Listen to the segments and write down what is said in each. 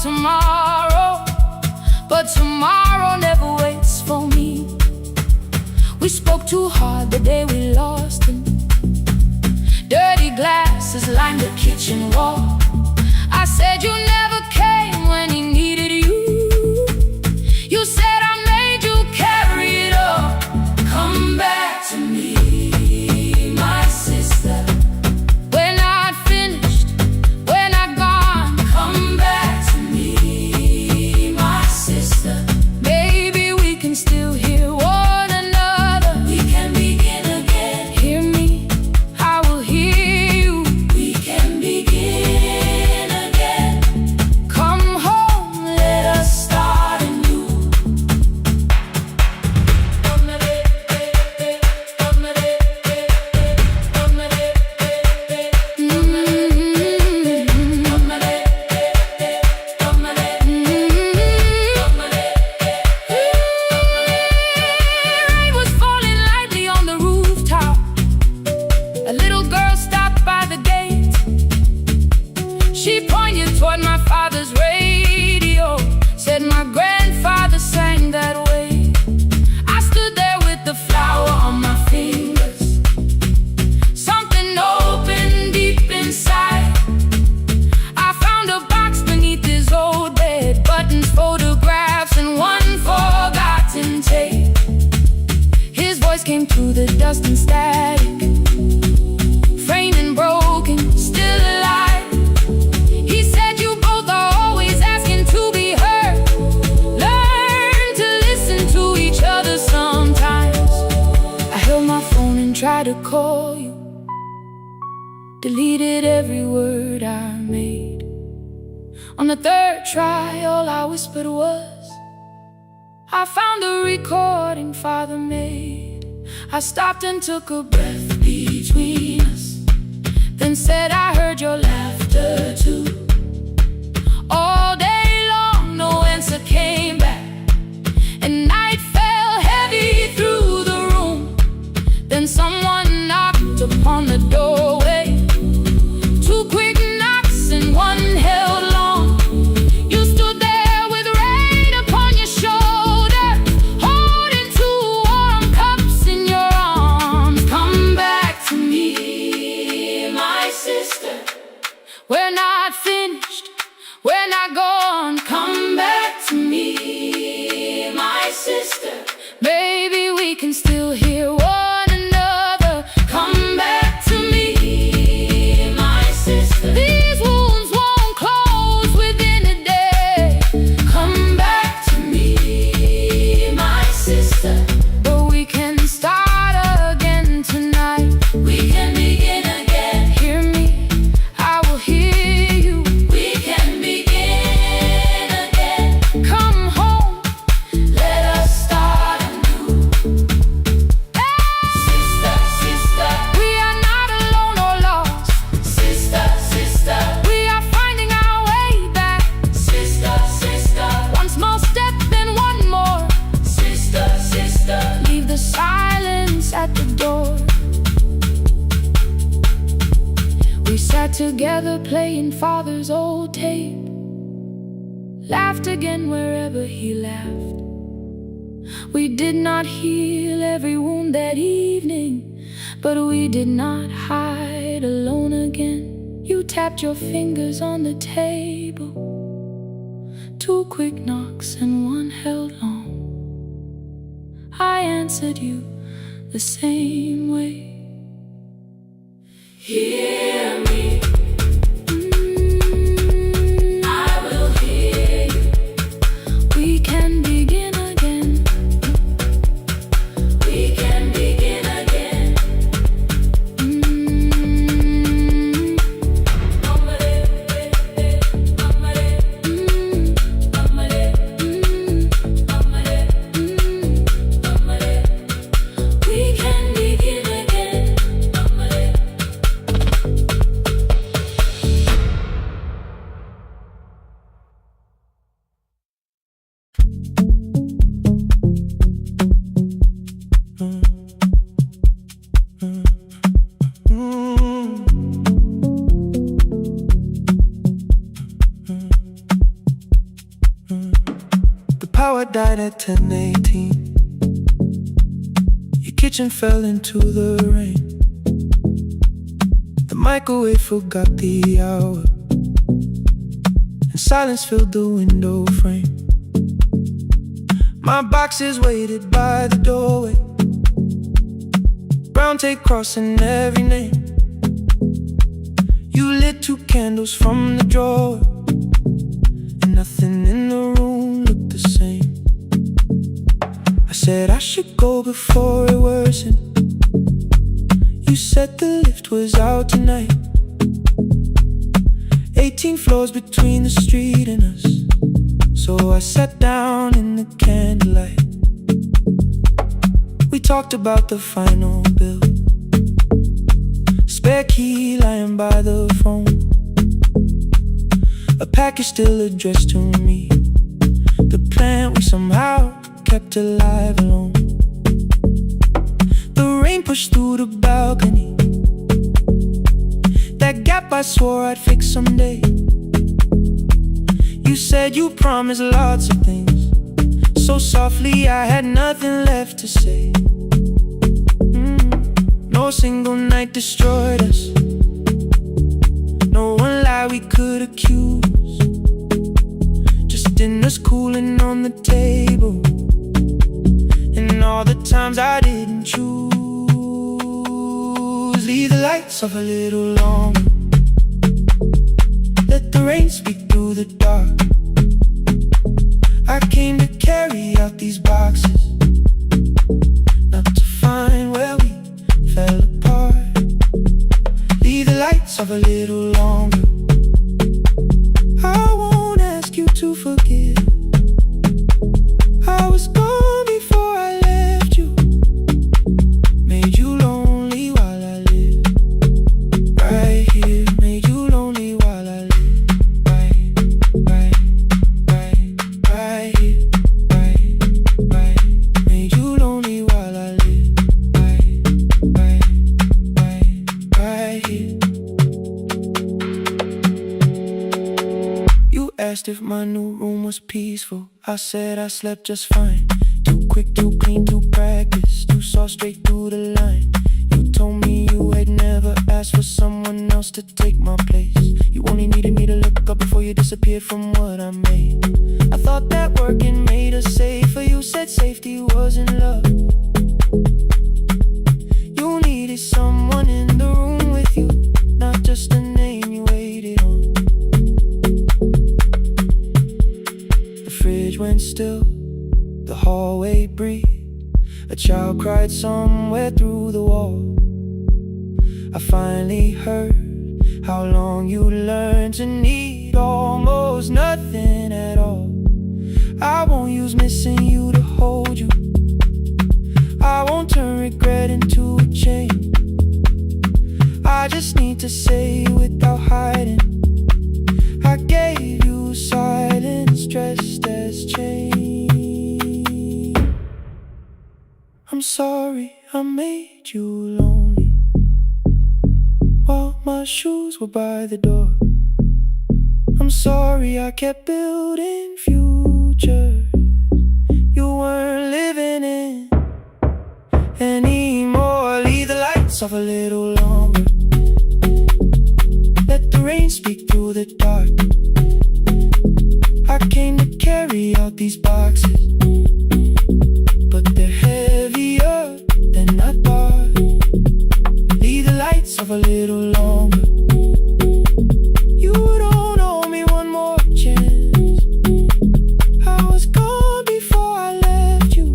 tomorrow, but tomorrow never waits for me. We spoke too hard the day we lost him. Dirty glasses lined the kitchen wall. I said you never came when he needed you. You said I made you carry it all. Come back to me, my sister. We're not finished, we're not gone. Come back to me, my sister. Maybe we can still hear one another. We can begin again. Hear me, I will hear you. We can begin again. Come home, let us start anew. Rain was falling lightly on the rooftop. A little girl stopped by the gate. She pointed toward my father's radio, said my grandfather sang that way. I stood there with the flower on my fingers. Something opened deep inside. I found a box beneath his old bed, buttons, photographs, and one forgotten tape. His voice came through the dust and static, framed and broken, still alive. He said you both are always asking to be heard. Learn to listen to each other sometimes. I held my phone and tried to call you, deleted every word I made. On the third try, all I whispered was, I found the recording Father made. I stopped and took a breath between us, then said I heard your laughter too. All day long no answer came back, and night fell heavy through the room. Then someone knocked upon the doorway. Two quick knocks and one held long. You stood there with rain upon your shoulder, holding two warm cups in your arms. Come back to me, my sister. We're not finished, we're not gone. Come back to me, my sister. Maybe we can still hear one another. Come back to me, my sister. These wounds won't close within a day. Come back to me, my sister. But we can start again tonight. We can begin again. Hear me, I will hear you. We can begin again. Come home, let us start anew. Sister, sister, we are not alone or lost. Sister, sister, we are finding our way back. Sister, sister, one small step then one more. Sister, sister, leave the silence at the door. We sat together playing Father's old tape, laughed again wherever he laughed. We did not heal every wound that evening, but we did not hide alone again. You tapped your fingers on the table, two quick knocks and one held long. I answered you the same way. Hear me, I will hear you. We can begin again. We can begin again. We can begin again. power died at 10:18. Your kitchen fell into the rain. The microwave forgot the hour, and silence filled the window frame. My boxes waited by the doorway, brown tape crossing every name. You lit 2 candles from the drawer, and nothing in the room looked the same. I said I should go before it worsened. You said the lift was out tonight. 18 floors between the street and us, so I sat down in the candlelight. We talked about the final bill, spare key lying by the phone, a package still addressed to me, the plant we somehow kept alive alone. The rain pushed through the balcony, that gap I swore I'd fix someday. You said you promised lots of things, so softly I had nothing left to say. No single night destroyed us, no one lie we could accuse, just dinners cooling on the table, and all the times I didn't choose. Leave the lights off a little longer, let the rain speak through the dark. I came to carry out these boxes, not to find where we fell apart. Leave the lights off a little longer. I won't ask you to forgive. I was gone before I left you, made you lonely while I lived right here, made you lonely while I lived right here, right, made you lonely while I lived right here. You asked if my new room was peaceful. I said I slept just fine. Too quick, too clean, too practiced. You saw straight through the line. You told me you had never asked for someone else to take my place. You only needed me to look up before you disappeared from what I made. I thought that working made us safer. You said safety was in love. You needed someone in the room with you, not just a name you waited on. The fridge went still, the hallway breathed. A child cried somewhere through the wall. I finally heard how long you learned to need almost nothing at all. I won't use missing you to hold you. I won't turn regret into a chain. I just need to say without hiding, I gave you silence dressed as change. I'm sorry I made you lonely while my shoes were by the door. I'm sorry I kept building futures you weren't living in anymore. Leave the lights off a little longer, let the rain speak through the dark. I came to carry out these boxes, but they're heavier than I thought. Leave the lights off a little longer. You don't owe me one more chance. I was gone before I left you.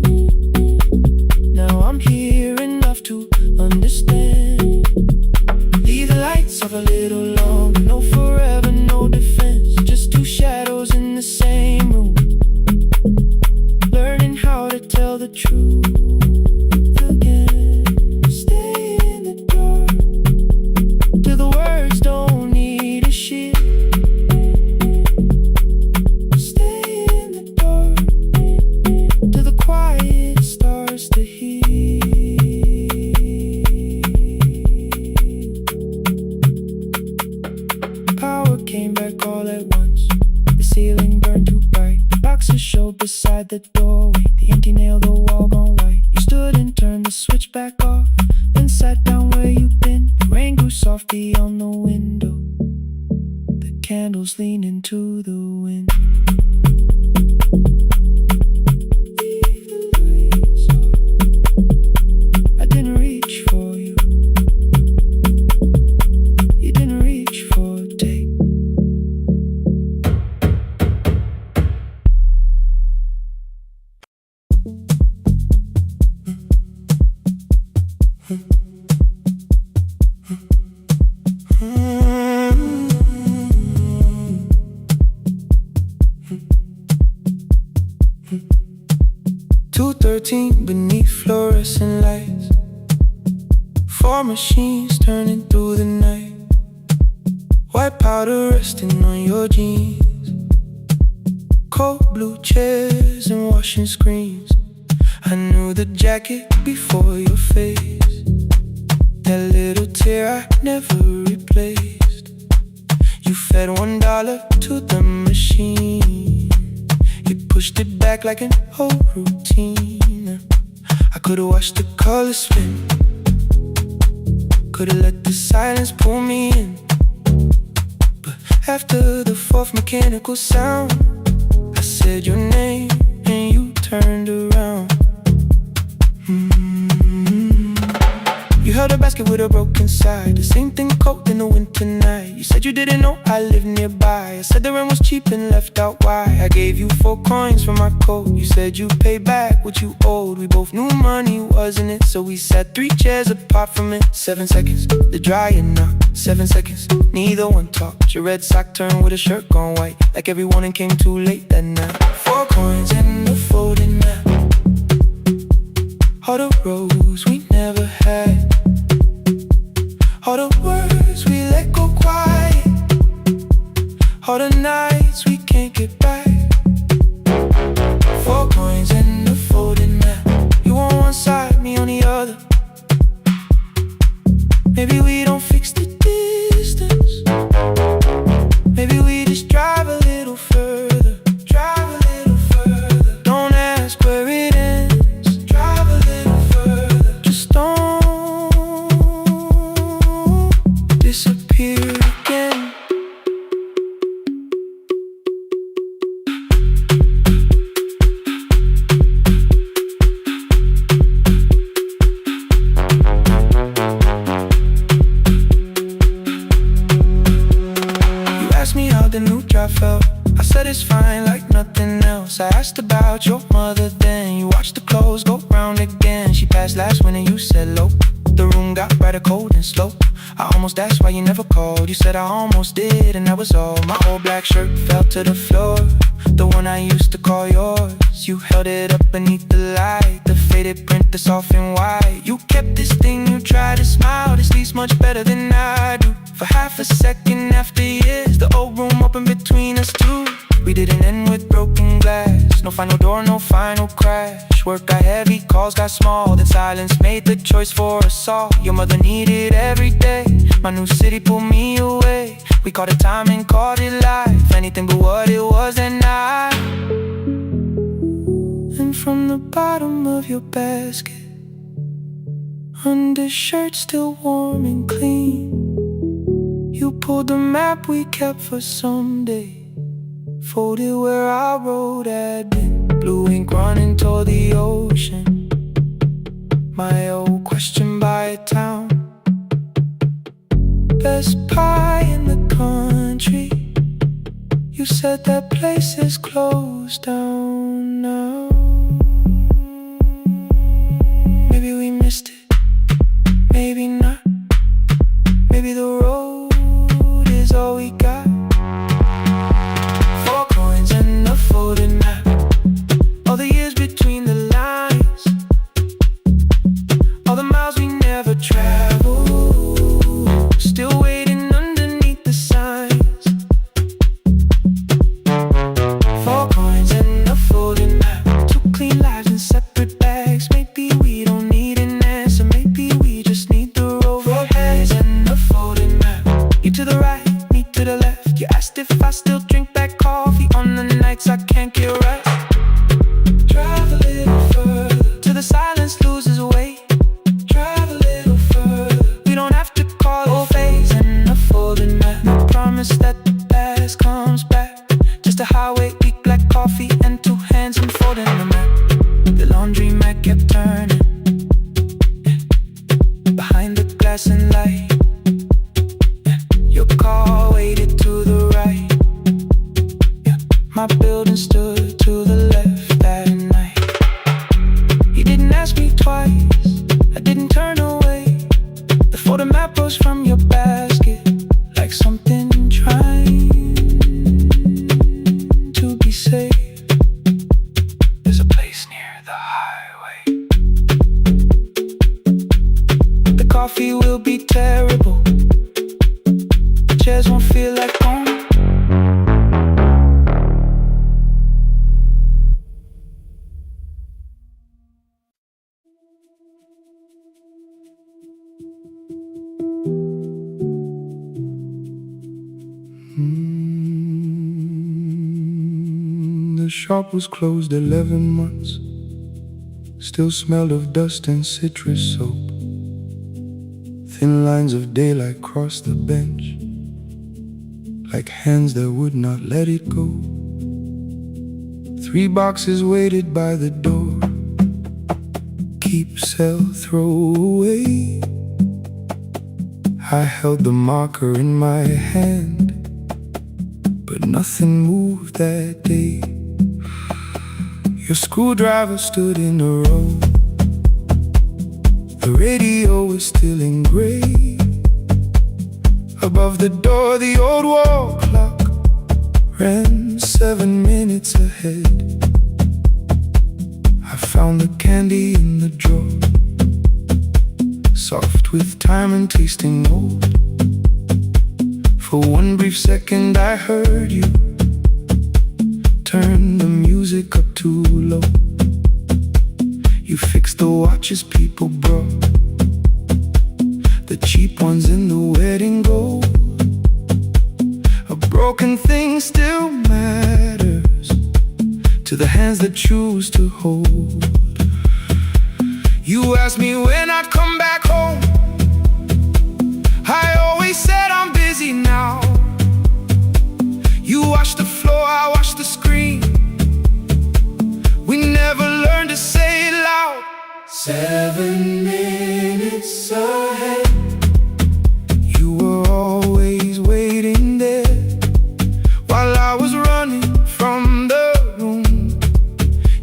Now I'm here enough to understand. Leave the lights off a little longer. No forever, no defense, just 2 shadows in the same room, learning how to tell the truth again. Stay in the dark till the words don't need a shield. Stay in the dark till the quiet starts to heal. Power came back all at once. The ceiling burned too bright. The box exit show beside the doorway. The empty nail, the wall gone white. You stood and turned the switch back off, then sat down where you've been. The rain grew softly on the window, the candles leaned into the wind. I didn't reach for you, you didn't reach for a take. 2:13 beneath fluorescent lights, 4 machines turning through the night. White powder resting on your jeans, cold blue chairs and washing screens. I knew the jacket before your face, that little tear I never replaced. You fed $1 to the machine, you pushed it back like an old routine. I could've watched the colors spin, could've let the silence pull me in. But after the 4th mechanical sound, I said your name and you turned around. You held a basket with a broken side, the same thing cold in the winter night. You said you didn't know I lived nearby. I said the rent was cheap and left out why. I gave you 4 coins for my coat. You said you'd pay back what you owed. We both knew money wasn't it, so we sat 3 chairs apart from it. 7 seconds, the dryer knocked. 7 seconds, neither one talked. Your red sock turned with a shirt gone white, like every morning came too late that night. 4 coins and a folding map, all the roads we never had, all the words we let go quiet, all the nights we can't get back. 4 coins and a folding map, you on one side, me on the other. Maybe we don't fix the distance, maybe we just drive a little further. Drive a little further, don't ask where it ends. Drive a little further, just don't disappear again. You asked me how the new drive felt, I said it's fine like nothing else. I asked about your mother then, you watched the clothes go round again. She passed last winter, you said low, the room got brighter, cold and slow. I almost asked why you never called, you said I almost did and that was all. My old black shirt fell to the floor, the one I used to call yours. You held it up beneath the light, the faded print that's off in white. You kept this thing, you tried to smile, this leaves much better than I do. For half a second after years, the old room opened between us two. We didn't end with broken glass, no final door, no final crash. Work got heavy, calls got small, then silence made the choice for us all. Your mother needed every day, my new city pulled me away. We called it time and called it life, anything but what it was that night. And from the bottom of your basket, undershirt still warm and clean, you pulled the map we kept for someday, folded where our road had been. Blue ink running toward the ocean, my old question by a town. Best pie in the country, you said that place is closed down now. Maybe we missed it, maybe not. Maybe the road is all we got. 4 coins and a folded map, all the years between the lines, all the miles we never traveled, still waiting underneath the signs. 4 coins and a folded map, 2 clean lives in separate bags. Maybe we don't need an answer, maybe we just need the road. 4 hands and a folded map, you to the right, me to the left. You asked if I still drink that coffee on the nights I can't get right. The shop was closed 11 months. Still smelled of dust and citrus soap. Thin lines of daylight crossed the bench, like hands that would not let it go. 3 boxes waited by the door. Keep, sell, throw away. I held the marker in my hand, but nothing moved that day. Your screwdriver stood in a row. The radio was still in gray. Above the door, the old wall clock ran 7 minutes ahead. I found the candy in the drawer, soft with time and tasting old. For one brief second I heard you turn the music up too low. You fixed the watches people brought, the cheap ones in the wedding gold. A broken thing still matters to the hands that choose to hold. You asked me when I'd come back home. I always said I'm busy now. You washed the floor, I washed the screen. We never learned to say it loud. 7 minutes ahead. You were always waiting there while I was running from the room.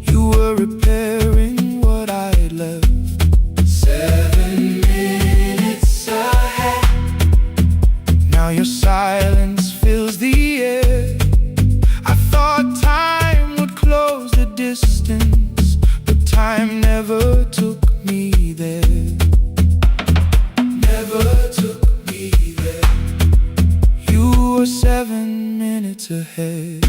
You were repairing what I had left. 7 minutes ahead. Now your silence fills the air. I thought time would close the distance, but time never took me there. Never took me there. You were 7 minutes ahead.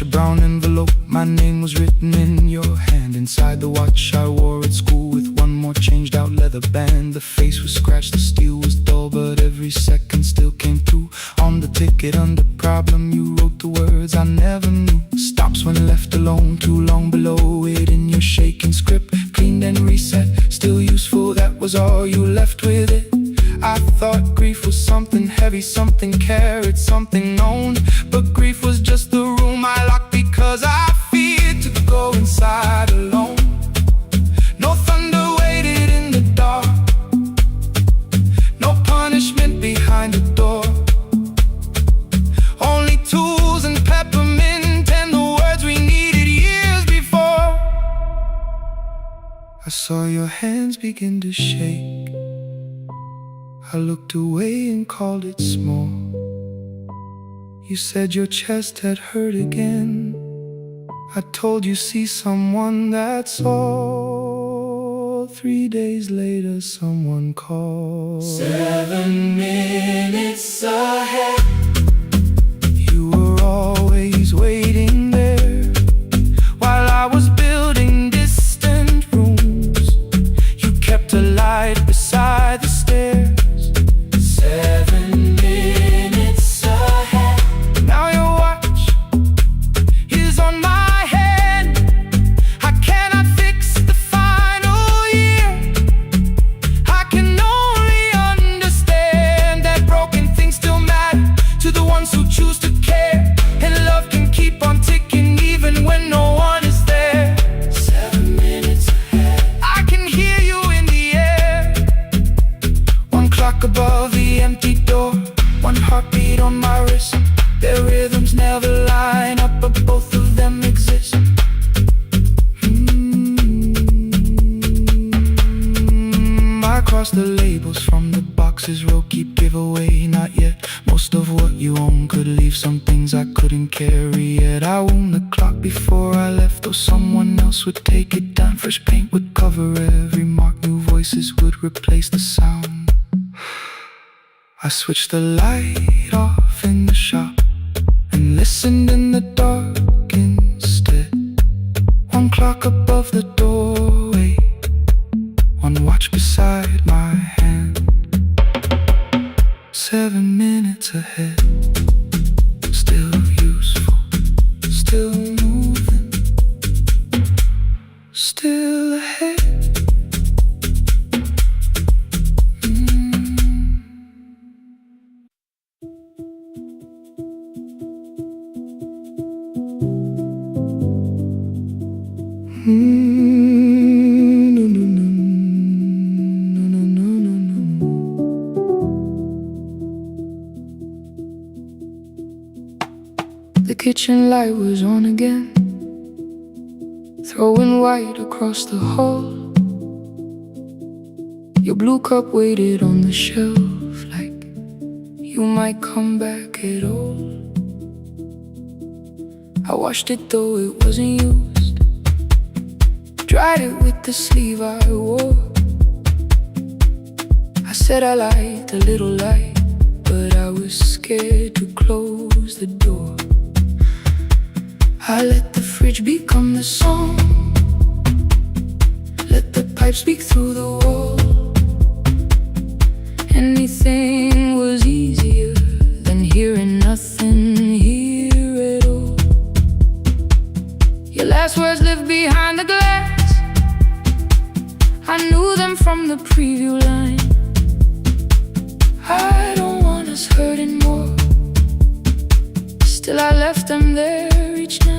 A brown envelope, my name was written in your hand. Inside the watch I wore at school with one more changed out leather band. The face was scratched, the steel was dull, but every second still came through. On the ticket under problem you wrote the words I never knew. Stops when left alone, too long below it in your shaking script. Cleaned and reset, still useful, that was all you left with it. I thought grief was something heavy, something carried, something known. But grief was just the room I locked because I feared to go inside alone. No thunder waited in the dark, no punishment behind the door. Only tools and peppermint and the words we needed years before. I saw your hands begin to shake. I looked away and called it small. You said your chest had hurt again. I told you see someone, that's all. 3 days later someone called. 7 minutes ahead. You were always waiting there while I was building distant rooms. You kept a light beside the stairs. 7 minutes ahead. Now your watch is on my hand. I cannot fix the final year. I can only understand that broken things still matter to the ones who choose to care. And love can keep on ticking even when no one is there. 7 minutes ahead. I can hear you in the air. One clock above the empty door, one heartbeat on my wrist. Their rhythms never line up, but both of them exist. I cross the labels from the boxes, row keep giveaway, not yet. Most of what you own could leave some things I couldn't carry yet. I wound the clock before I left, though someone else would take it down. Fresh paint would cover every mark, new voices would replace the sound. I switched the light off listened in the dark instead. One clock above the doorway, one watch beside my hand. 7 minutes ahead, still useful, still moving, still ahead. The kitchen light was on again, throwing white across the hall. Your blue cup waited on the shelf, like you might come back at all. I washed it though it wasn't used, dried it with the sleeve I wore. I said I liked a little light, but I was scared to close the door. I let the fridge become the song, let the pipe speak through the wall. Anything was easier than hearing nothing here at all. Your last words lived behind the glass, I knew them from the preview line. I don't want us hurting more, still I left them there each night.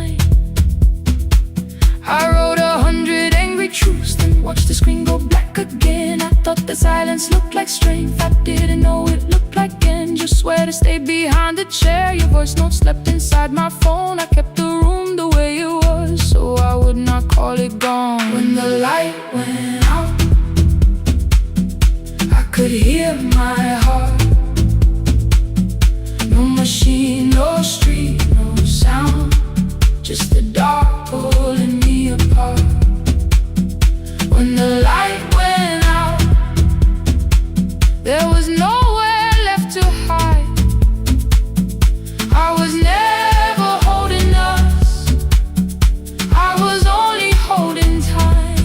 I wrote 100 angry truths, then watched the screen go black again. I thought the silence looked like strength, I didn't know it looked like end. You swear to stay behind the chair, your voice note slept inside my phone. I kept the room the way it was, so I would not call it gone. When the light went out, I could hear my heart. No machine, no street, no sound, just the dark pulling me apart. When the light went out, there was nowhere left to hide. I was never holding us, I was only holding time.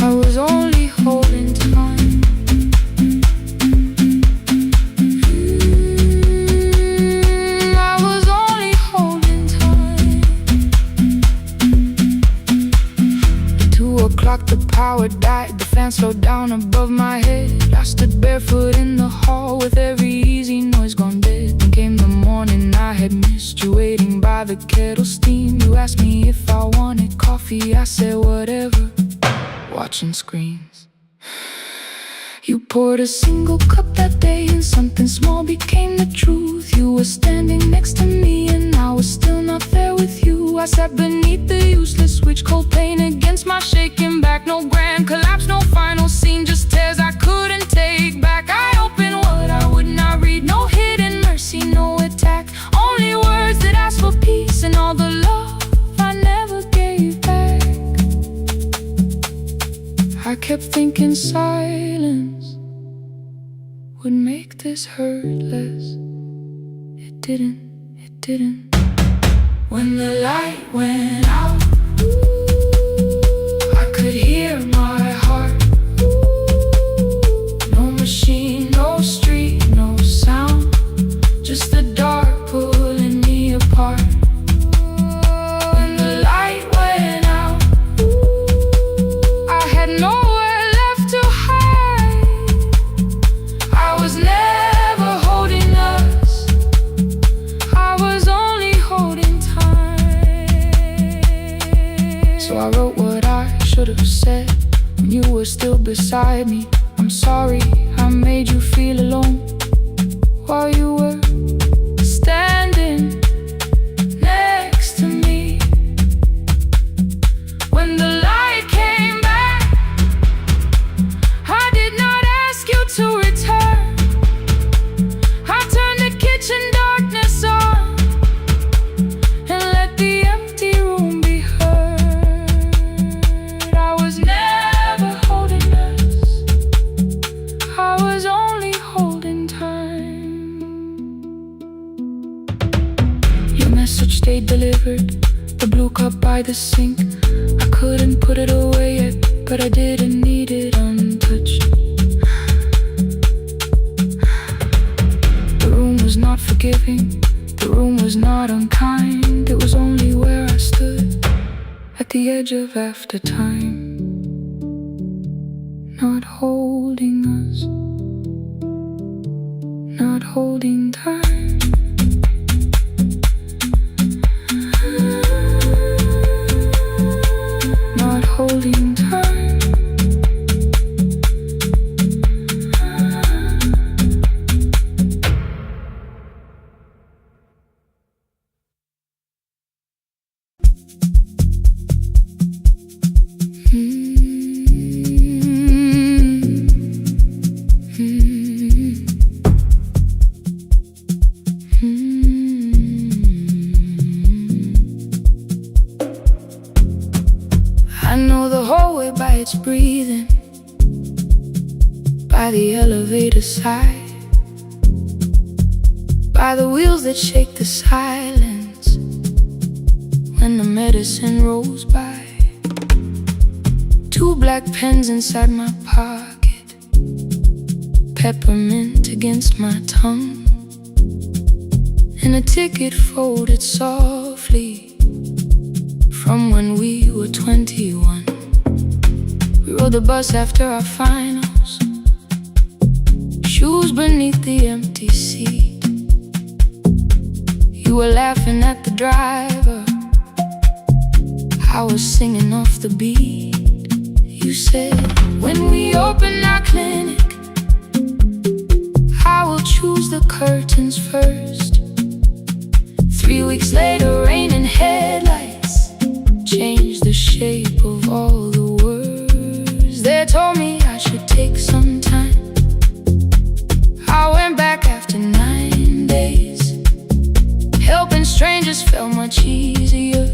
I was only holding time. I was only holding time. At 2 o'clock the power died, the fan slowed down above my head. I stood barefoot in the hall with every easy noise gone dead. Then came the morning I had missed you, waiting by the kettle steam. You asked me if I wanted coffee, I said whatever, watching screens. You poured a single cup that day, and something small became the truth. You were standing next to me and I was still not there with you. I sat beneath the useless switch, cold pain against my shaking back. No grand collapse, no final scene, just tears I couldn't take back. I opened what I would not read, no hidden mercy, no attack. Only words that asked for peace and all the love I never gave back. I kept thinking silence would make this hurt less. It didn't, it didn't. When the light went out, I could hear my heart. No machine, no street, no sound, just the dark pulling me apart. When the light went out, I had nowhere left to hide. I was never holding us, I was only holding time. So I wrote what I should have said when you were still beside me. I'm sorry I made you feel alone while you were standing next to me. When the light came back, I did not ask you to return. I turned the kitchen darkness on and let the empty room be heard. I was never holding us, I was only holding by the sink. I couldn't put it away yet, but I didn't need it untouched. The room was not forgiving, the room was not unkind. It was only where I stood at the edge of after time, not holding us, not holding time. Not holding time. I know the hallway by its breathing, by the elevator sigh, by the wheels that shake the silence when the medicine rolls by. 2 black pens inside my pocket, peppermint against my tongue, and a ticket folded softly from when we were 21. We rode the bus after our finals, shoes beneath the empty seat. You were laughing at the driver, I was singing off the beat. You said, when we open our clinic, I will choose the curtains first. 3 weeks later, rain and headlights changed the shape of all the words. They told me I should take some time. I went back after 9 days. Helping strangers felt much easier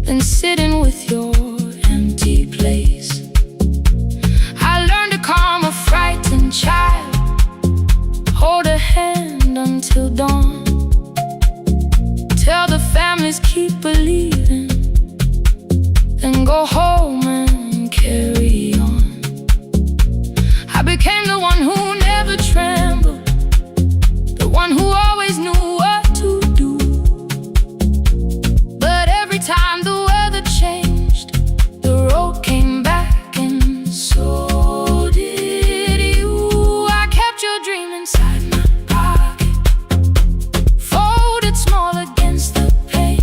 than sitting with your empty place. I learned to calm a frightened child, hold a hand until dawn, tell the families keep believing, then go home and carry on. I became the one who never trembled, the one who always knew what to do. But every time the weather changed, the road came back, and so did you. I kept your dream inside my pocket, folded small against the pain.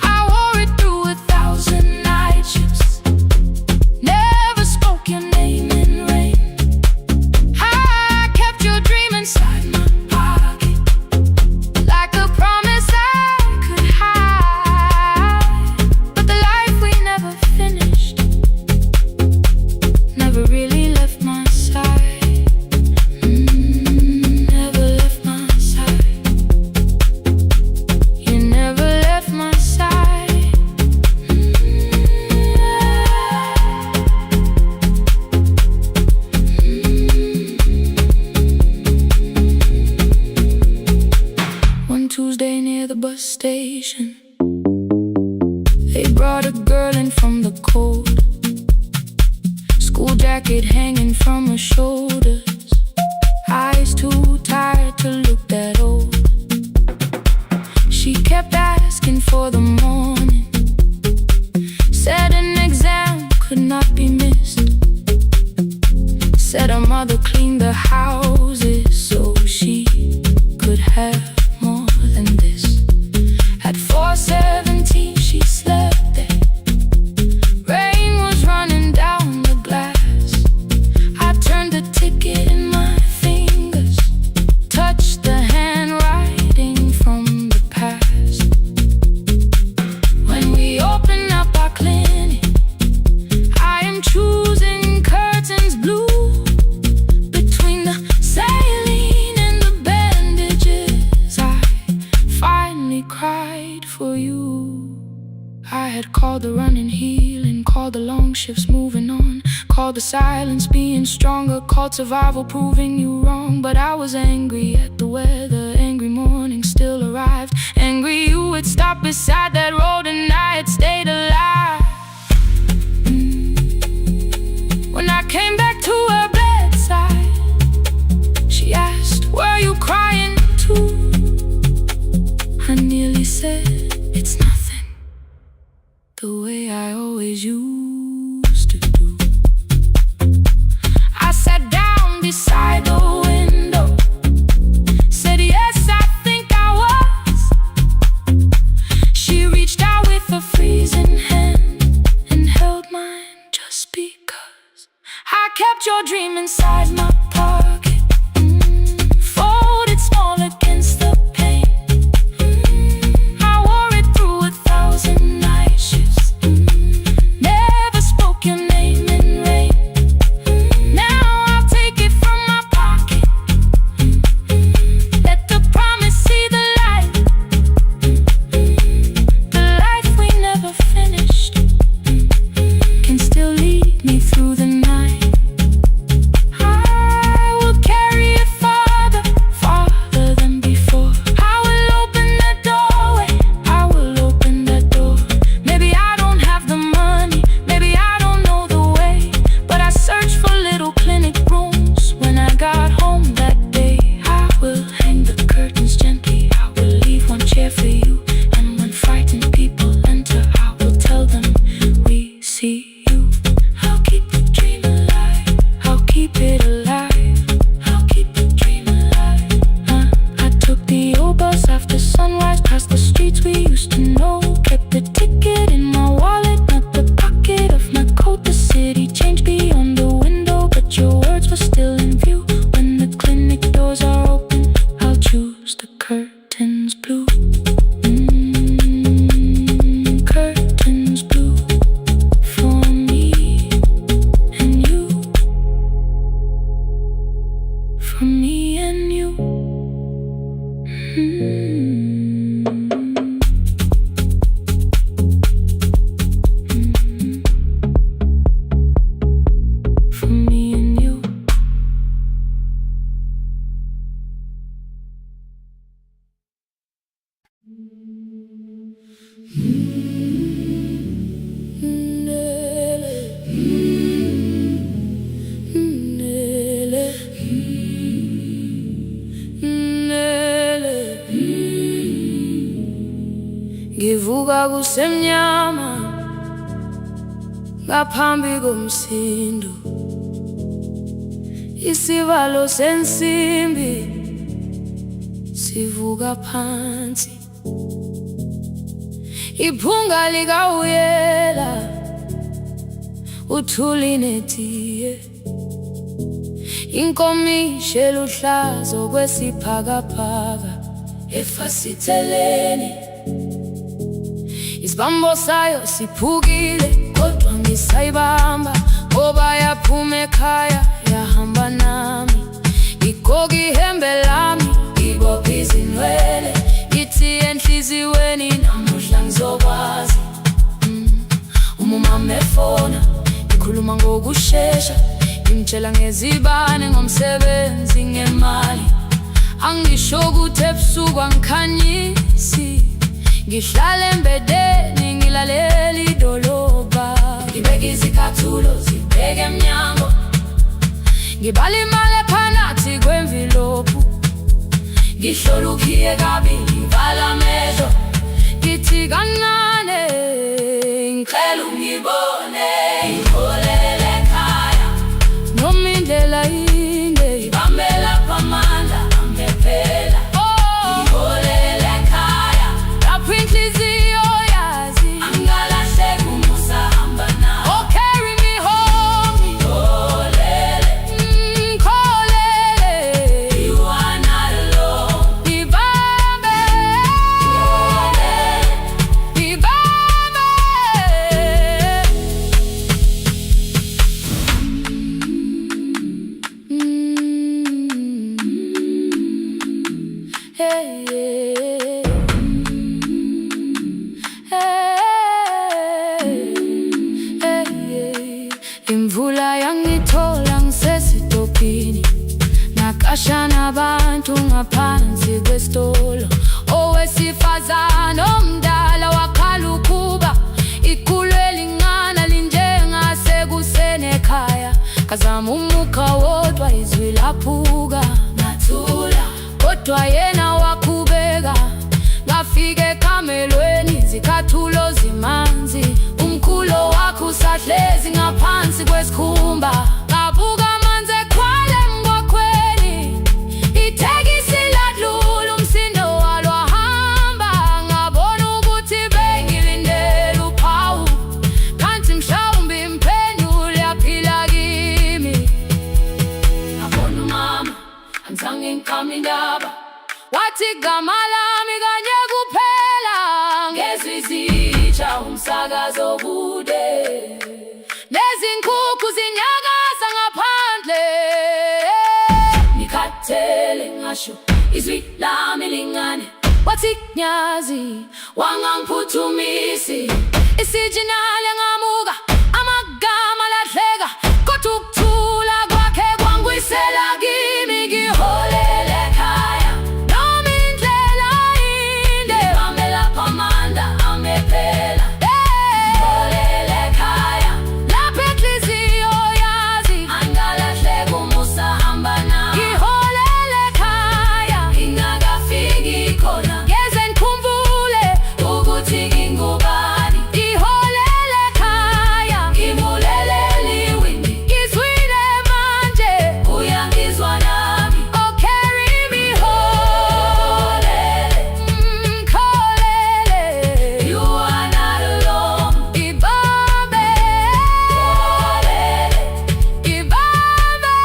I wore it through 1,000 night shifts, never spoke your name in rain. I kept your dream inside my pocket, like a promise I could hide. But the life we never finished never really left my side. Never left my side. You never left my side. One Tuesday near the bus station, they brought a girl in from the cold, school jacket hanging from her shoulders, eyes too tired to look that old. She kept asking for the morning, said an exam could not be missed, said her mother cleaned the houses so she could have more than this. At 4:17 she slept there, rain was running down the glass. I turned the ticket in my fingers, touched the handwriting from the past. When we open up our clinic, I am choosing curtains blue, between the saline and the bandages. I finally cried for you. I had called the running healing, called the long shifts moving on, called the silence being stronger, called survival proving you wrong. But I was angry at the weather, angry morning still arrived, angry you would stop beside the that road and I had stayed alive. When I came back to her bedside, she asked, "Were you crying too?" I nearly said, "It's nothing," the way I always used to do. I sat down beside the window, said, "Yes, I think I was." She reached out with a freezing hand and held mine just because I kept your dream inside my pocket, folded small against the pain. I wore it through 1,000 night shifts, never spoke your name in rain. Now I'll take it from my pocket, let the promise see the light. The life we never finished can still lead me through the night. I will carry it farther, farther than before. I will open that doorway, I will open that door. Maybe I don't have the money, maybe I don't know the way, but I searched for little clinic rooms when I got home that day. I will hang the curtains gently, I will leave one chair for you, and when frightened people enter, I will tell them, "We see you." I'll keep the dream alive, I'll keep it alive, I'll keep the dream alive. I took the old bus after sunrise, past the streets we used to know. Kept the ticket in my wallet, not the pocket of my coat. The city changed beyond the window, but your words were still in view. When the clinic doors are open, I'll choose the curtains blue. Curtains blue for me and you, for me and you. For me and you. Ngivuka kusemnyama ngaphambi komsindo, isivalo sensimbi sivuka phansi, iphunga likawuyela uthuli netiye, inkomishi eluhlaza okwesiphakapaka efasiteleni. Isibambo sayo siphukile kodwa ngisayibamba, ngoba yaphuma ekhaya yahamba nami. Igoga ihembe lami, ibopha izinwele, ithi enhliziyweni namuhla ngizokwazi. Umama efona, ikhuluma ngokushesha, imtshela ngezibane, ngomsebenzi, ngemali. Angisho ukuthi ebusuku angikhanyisi, ngihlala embedeni ngilalela idolobha. Ngibeka izicathulo zibheke emnyango, ngibala imali ephakathi kwemvilophu, ngihlola ukhiye kabili, ngivala amehlo, ngithi kancane ngicela ungibone. Ngipholele ekhaya noma indlela inde, ngibambela phamandla angephela. Ngipholele ekhaya lapho inhliziyo yazi angalahleki umusa hamba nawe. Oh, carry me home. Ngipholele, ngipholele, you are not alone. Ngibambe, ngibambe. Hey, hey, hey, hey. Imvula yangithola ngisesitopini, nakasha nabantu ngaphansi kwesitolo. wesifazane omdala wakhala ukuba ikhulu elingana linjengasekuseni ekhaya. Ngazama umukha wodwa izwi laphuka, ngathula kodwa yena waqhubeka. Ngafika ekamelweni zikhathulo zimanzi, umkhulo wakhe usahlezi ngaphansi kwesikhumba. Ngabuka amanzi ekhwale emgwaqweni, itekisi ladlula umsindo walo wahamba. Ngabona ukuthi bengilindele uphawu, kanti mhlawumbe impendulo yaphila kimi. Ngabona umama angizange ngiqame indaba, wathi igama lami kanye kuphela. Ngezwi izitsha umsakazo kude, nezinkukhu zinyakaza ngaphandle. Ngikhathele ngasho izwi lami lingane, wathi nyazi wangangiphuthumisi. Isijinali ngamuka, amagama lahleka, kodwa ukuthula kwakhe kwangwisela kimi. Ngiholele ekhaya noma indlela inde, ngihambela phamanda amephela. Ngiholele ekhaya lapho inhliziyo yazi angalahleka umusa hamba nami. Ngiholele ekhaya ingakafiki khona, ngeze ngikhumbule ukuthi ngingubani. Ngiholele ekhaya ngimulelele iwindi, ngizwile manje uyangizwa nami. Oh carry me holele, kholele, you are not alone. Ibambe holele, ibambe.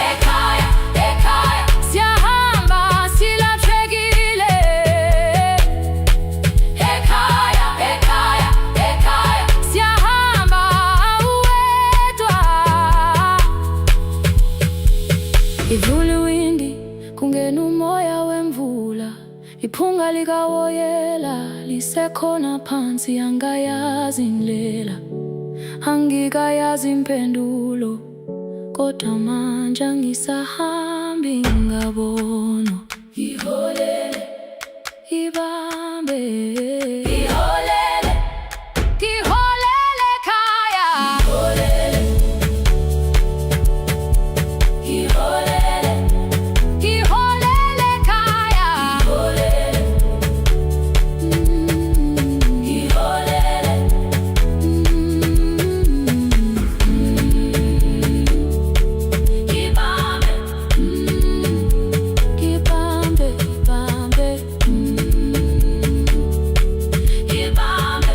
Ekhaya, ekhaya siyahamba silahlekile. Ekhaya, ekhaya, ekhaya siyahamba awedwa. Ivule iwindi kungena umoya wemvula, iphunga likawoyela lisekhona phansi. Angayazi indlela, angikayazi impendulo, kodwa manje angisahambi ngabonwa. Ngiholele, ibambe, ngiholele, ngiholele ekhaya. Ngiholele, ngiholele, ngiholele ekhaya. Ngiholele, ngiholele, ibambe, ibambe, ibambe, ibambe.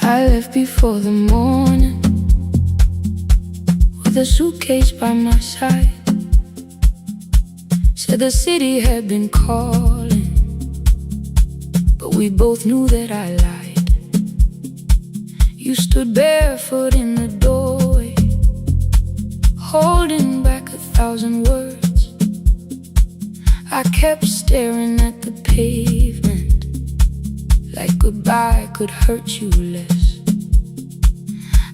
I left before the morning, with a suitcase by my side. Said the city had been calling, but we both knew that I lied. You stood barefoot in the doorway, holding back 1,000 words. I kept staring at the pavement, like goodbye could hurt you less.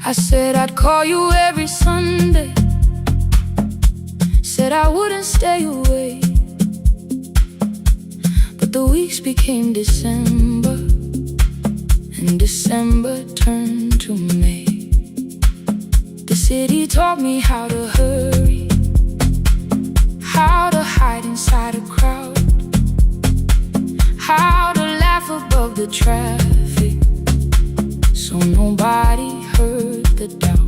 I said I'd call you every Sunday, said I wouldn't stay away. But the weeks became December, and December turned to May. The city taught me how to hurry, how to hide inside a crowd, how to laugh above the traffic, so nobody heard the doubt.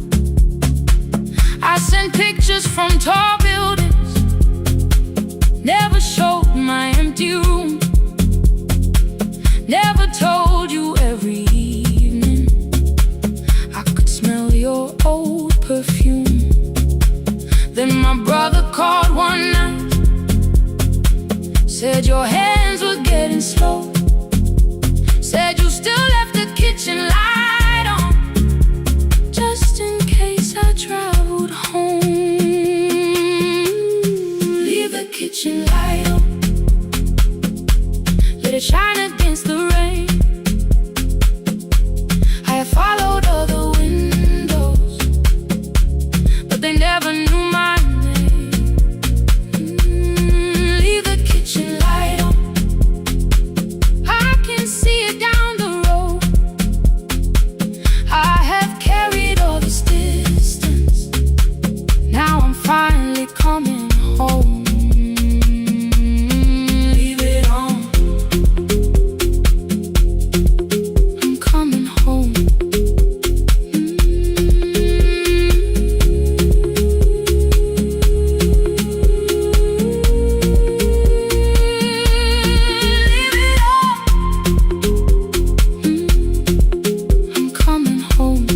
I sent pictures from tall buildings, never showed my empty room, never told you every evening I could smell your old perfume. Then my brother called one night, Said your hands were getting slow. Said you still left the kitchen light on, just in case I traveled home. Leave the kitchen light on, let it shine against the rain. I have followed all the windows, but they never knew my name. Leave the kitchen light on, I can see it down the road. I have carried all this distance, now I'm finally coming home. Leave it on, I'm coming home. Leave it on, I'm coming home.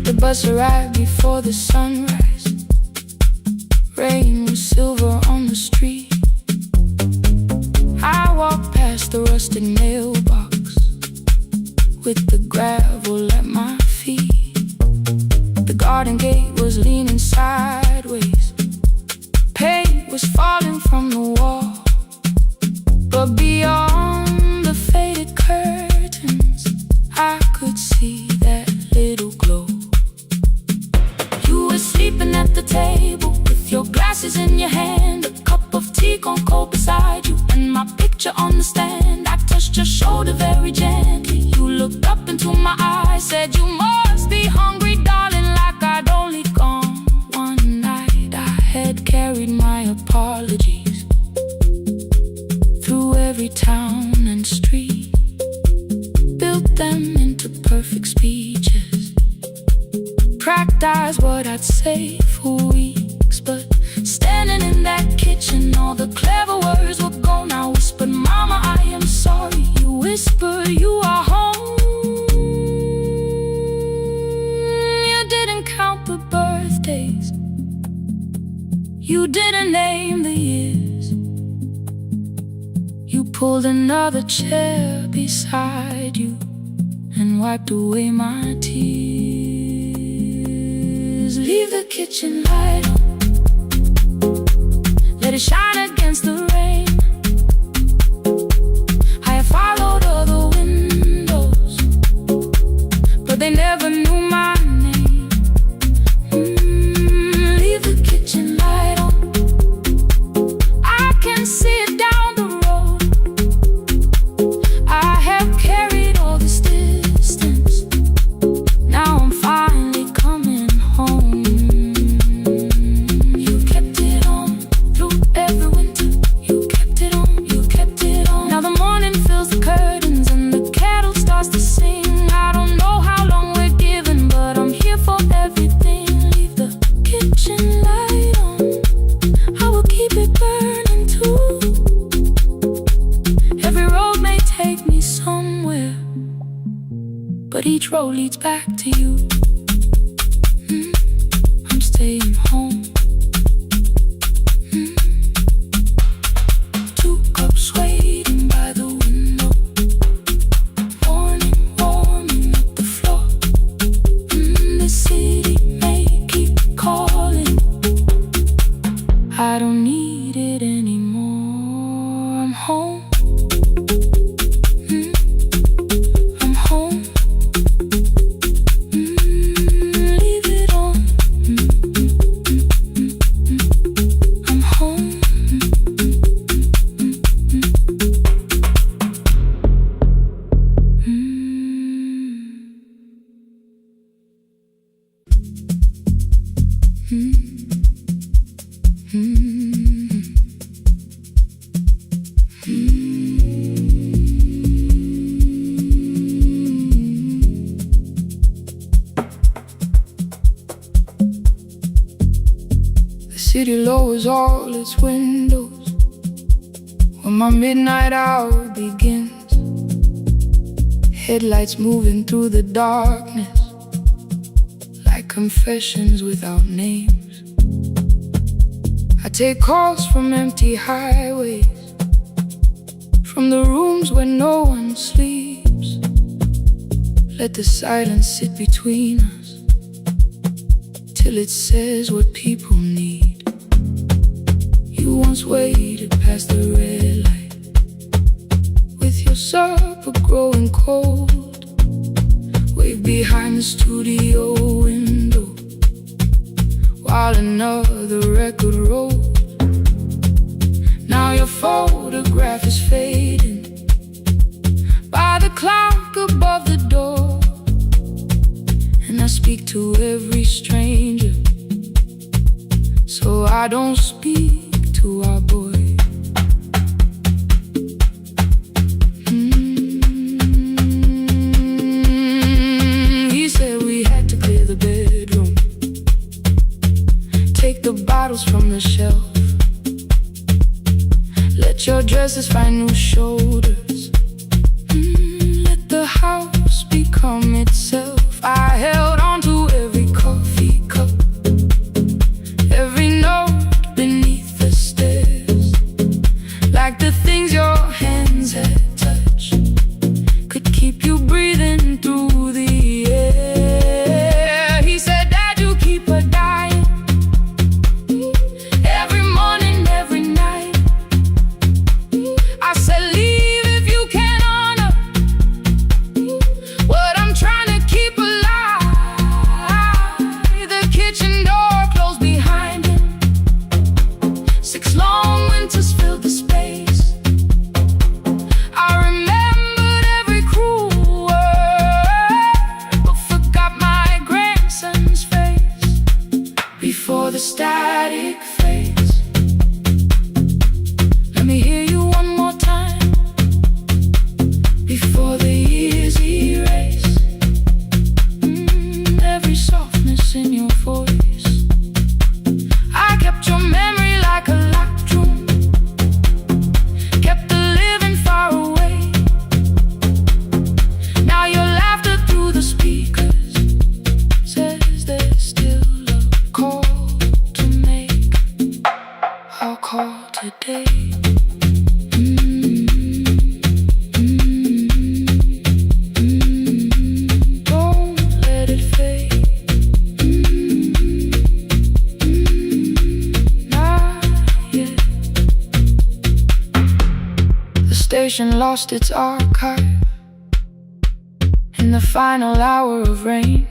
The bus arrived before the sunrise. Rain was silver on the street. I walked past the rusted mailbox with the gravel at my feet. The garden gate was leaning sideways. Paint was falling from the wall, but beyond the faded curtains, I could see that little glow. You were sleeping at the table with your glasses in your hand, a cup of tea gone cold beside you, and my picture on the stand. I touched your shoulder very gently. You looked up into my eyes, said you must be hungry, darling, like I'd only gone one night. I had carried my apologies through every town and street, built them into perfect speeches, practiced what I'd say for weeks. But standing in that kitchen, all the clever words were gone. I whispered, Mama, I am sorry. You whisper, you are home. You didn't count the birthdays, you didn't name the years. You pulled another chair beside you and wiped away my tears. Leave the kitchen light on, let it shine against the rain. I have followed all the windows, but they never knew my name. Leave the kitchen light on, I can see it down the road. I have carried all this distance, now I'm finally coming home. You kept it on through every winter. You kept it on, you kept it on. Now the morning fills the curtains and the kettle starts to sing. I don't know how long we're given, but I'm here for everything. Leave the kitchen light on, I will keep it burning too. Every road may take me somewhere, but each road leads back to you. I'm staying home. 2 cups waiting by the window, morning warming up the floor. The city may keep calling, I don't need it anymore. I'm home. I'm home. Leave it on. I'm home. The city lowers all its windows when my midnight hour begins. Headlights moving through the darkness like confessions without names. I take calls from empty highways, from the rooms where no one sleeps. Let the silence sit between us till it says what people need. You once waited past the red light with your supper growing cold. Wave behind the studio window while another record rolls. Now your photograph is fading by the clock above the door, and I speak to every stranger, so I don't speak to our boy. He said we had to clear the bedroom, take the bottles from the shelf, let your dresses find new shoulders, let the house become itself. I held on to every coffee cup, every note beneath the stairs, like the things your hands had touched could keep you breathing through the air. He said, Dad, you keep her dying every morning, every night. I said, leave if you can honor what I'm trying to keep alive. The kitchen door closed behind him, 6 long winters filled the space. I remembered every cruel word, but forgot my grandson's face. Before the static fades, let me hear you one more time. Before the years erase every softness in your voice, I kept your memory like a locked room, kept the living far away. Now your laughter through the speakers says there's still a call to make. I'll call today. Don't let it fade. Not yet. The station lost its archive in the final hour of rain,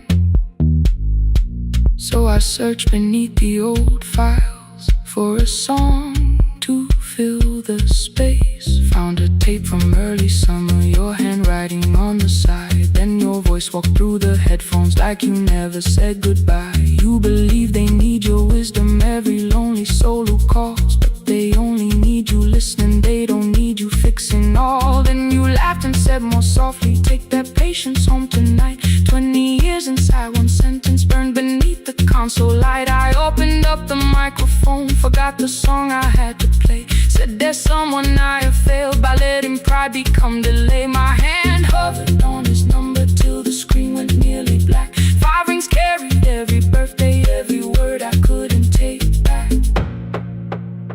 so I searched beneath the old files for a song to fill the space. Found a tape from early summer, your handwriting on the side. Then your voice walked through the headphones like you never said goodbye. You believe they need your wisdom, every lonely soul who calls, but they only need you listening, they don't need you fixing all. Then you laughed and said more softly, take that patience home tonight. 20 years inside one sentence burned beneath the console light. I opened up the microphone, forgot the song I had to play. Said there's someone I have failed by letting pride become delay. My hand hovered on his number till the screen went nearly black. 5 rings carried every birthday, every word I couldn't take back.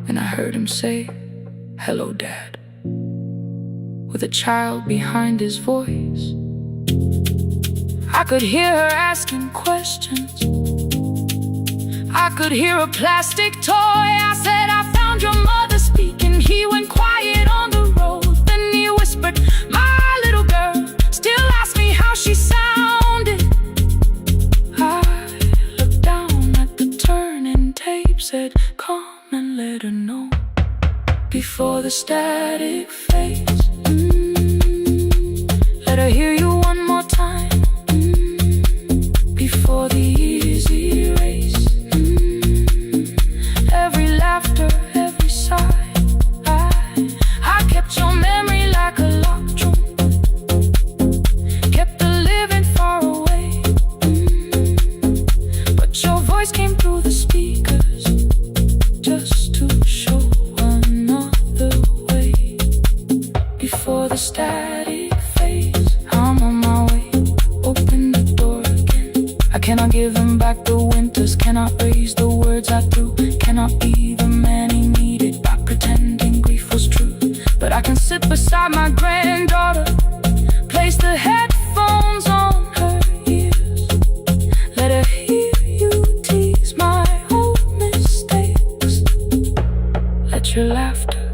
And I heard him say, hello, Dad, with a child behind his voice. I could hear her asking questions, I could hear a plastic toy. I said, I found your mother speaking. He went quiet on the road, then he whispered, my little girl still asks me how she sounded. I looked down at the turning tape, said, come and let her know before the static fades. Let her hear you one more time. Before the years erase every laughter, every sigh. I kept your memory like a locked room, kept the living far away. But your voice came through the speakers just to show another way. Before the static fades, I'm on my way. Open the door again. I cannot give them back the winters, cannot raise the words I threw, cannot not be the man he needed by pretending grief was true. But I can sit beside my granddaughter, place the headphones on her ears, let her hear you tease my old mistakes. Let your laughter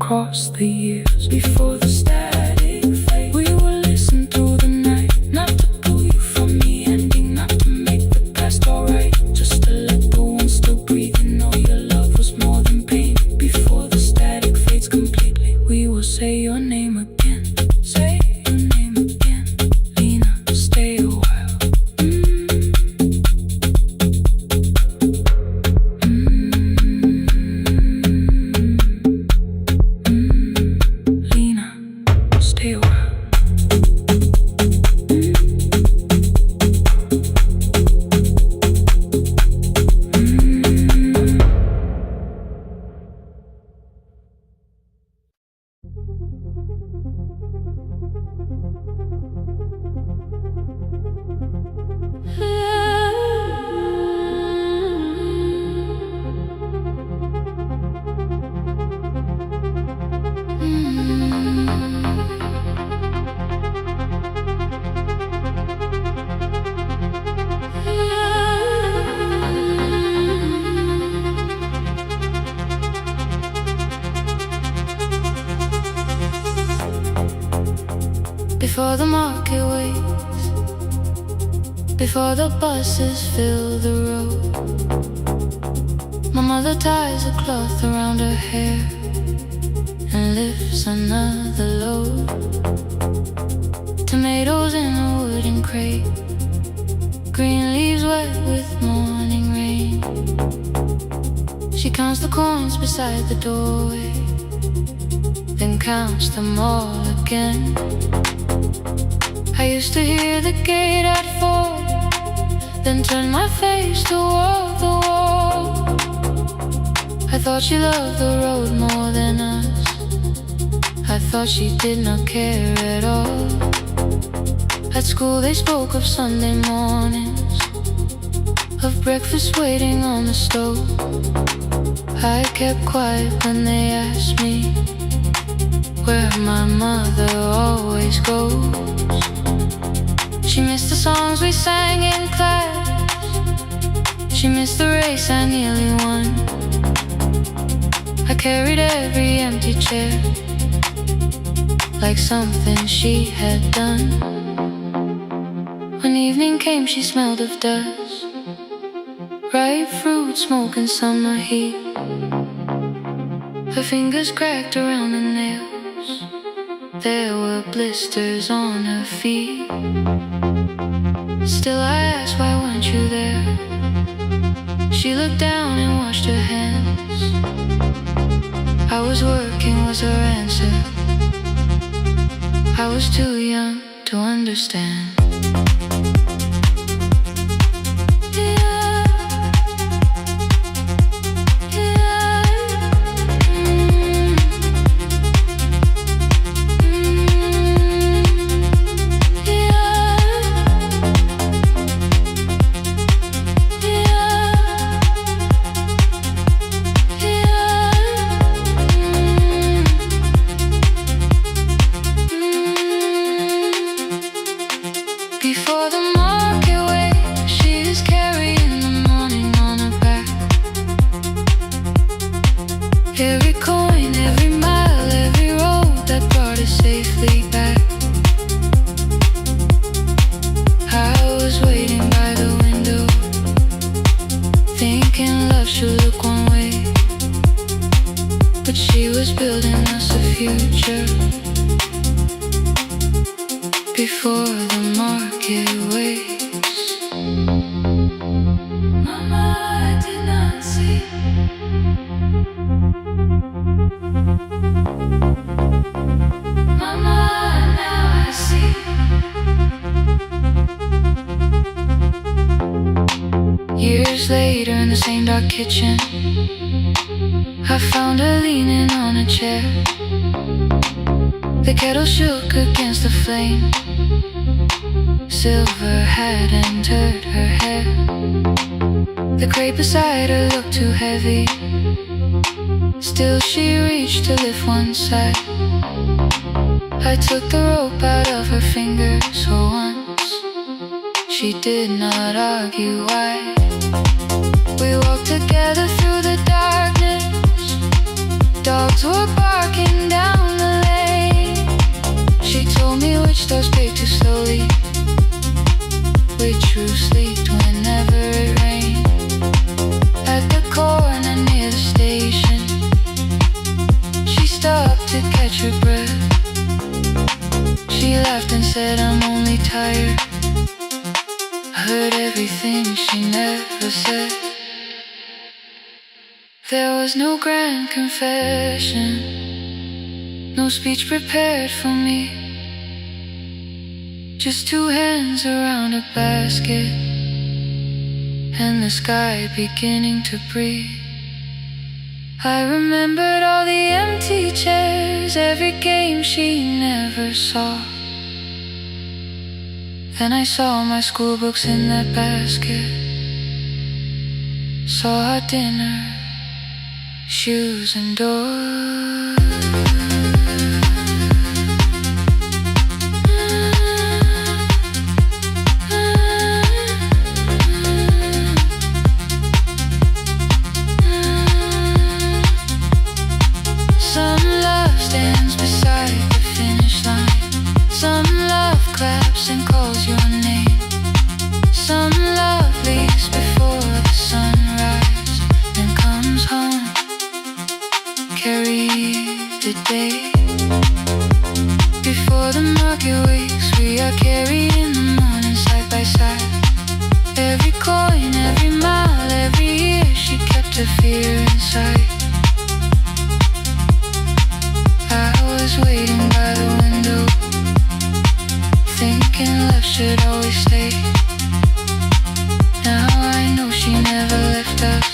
cross the years. Before the static fade, we will listen through the night, not to pull you from the ending, not to make the past alright, just to let the one still breathe and know your love was more than pain. Before the static fades completely, we will say your name again. Say your name again. Lena, stay a while. Lena, stay a while. Before the market waits, before the buses fill the road, my mother ties a cloth around her hair and lifts another load. Tomatoes in a wooden crate, green leaves wet with morning rain. She counts the coins beside the doorway, then counts them all again. I used to hear the gate at 4, then turn my face toward the wall. I thought she loved the road more than us. I thought she did not care at all. At school they spoke of Sunday mornings, of breakfast waiting on the stove. I kept quiet when they asked me where my mother always goes. She missed the songs we sang in class, she missed the race I nearly won. I carried every empty chair like something she had done. When evening came she smelled of dust, ripe fruit, smoke and summer heat. Her fingers cracked around the nails, there were blisters on her feet. Still I asked, why weren't you there? She looked down and washed her hands. I was working was her answer. I was too young to understand. Before the market waits, she is carrying the morning on her back. Every coin, every mile, every road that brought us safely back. I was waiting by the window, thinking love should look one way, but she was building us a future. Before the market waits, Mama, I did not see. Mama, now I see. Years later in the same dark kitchen, I found her leaning on a chair. The kettle shook against the flame, silver had entered her hair. The crate beside her looked too heavy. Still she reached to lift one side. I took the rope out of her fingers for once. She did not argue why. We walked together through the darkness. Dogs were barking down the lane. She told me which doors paid too slowly, which roofs leaked whenever it rained. At the corner near the station, she stopped to catch her breath. She laughed and said, I'm only tired. I heard everything she never said. There was no grand confession, no speech prepared for me. Just two hands around a basket, and the sky beginning to breathe. I remembered all the empty chairs, every game she never saw. Then I saw my school books in that basket, saw our dinner, shoes and doors. Some love stands beside the finish line. Some love claps and calls your name. Some love leaves before the sunrise and comes home. Carry the day. Before the market wakes, we are carried in the morning side by side. Every coin, every mile, every year, she kept her fear inside. I was waiting by the window, thinking love should always stay. Now I know she never left us.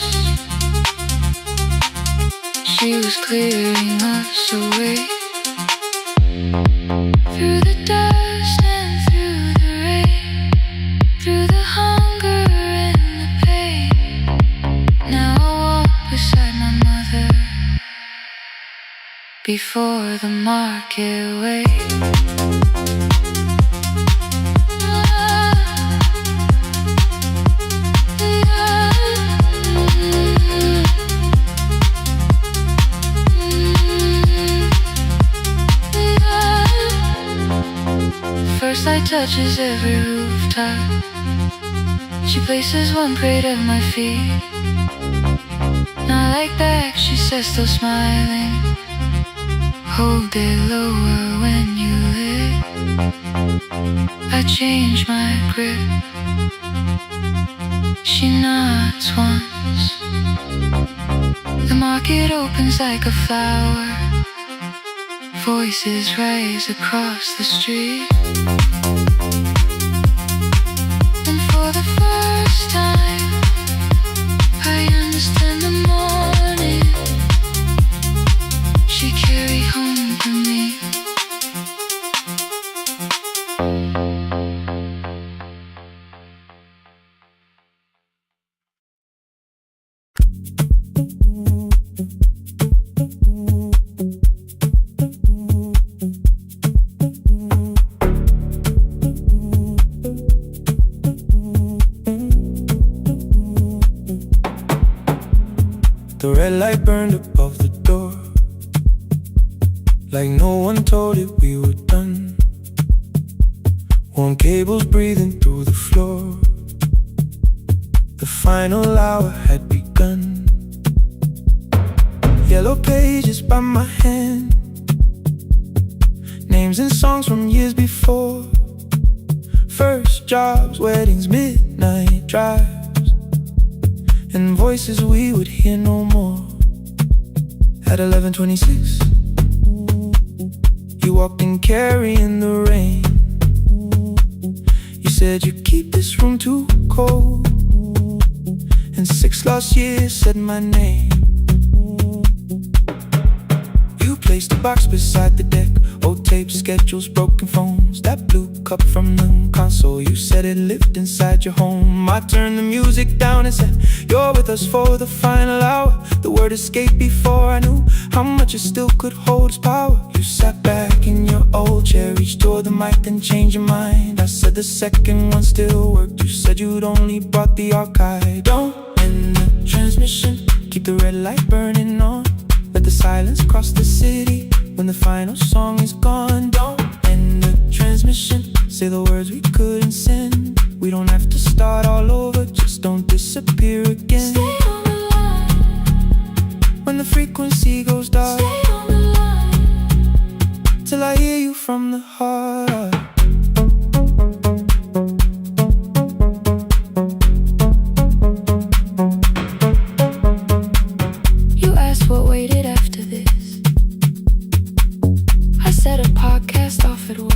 She was clearing us away. Through the dust and through the rain, through the hunger and the pain. Now I walk beside my mother before the market wake. First light touches every rooftop. She places one crate at my feet. Not like back, she says, still smiling. Hold it lower when you lit. I change my grip. She nods once. The market opens like a flower. Voices rise across the street. And for the first time, I understand the morning she carried home for me. The red light burned above the door, like no one told it we were done. Warm cables breathing through the floor. The final hour had begun. Yellow pages by my hand, names and songs from years before. First jobs, weddings, midnight drives, and voices we would hear no more. At 11:26, you walked in carrying the rain. You said you keep this room too cold, and 6 lost years said my name. You placed a box beside the deck, Old tapes, schedules, broken phones, that blue cup from the console. You said it lived inside your home. I turned the music down and said, you're with us for the final hour. The word escaped before I knew how much it still could hold its power. You sat back in your old chair, reached toward the mic, then changed your mind. I said the second one still worked. You said you'd only brought the archive. Don't end the transmission, keep the red light burning on. Let the silence cross the city when the final song is gone. Don't end the transmission, say the words we couldn't send. We don't have to start all over, just don't disappear again. Stay on the line when the frequency goes dark. Stay on the line till I hear you from the heart. You asked what waited after this. I said a podcast off at work.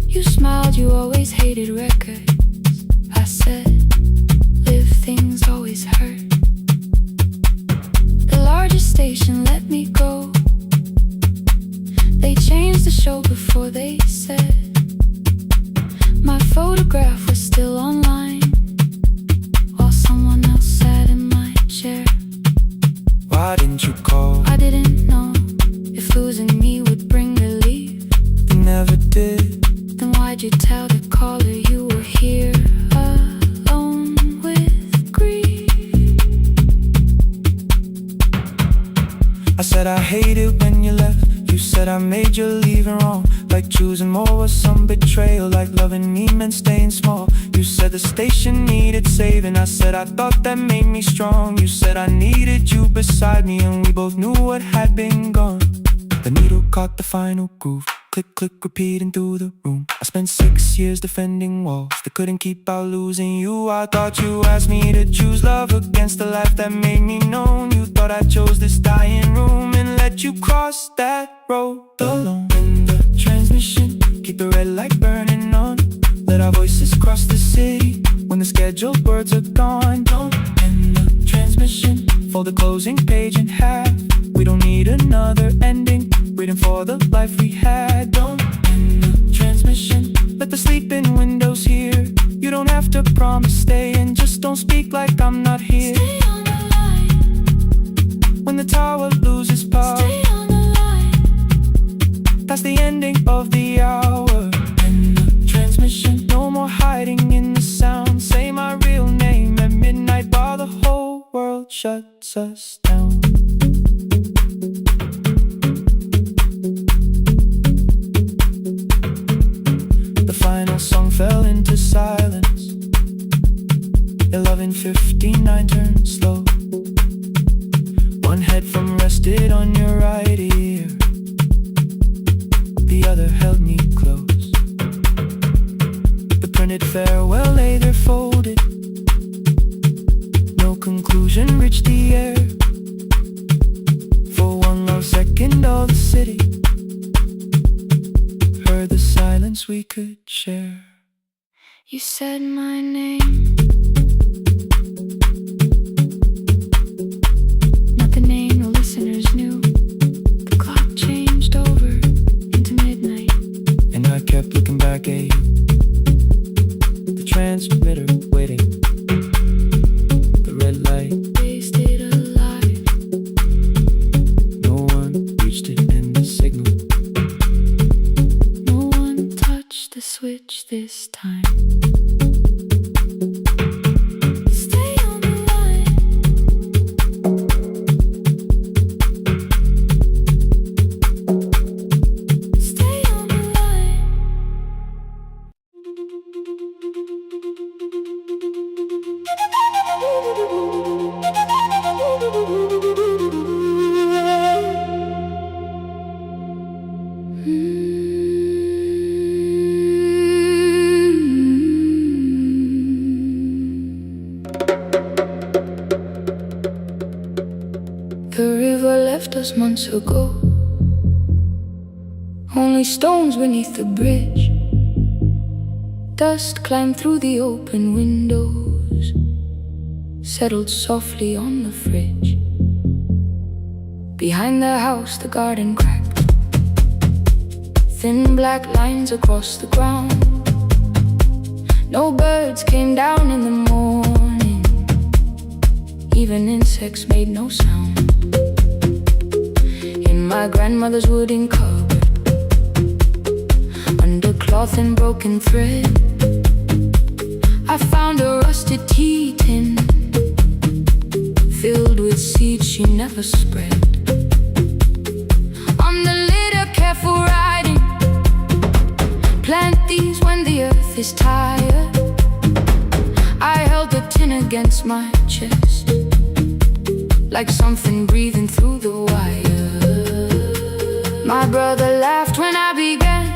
You smiled, you always hated records. I said, live things always hurt. The largest station let me go. They changed the show before they said my photograph was still online, while someone else sat in my chair. Why didn't you call? I didn't know if losing me would bring relief. You never did. Then why'd you tell the caller you were here alone with grief? I said I hate it when you left. You said I made you leaving wrong, like choosing more was some betrayal, like loving me meant staying small. You said the station needed saving. I said I thought that made me strong. You said I needed you beside me, and we both knew what had been gone. The needle caught the final groove. Click, click, repeating through the room. I spent 6 years defending walls that couldn't keep out losing you. I thought you asked me to choose love against the life that made me known. You thought I chose this dying room and let you cross that road alone. In the transmission, keep the red light burning on. Let our voices cross the city when the scheduled words are gone. Don't end the transmission, fold the closing page in half. We don't need another ending, waiting for the life we had. Don't end the transmission, let the sleeping windows hear. You don't have to promise staying, just don't speak like I'm not here. Stay on the line when the tower loses power. Stay on the line That's the ending of the hour. End the transmission, no more hiding in the sound. Say my real name at midnight while the whole world shuts us down. The final song fell into silence. 11:59 turned slow. One headphone rested on your right ear, the other held me close. The printed farewell lay there folded. No conclusion reached the air. For one lost second all the city heard the silence we could share. You said my name, not the name the listeners knew. The clock changed over into midnight, and I kept looking back at you. The transmitter waiting, the red light wasted alive. No one reached it in the signal. No one touched the switch this time. Stay on the line Stay on the line The river left us months ago. Only stones beneath the bridge. Dust climbed through the open windows, settled softly on the fridge. Behind the house, the garden cracked. thin black lines across the ground. No birds came down in the morning, even insects made no sound. In my grandmother's wooden cupboard, under cloth and broken thread, I found a rusted tea tin filled with seeds she never spread. On the litter, careful writing, plant these when the earth is tired. I held the tin against my chest, like something breathing through the wire. My brother laughed when I began,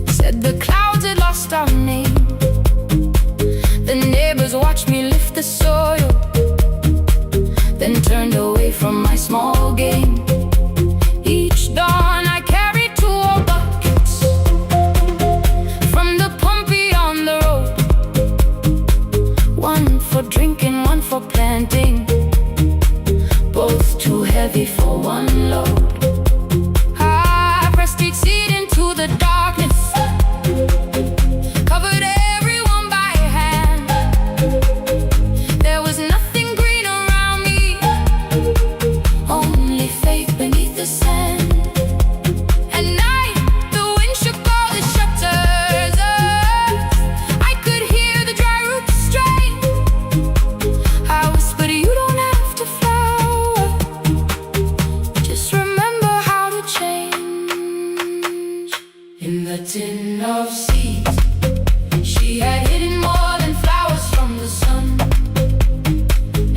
said the clouds had lost our name. The neighbors watched me lift the soil, then turned away from my small game. Each dawn I carried 2 old buckets from the pump beyond the road, one for drinking, one for planting, both too heavy for one load. I pressed each seed into the darkness, covered everyone by hand. There was nothing green around me, only faith beneath the sand. At night, the wind shook all the shutters. I could hear the dry roots strain. I whispered, you don't have to flower, just remember how to change. In the tin of seeds, she had hidden more than flowers from the sun.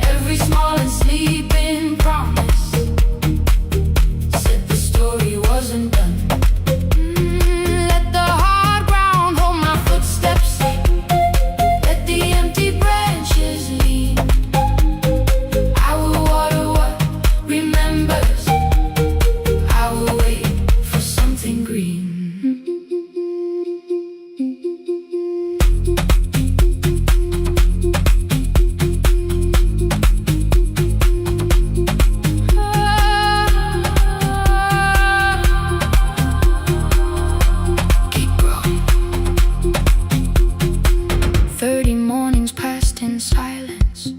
Every small and sleeping promise said the story wasn't done. Let the hard ground hold my footsteps, let the empty branches lean. I will water what remembers, I will wait for something green. Keep growing. 30 mornings passed in silence.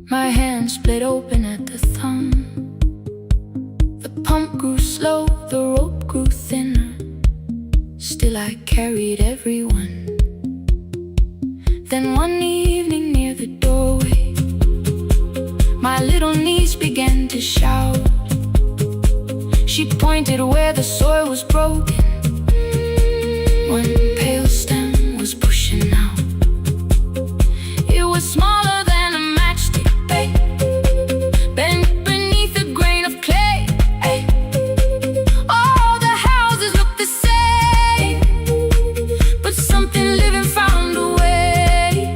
My hand split open at the thumb. The pump grew slow, the rope grew thinner. Still I carried everyone. Then one evening near the doorway, my little niece began to shout. She pointed where the soil was broken. One pale stem was pushing out. It was smaller than a matchstick, babe, bent beneath a grain of clay. All the houses looked the same, but something living found a way.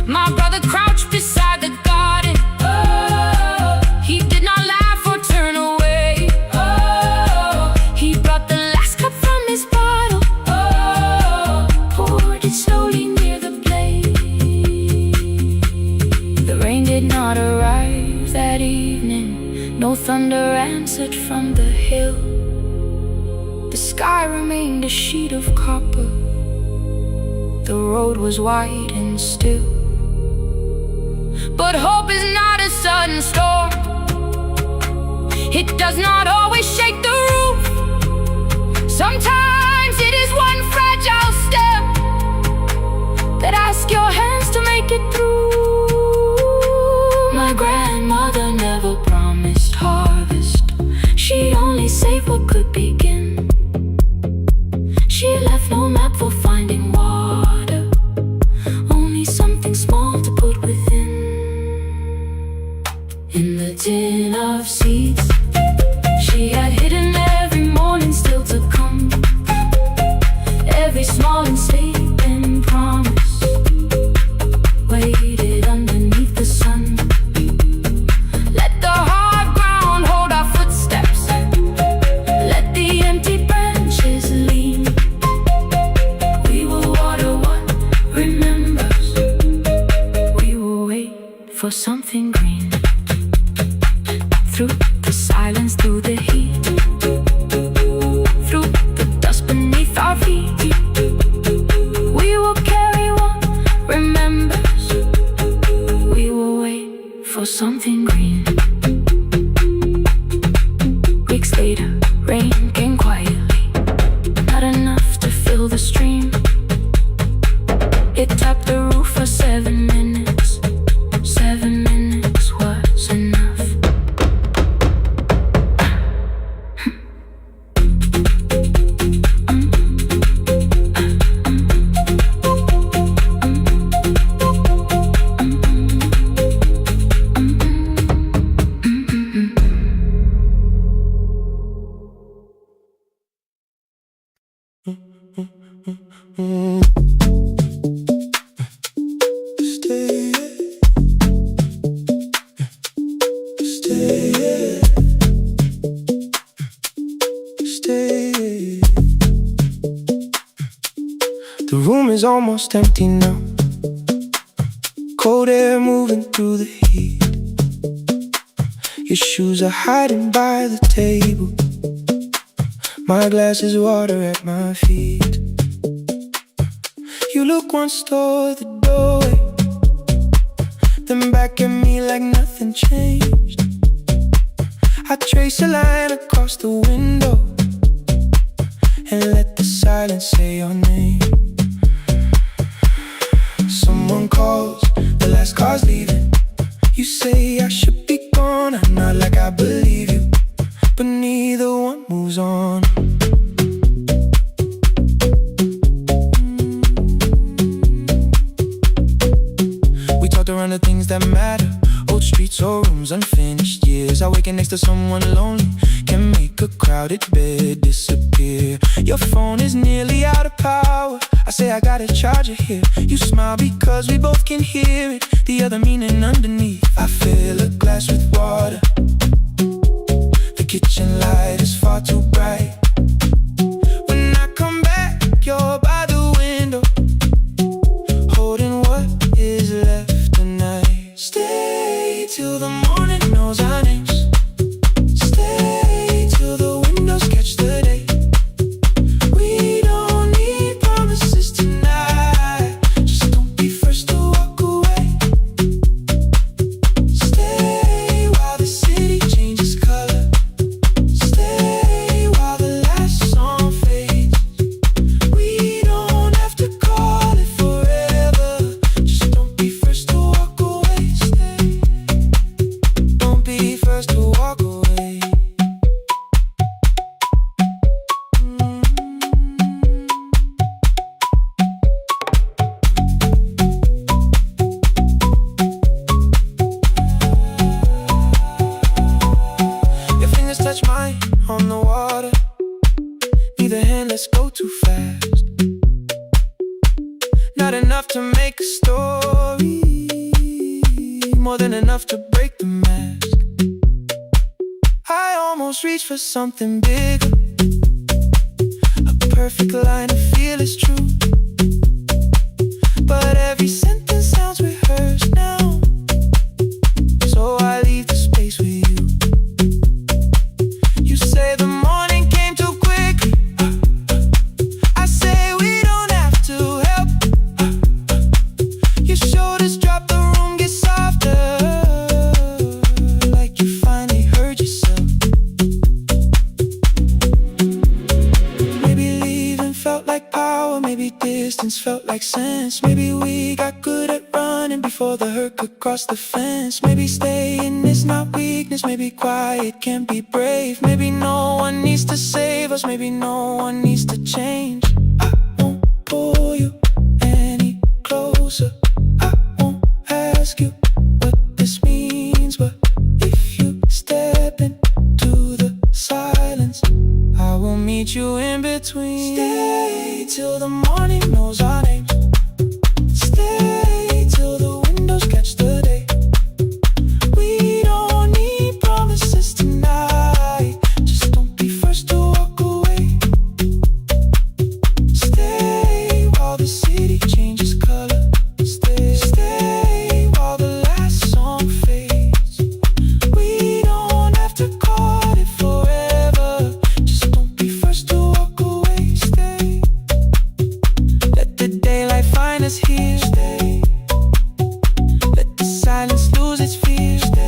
My brother crouched beside the garden. He did not laugh or turn away. He brought the last cup from his bottle, poured it slowly near the blaze. The rain did not arrive that evening, no thunder answered from the hill. The sky remained a sheet of copper, the road was wide and still. But hope is not a sudden storm, it does not always shake the roof. Sometimes it is one fragile step that asks your hands to make it through. My grandmother never promised harvest, she'd only save what could begin. She left no map for finding water, only something small to put within. In the tin of seeds, she had hidden every morning still to come. Every small and sleeping promise waited underneath the sun. Let the hard ground hold our footsteps, let the empty branches lean. We will water what remembers, we will wait for something green. Through the silence, through the heat, something green. Weeks later, rain came quietly, not enough to fill the stream. It tapped the roof for 7 minutes. 7 minutes was enough. The room is almost empty now. Cold air moving through the heat. Your shoes are hiding by the table. My glass is water at my feet. You look once toward the doorway, then back at me like nothing changed. I trace a line across the window and let the silence say your name. Someone calls, the last car's leaving. You say I should be gone, I nod like I believe you, but neither one moves on. We talked around the things that matter, old streets or rooms, unfinished years. Awaken next to someone lonely can make a crowded bed disappear. Your phone is nearly out of power. I say I got a charger here. You smile because we both can hear it, the other meaning underneath. I fill a glass with water. The kitchen light is far too bright. When I come back, you're by the window, holding what is left tonight. Stay till the morning knows our names. Stay till the windows catch the day. We don't need promises tonight. Just don't be first to walk away. Stay while the city changes color. Stay while the last song fades. We don't have to call it forever. Just don't be first to walk away. Stay. Don't be first to walk away. Your fingers touch mine on the water. Neither hand, let's go too fast. Not enough to make a story, more than enough to break the mask. I almost reach for something bigger, a perfect line of feel is true. But every sentence sounds rehearsed now, so I leave the space with you. You say the morning came too quickly. I say we don't have to help. Your shoulders drop, the room gets softer, like you finally heard yourself. Maybe leaving felt like power, maybe distance felt like sense. Maybe we got good at running before the hurt could cross the fence. Maybe staying is not weakness, maybe quiet can be brave. Maybe no one needs to save us, maybe no one needs to change. I won't pull you any closer. I won't ask you what this means, but if you step into the silence, I will meet you in between. Stay till the morning knows our names. Stay till the windows catch the day. We don't need promises tonight. Just don't be first to walk away. Stay while the city changes color. Stay while the last song fades. We don't have to call it forever. Just don't be first to walk away. Stay. Let the daylight find us here. Stay. Let the silence lose its fear. Stay.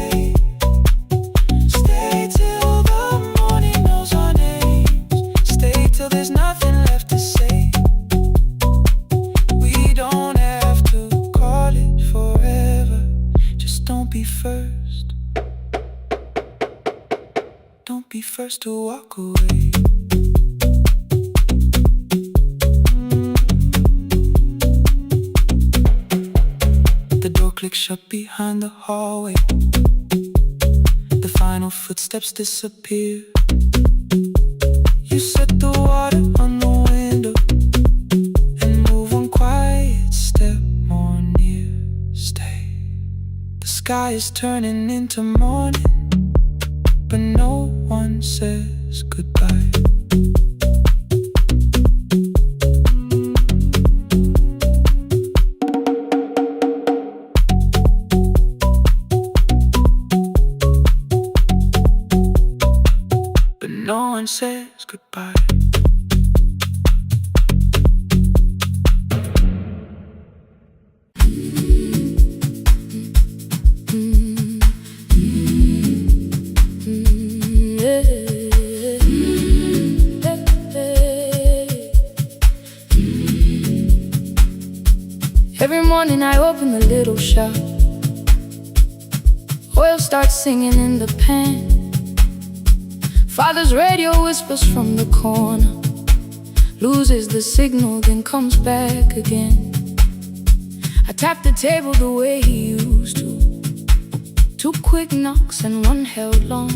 first to walk away. The door clicks shut behind the hallway. The final footsteps disappear. You set the water on the window and move one quiet step more near. Stay. The sky is turning into morning, but no one says goodbye. But no one says goodbye. Every morning I open the little shop. Oil starts singing in the pan. Father's radio whispers from the corner, loses the signal, then comes back again. I tap the table the way he used to. 2 quick knocks and 1 held long.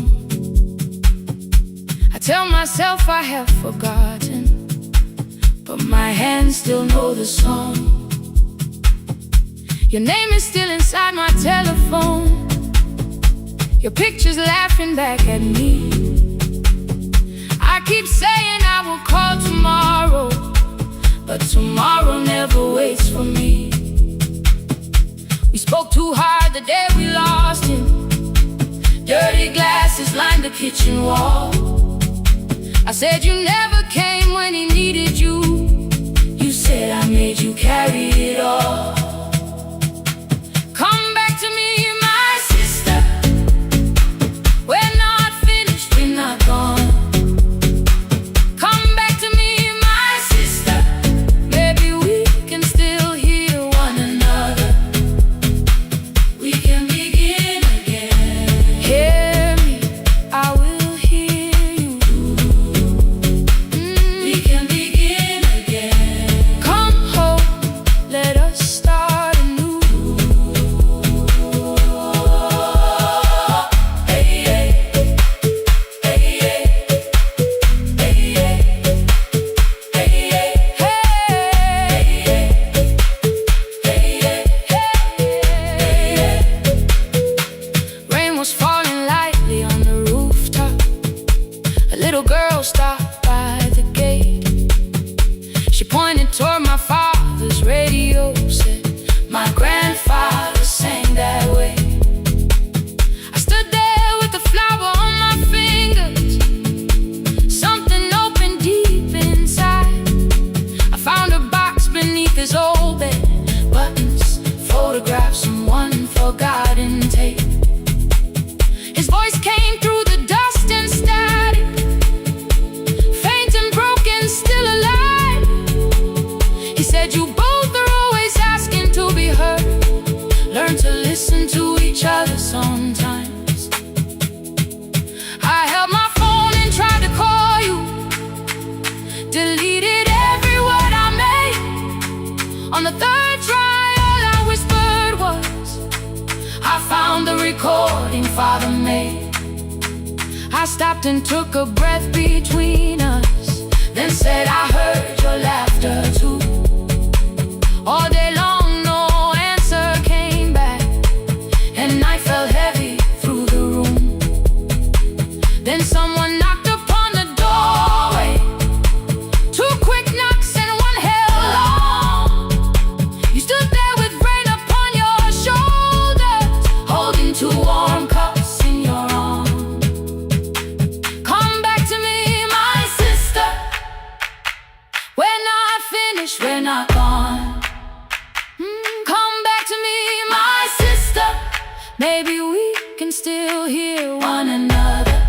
I tell myself I have forgotten, but my hands still know the song. Your name is still inside my telephone. Your picture's laughing back at me. I keep saying I will call tomorrow, but tomorrow never waits for me. We spoke too hard the day we lost him. Dirty glasses lined the kitchen wall. I said you never came when he needed you. You said I made you carry it all. Come back to me, my sister. We're not finished, we're not gone. Come back to me, my sister. Maybe we can still hear one another. We can begin again. Hear me, I will hear you. We can begin again. Come home, let us start anew. Rain was falling lightly on the rooftop. A little girl stopped by the gate. She pointed toward my father's radio, said, my grandfather sang that way. I stood there with the flower on my fingers. Something opened deep inside. I found a box beneath his old bed. Buttons, photographs, and 1 forgotten tape. His voice came through the dust and static, faint and broken, still alive. He said, you both are always asking to be heard. Learn to listen to each other sometimes. I held my phone and tried to call you, deleted every word I made. On the 3rd try, all I whispered was, I found the recording Father made. I stopped and took a breath between us, then said I heard your laughter too. All day long no answer came back, and night fell heavy through the room. Then someone knocked upon the doorway. 2 quick knocks and 1 held long. You stood there with rain upon your shoulders, holding 2 warm cups in your arms. Come back to me, my sister. We're not finished, we're not gone. Come back to me, my sister. Maybe we can still hear one another.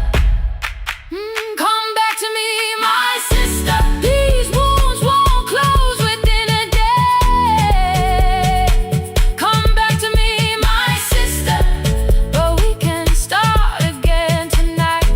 Come back to me, my sister. These wounds won't close within a day. Come back to me, my sister. But we can start again tonight.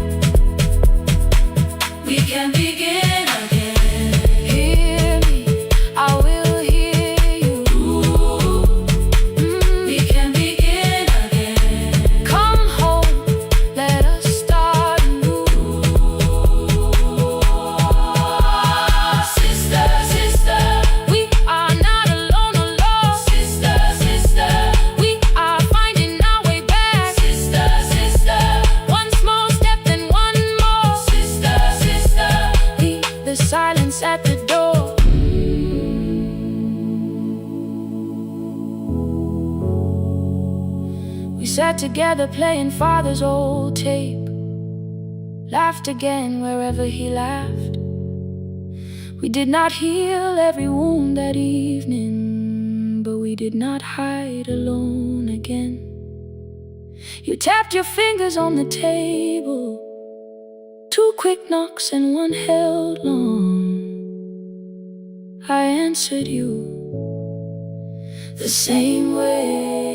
sat together playing father's old tape, laughed again wherever he laughed. We did not heal every wound that evening, but we did not hide alone again. You tapped your fingers on the table, 2 quick knocks and 1 held long. I answered you the same way.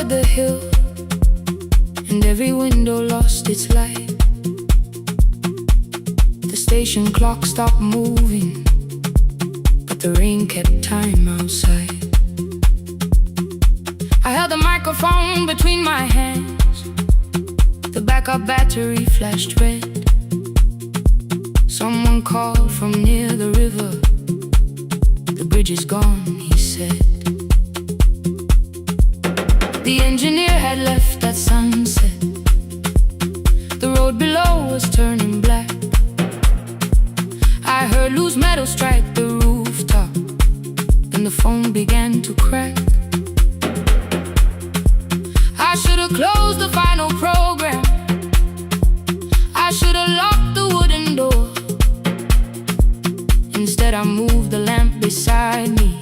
The hill, and every window lost its light. The station clock stopped moving, but the rain kept time outside. I held the microphone between my hands. The backup battery flashed red. Someone called from near the river. The bridge is gone, he said. The engineer had left at sunset. The road below was turning black. I heard loose metal strike the rooftop, and the phone began to crack. I should have closed the final program. I should have locked the wooden door. Instead I moved the lamp beside me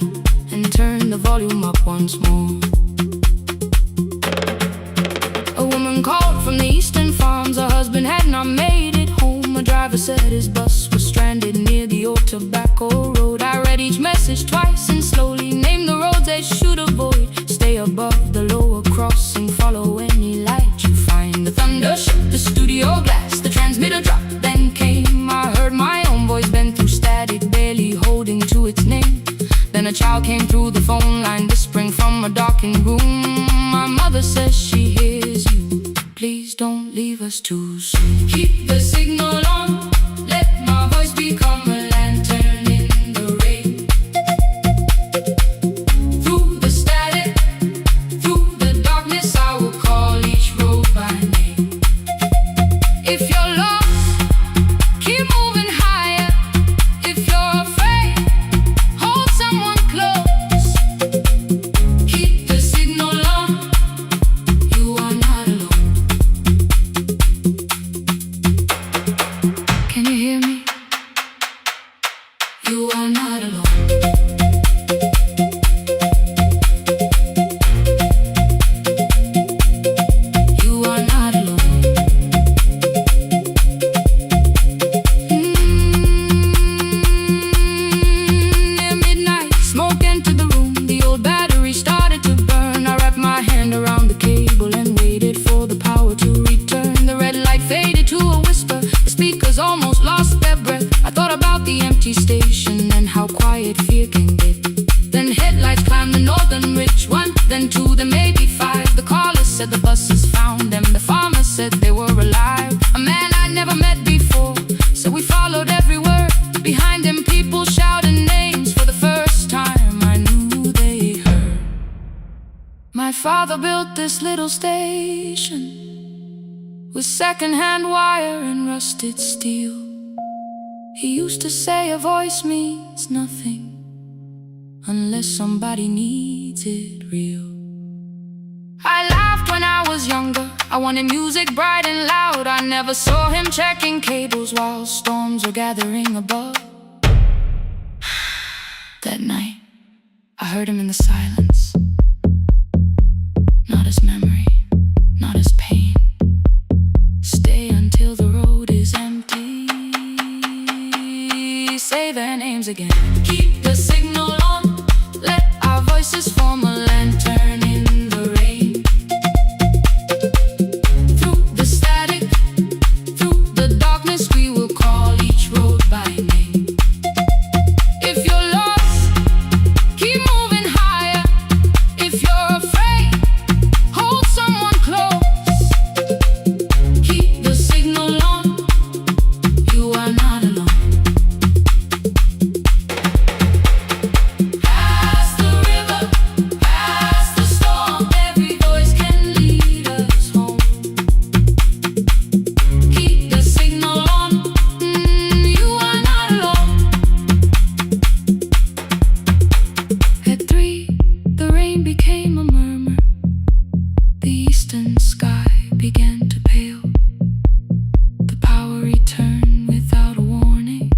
and turned the volume up once more. A woman called from the eastern farms. Her husband had not made it home. A driver said his bus was stranded near the old tobacco road. I read each message twice and slowly named the roads they should avoid. Stay above the lower crossing, follow any light you find. The thunder shook the studio glass, the transmitter dropped, then came. I heard my own voice bend through static, barely holding to its name. Then a child came through the phone line, whispering from a darkened room. My mother says she hears you. Please don't leave us too soon. Keep the signal on. Let my voice become a lantern in the rain. Through the static, through the darkness, I will call each road by name. If you're lost, keep moving higher. If you're afraid, hold someone close. Keep the signal on. You are not alone. Can you hear me? You are not alone. You are not alone. Near midnight, smoke entered the room. The old battery started to burn. I wrapped my hand around the cable and waited for the power to return. The red light faded to a whisper. The speakers almost lost their breath. I thought about the empty station and how quiet fear can get. Then headlights climbed the northern ridge, 1, then 2, then maybe 5. The caller said the buses found them. The farmer said they were alive. A man I'd never met before, so we followed every word. Behind him people shouted names. For the first time I knew they heard. My father built this little station with second-hand wire and rusted steel. He used to say a voice means nothing unless somebody needs it real. I laughed when I was younger. I wanted music bright and loud. I never saw him checking cables while storms were gathering above. The that night. I heard him in the silence. Not as memory, not as pain. Stay until the road is empty. Say their names again. Keep the signal on. Let our voices form a lantern in the rain. Through the static, through the darkness, we will call each road by name. If you're lost, keep moving higher. If you're afraid, hold someone close. Keep the signal on. You are not alone. Past the river, past the storm, every voice can lead us home. Keep the signal on. You are not alone. At 3, the rain became a murmur. The eastern sky began to pale. The power returned without a warning.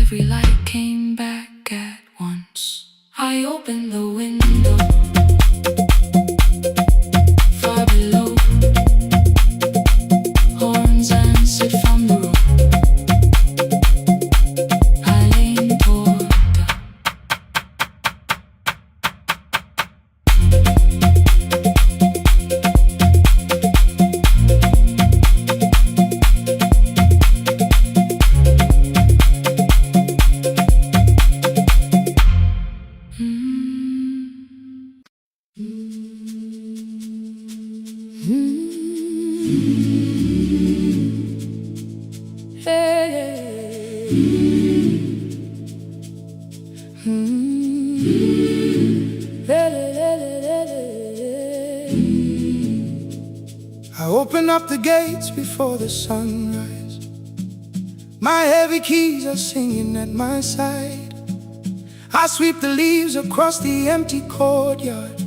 Every light came back at once. I opened the window. Far below, horns answered from the road. I leaned toward her. I open up the gates before the sunrise. My heavy keys are singing at my side. I sweep the leaves across the empty courtyard,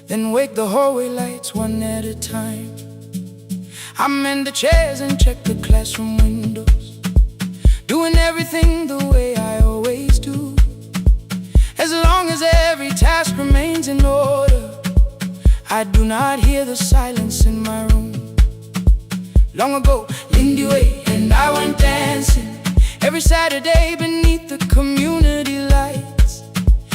then wake the hallway lights one at a time. I mend the chairs and check the classroom windows, doing everything the way I always do. As long as every task remains in order, I do not hear the silence in my room. Long ago, Lindy Way and I went dancing every Saturday beneath the community lights.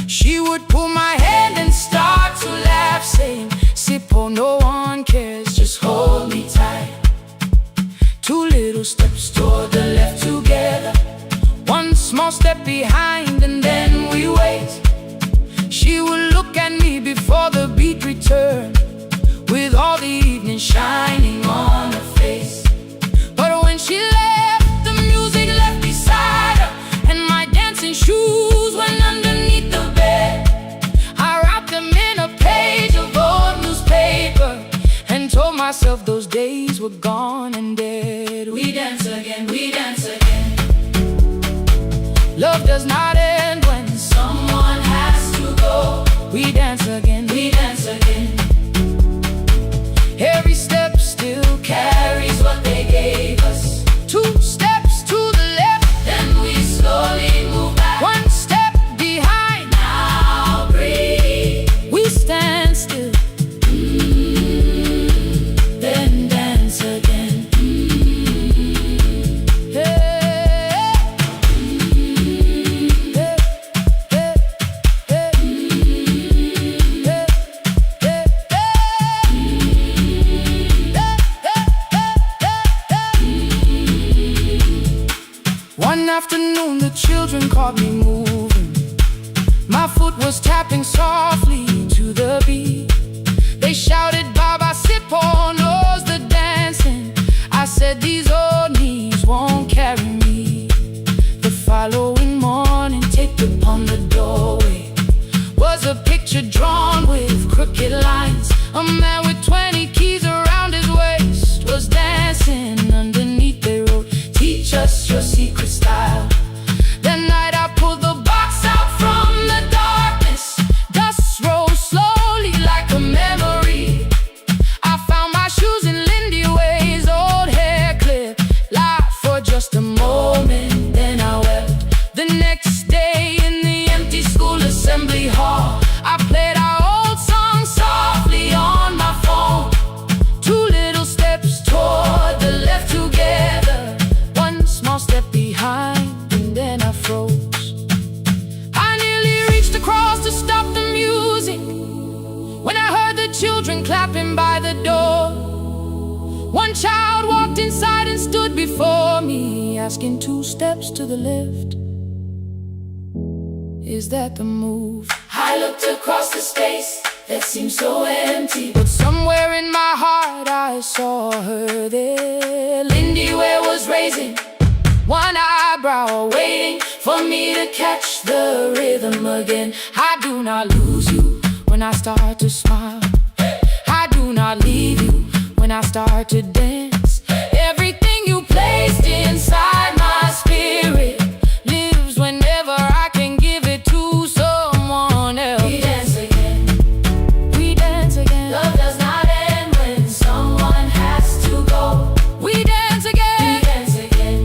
She would pull my hand and start to laugh, saying, "Sippo, no one cares, just hold me tight." 2 little steps toward the left together, 1 small step behind, and then we wait. She would look at me before the beat returned, with all the evening shining on her face. But when she left, the music left beside her, and my dancing shoes went underneath the bed. I wrapped them in a page of old newspaper and told myself those days were gone and dead. We dance again, we dance again. Love does not end when someone has to go. We dance again, we dance again. Every step still carries what they gave us. 2 steps to the left, then we slowly move back. 1 step behind, now breathe. We stand still, then dance again. One afternoon the children caught me moving. My foot was tapping softly to the beat. They shouted, "Baba Sippo knows the dancing." I said, "These old knees won't carry me." The following morning, taped upon the doorway was a picture drawn with crooked lines. A man with 20 keys around his waist was dancing underneath. They wrote, "Teach us your secret style." That night I pulled the box out from the darkness. Dust rose slowly like a memory. I found my shoes in Lindy Way's old hair clip, asking 2 steps to the left. Is that the move? I looked across the space that seemed so empty, but somewhere in my heart I saw her there. Lindy Ware was raising one eyebrow, waiting for me to catch the rhythm again. I do not lose you when I start to smile. I do not leave you when I start to dance. Everything you placed inside my spirit lives whenever I can give it to someone else. We dance again, we dance again. Love does not end when someone has to go. We dance again, we dance again,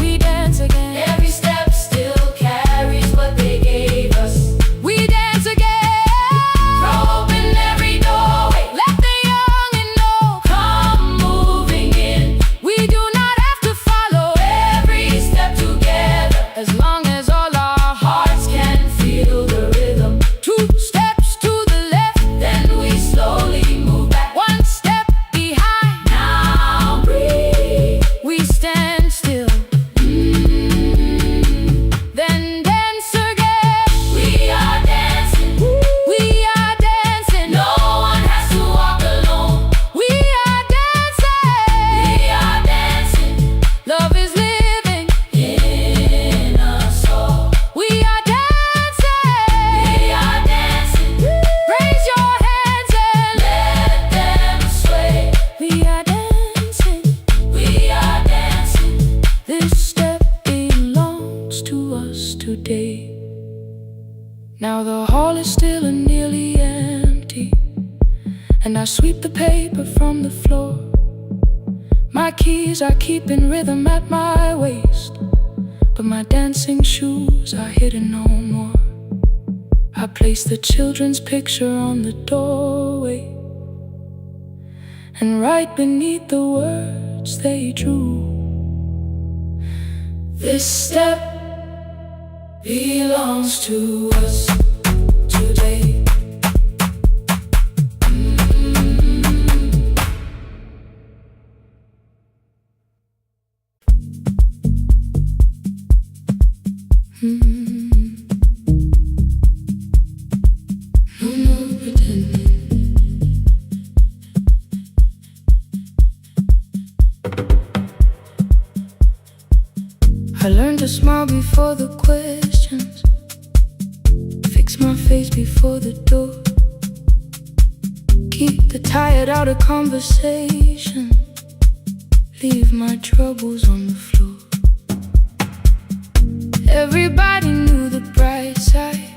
we dance again. Every step still carries what they gave us. We dance again, throw open every doorway, let the young and old come moving in. We do not have to follow every step together, as long as all our hearts can feel the rhythm. 2 steps to the left, then we slowly move back 1 step behind. Now breathe, we stand still, then dance again. We are dancing, we are dancing. No one has to walk alone. We are dancing, we are dancing. Love is living in us all. We are dancing, we are dancing. Raise your hands and let them sway. We are dancing, we are dancing. This step belongs to us today. Now the hall is still and nearly empty, and I sweep the paper from the floor. My keys are keeping rhythm at my waist, but my dancing shoes are hidden no more. I place the children's picture on the doorway, and right beneath the words they drew, this step belongs to us today. No more pretending. I learned to smile before the questions, fix my face before the door, keep the tired out of conversation, leave my troubles on the floor. Everybody knew the bright side,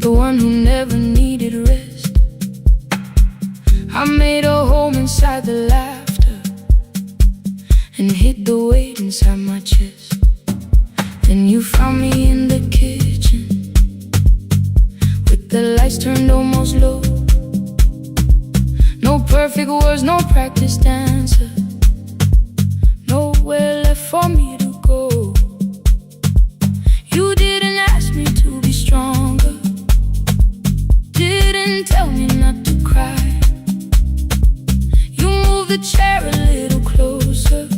the one who never needed rest. I made a home inside the laughter and hid the weight inside my chest. Then you found me in the kitchen with the lights turned almost low. No perfect words, no practice dancer, nowhere left for me to go. You didn't ask me to be stronger, didn't tell me not to cry. You moved the chair a little closer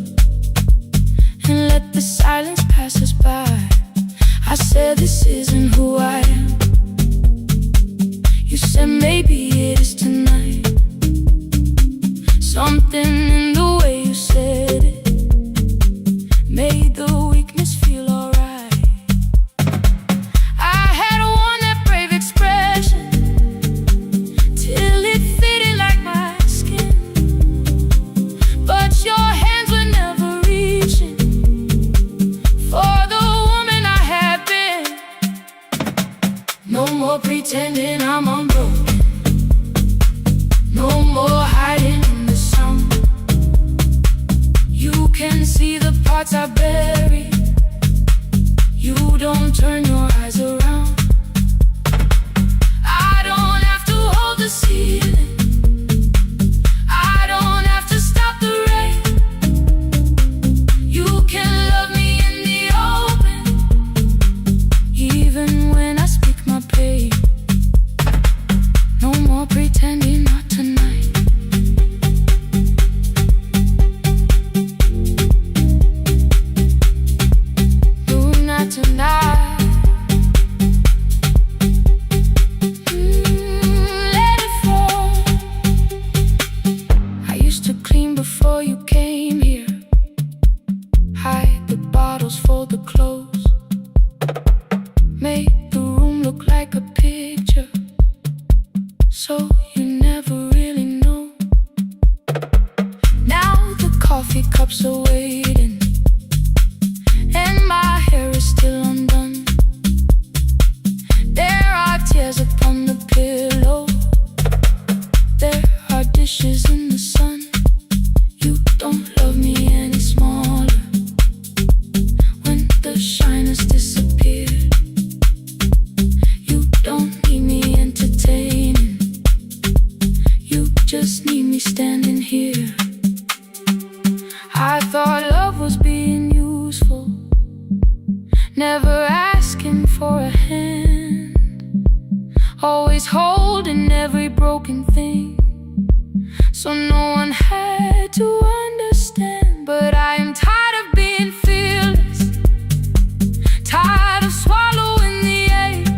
and let the silence pass us by. I said, this isn't who I am. You said, maybe it is tonight. Something in the way you said it made the weakness feel alright. I had worn that brave expression till it fitted like my skin, but your hands were never reaching for the woman I had been. No more pretending I'm unbroken, no more hiding in the sun. You can see the parts I bury, you don't turn your eyes around. I don't have to hold the ceiling, I don't have to stop the rain. You can love me in the open, even when I speak my pain. No more pretending, not tonight. the clothes, made the room look like a picture, so you never really know. Now the coffee cups are waiting, and my hair is still undone. There are tears upon the pillow, there are dishes in the sun. You don't love me any smaller when the shine has disappeared. You don't need me entertaining, you just need me standing here. I thought love was being useful, never asking for a hand, always holding every broken thing, so no one had to understand. But I am tired of being fearless, tired of swallowing the ache.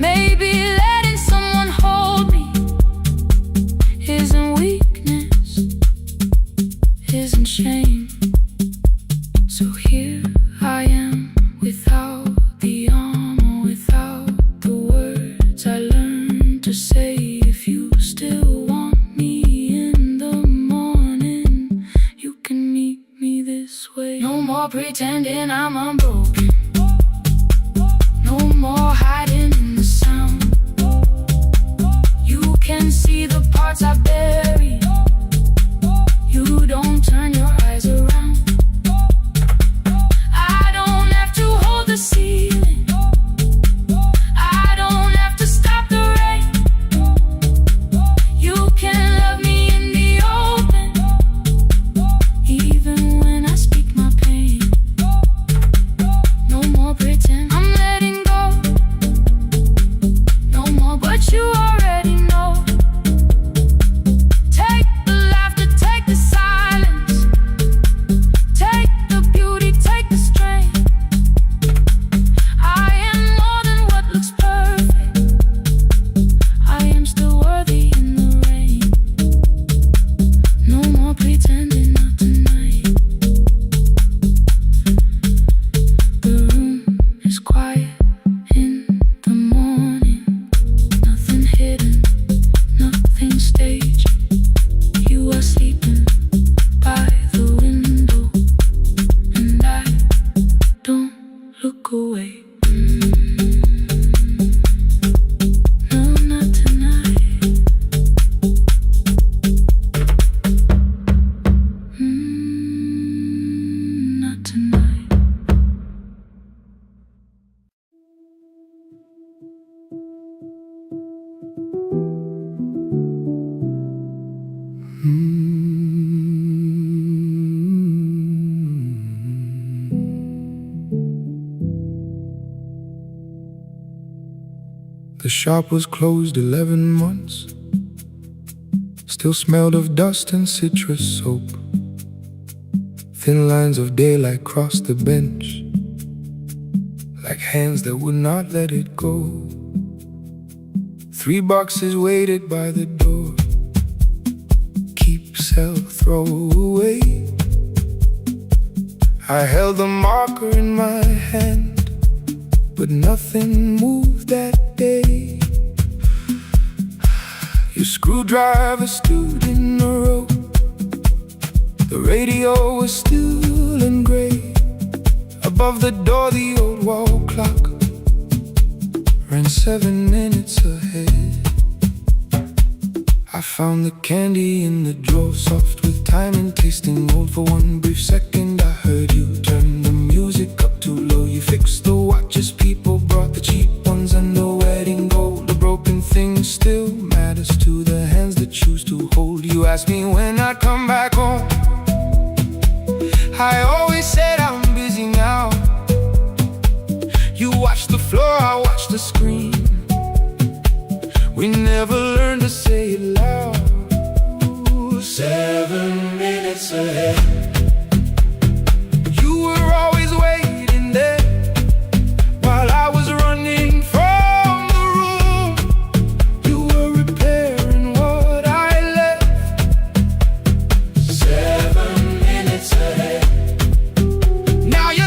Maybe letting someone hold me isn't weakness, isn't shame. So here I am, without the armor, without the words I learned to say. If you still want me in the morning, you can meet me this way. No more pretending I'm unbroken, no more hiding in the sound. You can see the parts I buried, you don't turn your eyes around. I don't have to hold the ceiling, I don't have to stop the rain. You can love me in the open, even when I speak my pain. No more pretend, I'm letting go. No more, but you already know. Take the laughter, take the silence, take the beauty, take the strength. I am more than what looks perfect, I am still worthy in the rain. No more pretending, not tonight. The room is quiet in the morning, nothing hidden, nothing staged. You are sleeping by the window, and I don't look away. No, not tonight. Not tonight. The shop was closed 11 months, still smelled of dust and citrus soap. Thin lines of daylight crossed the bench, like hands that would not let it go. 3 boxes waited by the door, keep, sell, throw away. I held the marker in my hand, but nothing moved that day. Your screwdriver stood in a row, the radio was still and gray. Above the door the old wall clock ran 7 minutes ahead. I found the candy in the drawer, soft with time and tasting old. For one brief second I heard you turn the music up too low. You fixed the watches, people brought the cheap ones and the wedding gold. The broken thing still matters to the hands that choose to hold. You asked me when I'd come back home, I always said I'm busy now. You watched the floor, I watched the screen. We never learned to say it loud. 7 minutes ahead. You were always waiting there while I was running from the room. You were repairing what I left. 7 minutes ahead. Now you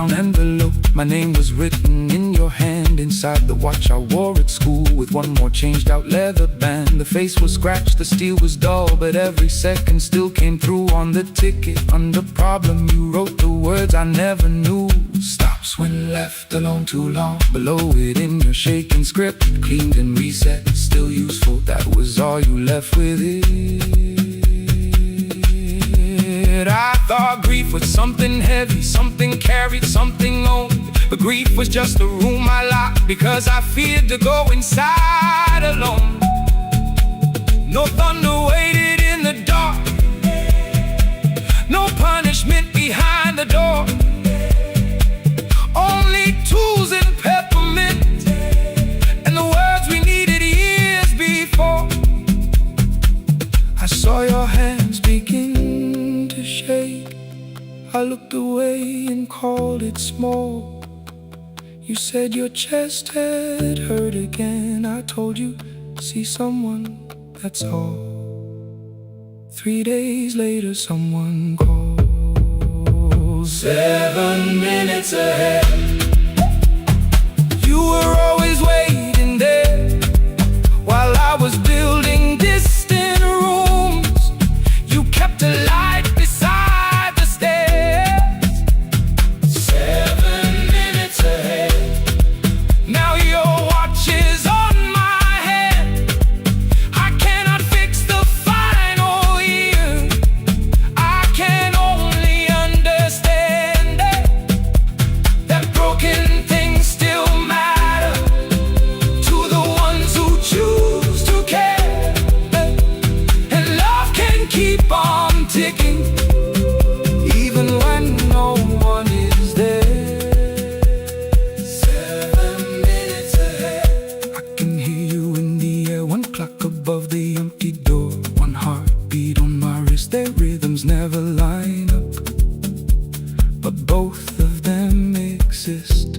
brown envelope. My name was written in your hand inside the watch I wore at school, with one more changed out leather band. The face was scratched, the steel was dull, but every second still came through on the ticket. Under problem you wrote the words I never knew. Stops when left alone too long. Below it in your shaking script, cleaned and reset, still useful. That was all you left with it. I thought grief was something heavy, something carried, something owned. But grief was just a room I locked because I feared to go inside alone. No thunder waited in the dark, no punishment behind the door. Only tools and peppermint, and the words we needed years before. I saw your hands begin to shake. I looked away and called it small. You said your chest had hurt again. I told you, see someone, that's all. 3 days later someone calls. 7 minutes ahead. You were always waiting there while I was building distant rooms. You kept a light beside the stairs. 7 minutes ahead. Now your watch is on my head. I cannot fix the final year. I can only understand that broken things still matter to the ones who choose to care. And love can keep on ticking even when no one is there. 7 minutes ahead. I can hear you in the air, one clock above the empty door, one heartbeat on my wrist. Their rhythms never line up, but both of them exist.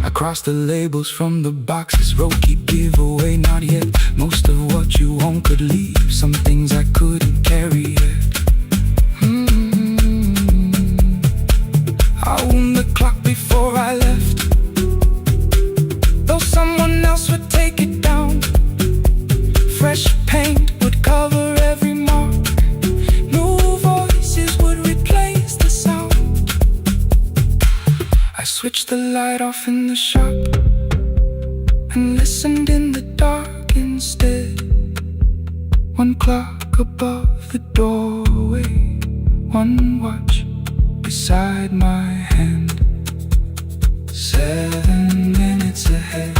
I cross the labels from the boxes, wrote keep, give away, not yet. Most of what you own could leave, some things I couldn't carry yet. I wound the clock before I left, though someone else would take it down. Fresh paint would cover every mark, new voices would replace the sound. I switched the light off in the shop and listened in the dark instead. One clock above the doorway, one watch beside my hand. 7 minutes ahead.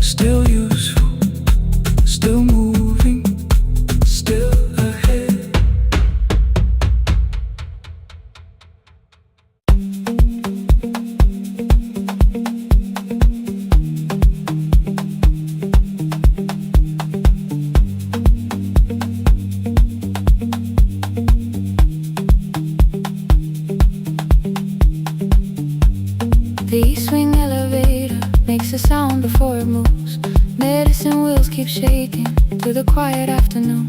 Still useful, still moving, still ahead. The east wing elevator makes a sound before it moves. Medicine wheels keep shaking through the quiet afternoon.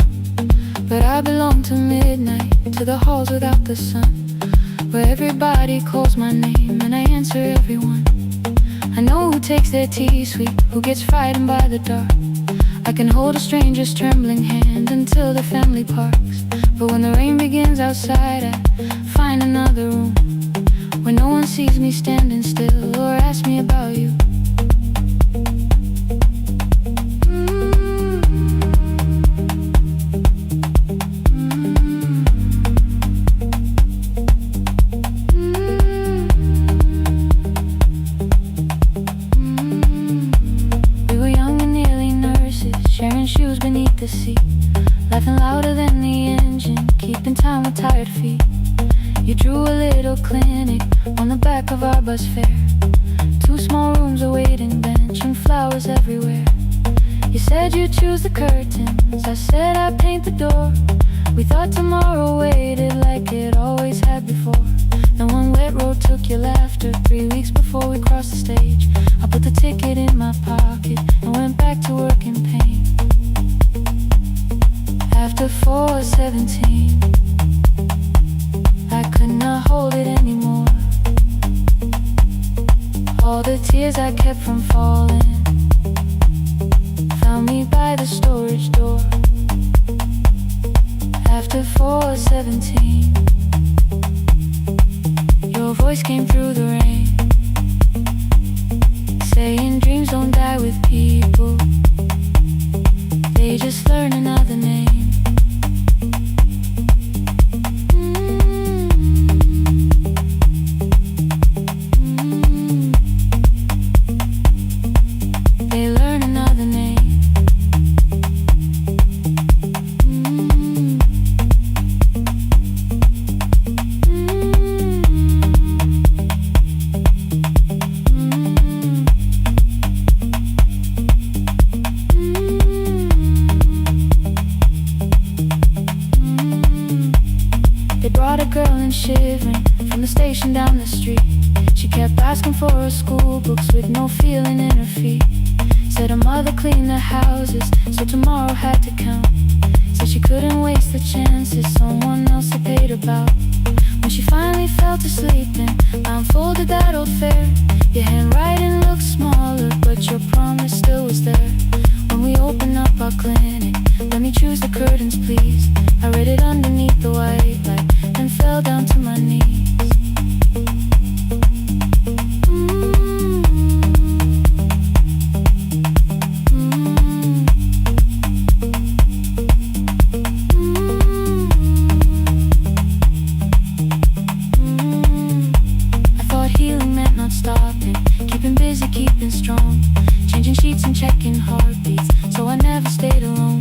But I belong to midnight, to the halls without the sun, where everybody calls my name and I answer everyone. I know who takes their tea sweet, who gets frightened by the dark. I can hold a stranger's trembling hand until the family parks. But when the rain begins outside, I find another room where no one sees me standing still or asks me about you. We were young and nearly nurses, sharing shoes beneath the seat, laughing louder than the engine, keeping time with tired feet. You drew a little clinic on the back of our bus fare, 2 small rooms, a waiting bench, and flowers everywhere. You said you'd choose the curtains, I said I'd paint the door. We thought tomorrow waited like it always had before. Then one wet road took your laughter, 3 weeks before we crossed the stage. I put the ticket in my pocket and went back to work in pain. After 4:17, I hold it anymore. All the tears I kept from falling found me by the storage door. After 4:17, your voice came through the rain, saying dreams don't die with people, they just learn another name. They learn another name. They brought a girl in shivering from the station down the street. She kept asking for her school books with no feeling in her feet. Said her mother cleaned the houses, so tomorrow had to count. Said she couldn't waste the chances someone else had paid about. When she finally fell to sleeping, I unfolded that old fare. Your handwriting looked smaller, but your promise still was there. When we opened up our clinic, let me choose the curtains please. I read it underneath the white light, then fell down to my knees. I thought healing meant not stopping, keeping busy, keeping strong, changing sheets and checking heartbeats, so I never stayed alone.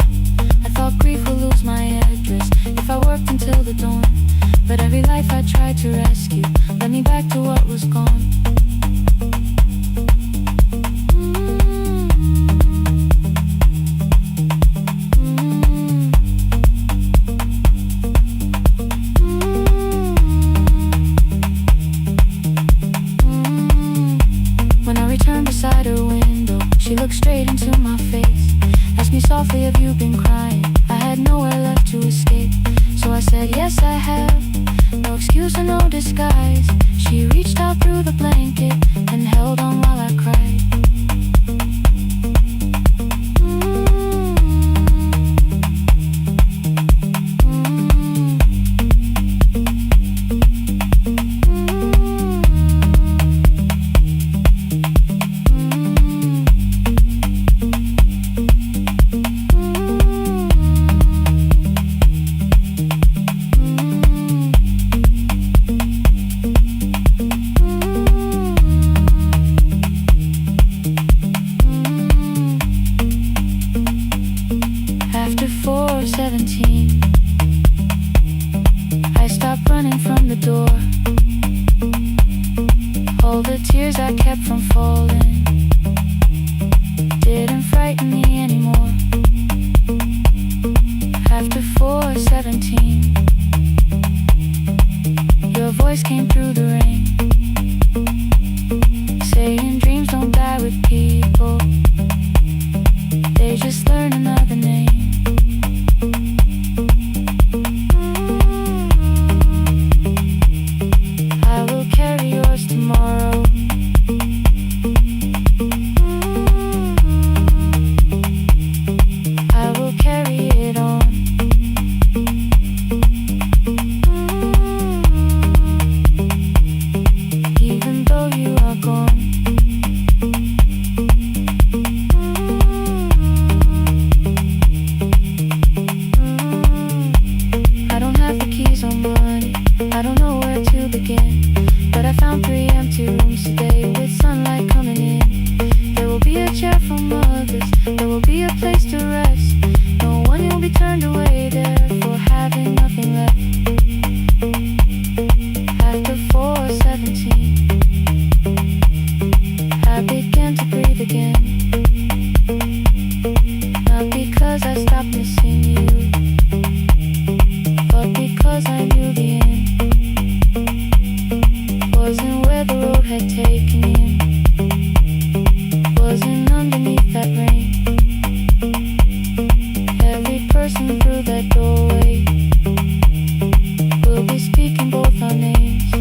I thought grief would lose my address if I worked until the dawn, but every life I tried to rescue led me back to what was gone. When I returned beside her window, she looked straight into my face, asked me softly, have you been crying? I had nowhere left to escape, so I said, yes I have, no excuse or no disguise. She reached out through the blanket and held on while I cried. After 4:17, I stopped running from the door. All the tears I kept from falling didn't frighten me anymore. After 4:17, your voice came through the rain, saying dreams don't die with people, they just learn another name. I will carry yours tomorrow. I will carry it on. Even though you are gone. I don't have the keys or money, I don't know where to begin, but I found 3 empty rooms today with sunlight coming in. There will be a chair for mothers, there will be a place to rest. No one will be turned away there for having nothing left. After 4:17, I began to breathe again. Not because I stopped missing you, but because I knew the end wasn't where the road had taken you, wasn't underneath that rain. Every person through that doorway will be speaking both our names.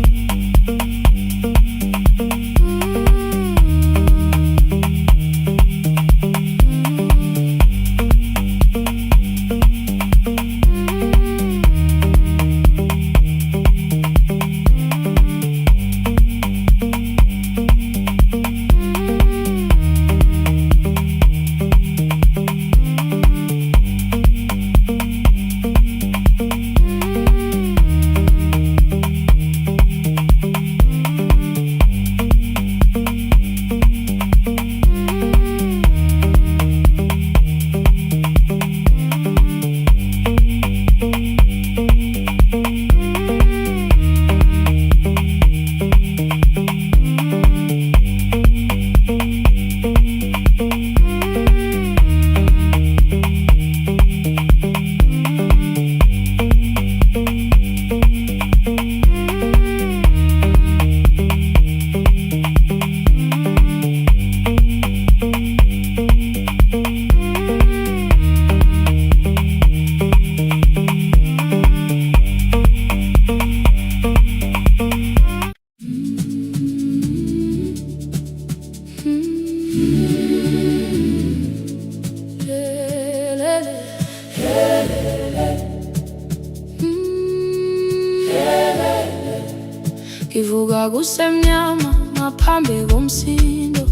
Ngivuka kusemnyama ngaphambi komsindo,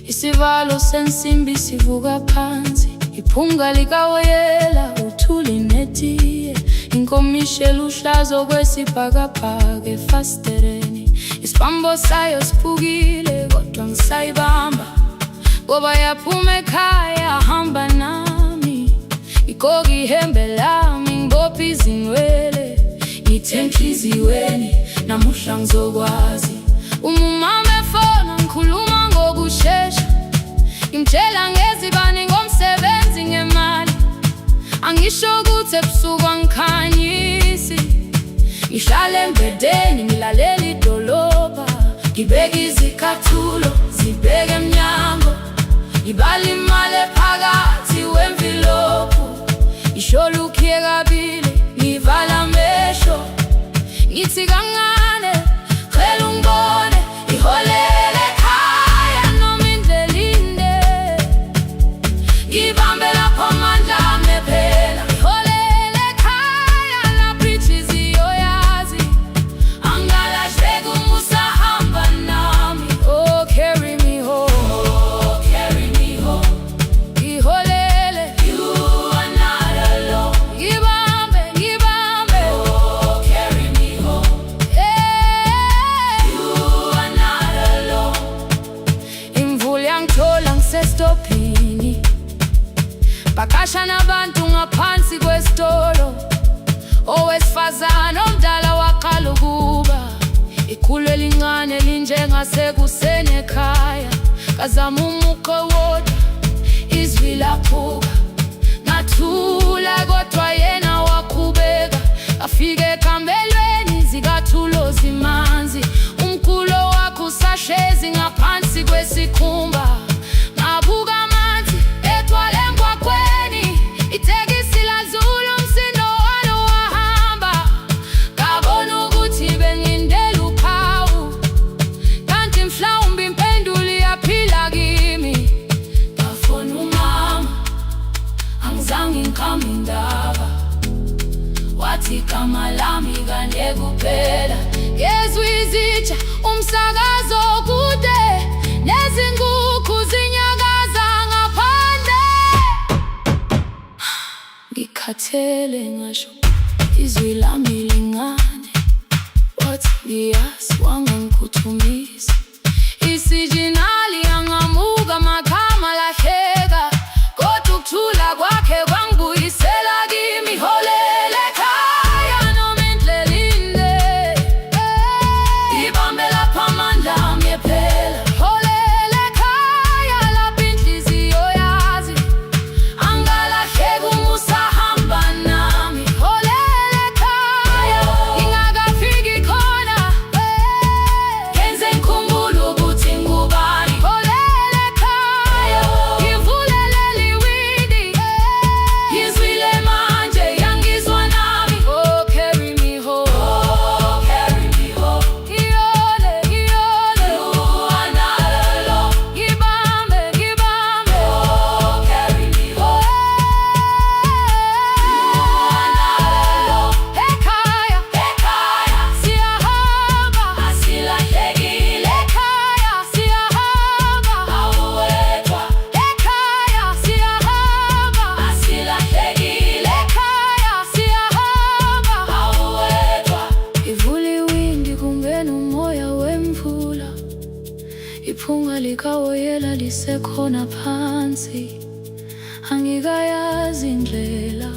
isivalo sensimbi sivuka phansi, iphunga likawoyela uthuli netiye, inkomishi eluhlaza okwesibhakabhaka efasitereni, isibambo sayo siphukile kodwa ngisayibamba, ngoba yaphuma ekhaya hamba nami, igqoka ihembe lami ngibopha izinwele, ngithe enhliziyweni namuhla ngizokwazi. Umama efona ngikhuluma ngokushesha, ngimtshela ngezibani ngomsebenzi ngemali, angisho ukuthi ebusuku angikhanyisi, ngihlale embedeni ngilalela idolobha, ngibeke izicathulo zibheke emnyango, ngibala imali ephakathi wemvilophu, ngishola ukhiye kabili ngivala amehlo, ngithi kancane cela ungibone, iholele ekhaya noma indlela inde, ngibambe lapho amandla ami ephela, iholele ekhaya lapho inhliziyo yazi, angalahleki uma usahamba nami. Oh carry me home, oh carry me home, iholele, you are not alone, ngibambe, ngibambe, oh carry me home, you are not alone. Imvula yangithola ngisestophini, bakasha nabantu ngaphansi kwesitolo, owesifazane omdala waqala ukuba, ikhulu elincane linjengasekuseni ekhaya, kazama umuqo wodwa izwi laphuka, ngathula kodwa yena waqhubeka, afike ekambelweni zikathulo zimanzi, umkhulo wakhe usahlezi ngaphansi kwesikhumba, ngabuka amanzi ethwala emgwaqweni, itekisi ladlula umsindo walo wahamba, ngabona ukuthi bengindela uphawu, kanti mhlawumbe impendulo iyaphila kimi. Ngafona umama angizange ngikhambe indaba, wathi igama lami kanye kuphela, ngezwe izitsha umsakazo kude, nezinkukhu zinyakaza ngaphandle, ngikhathele ngasho izwi lami lincane, wathi ngiyazi wangangiphuthumisa, isijinali angamuka amakhama lahleka, kodwa ukuthula kwakhe kwangibuyisela kimi, iholele ekhaya noma indlela inde, ngibambe lapho amandla ami ephela, iholele ekhaya lapho inhliziyo yazi, angalahleki uma usahamba nami, iholele ekhaya ngingakafiki khona, ngenze ngikhumbule ukuthi ngubani, iholele ekhaya ngivulelele iwindi, ngizwile manje yangizwa nami. Oh carry me home, oh carry me home, iyole, iyole, you are not alone, ngibambe, ngibambe, oh carry me home, you are not alone, ekhaya, ekhaya siyahamba, asilahlekile, ekhaya siyahamba, awuwedwa, ekhaya siyahamba, asilahlekile, ekhaya siyahamba, awuwedwa. Ivula iwindi kungena umoya wemvula, iphunga likawoyela lisekhona phansi, angikayazi indlela,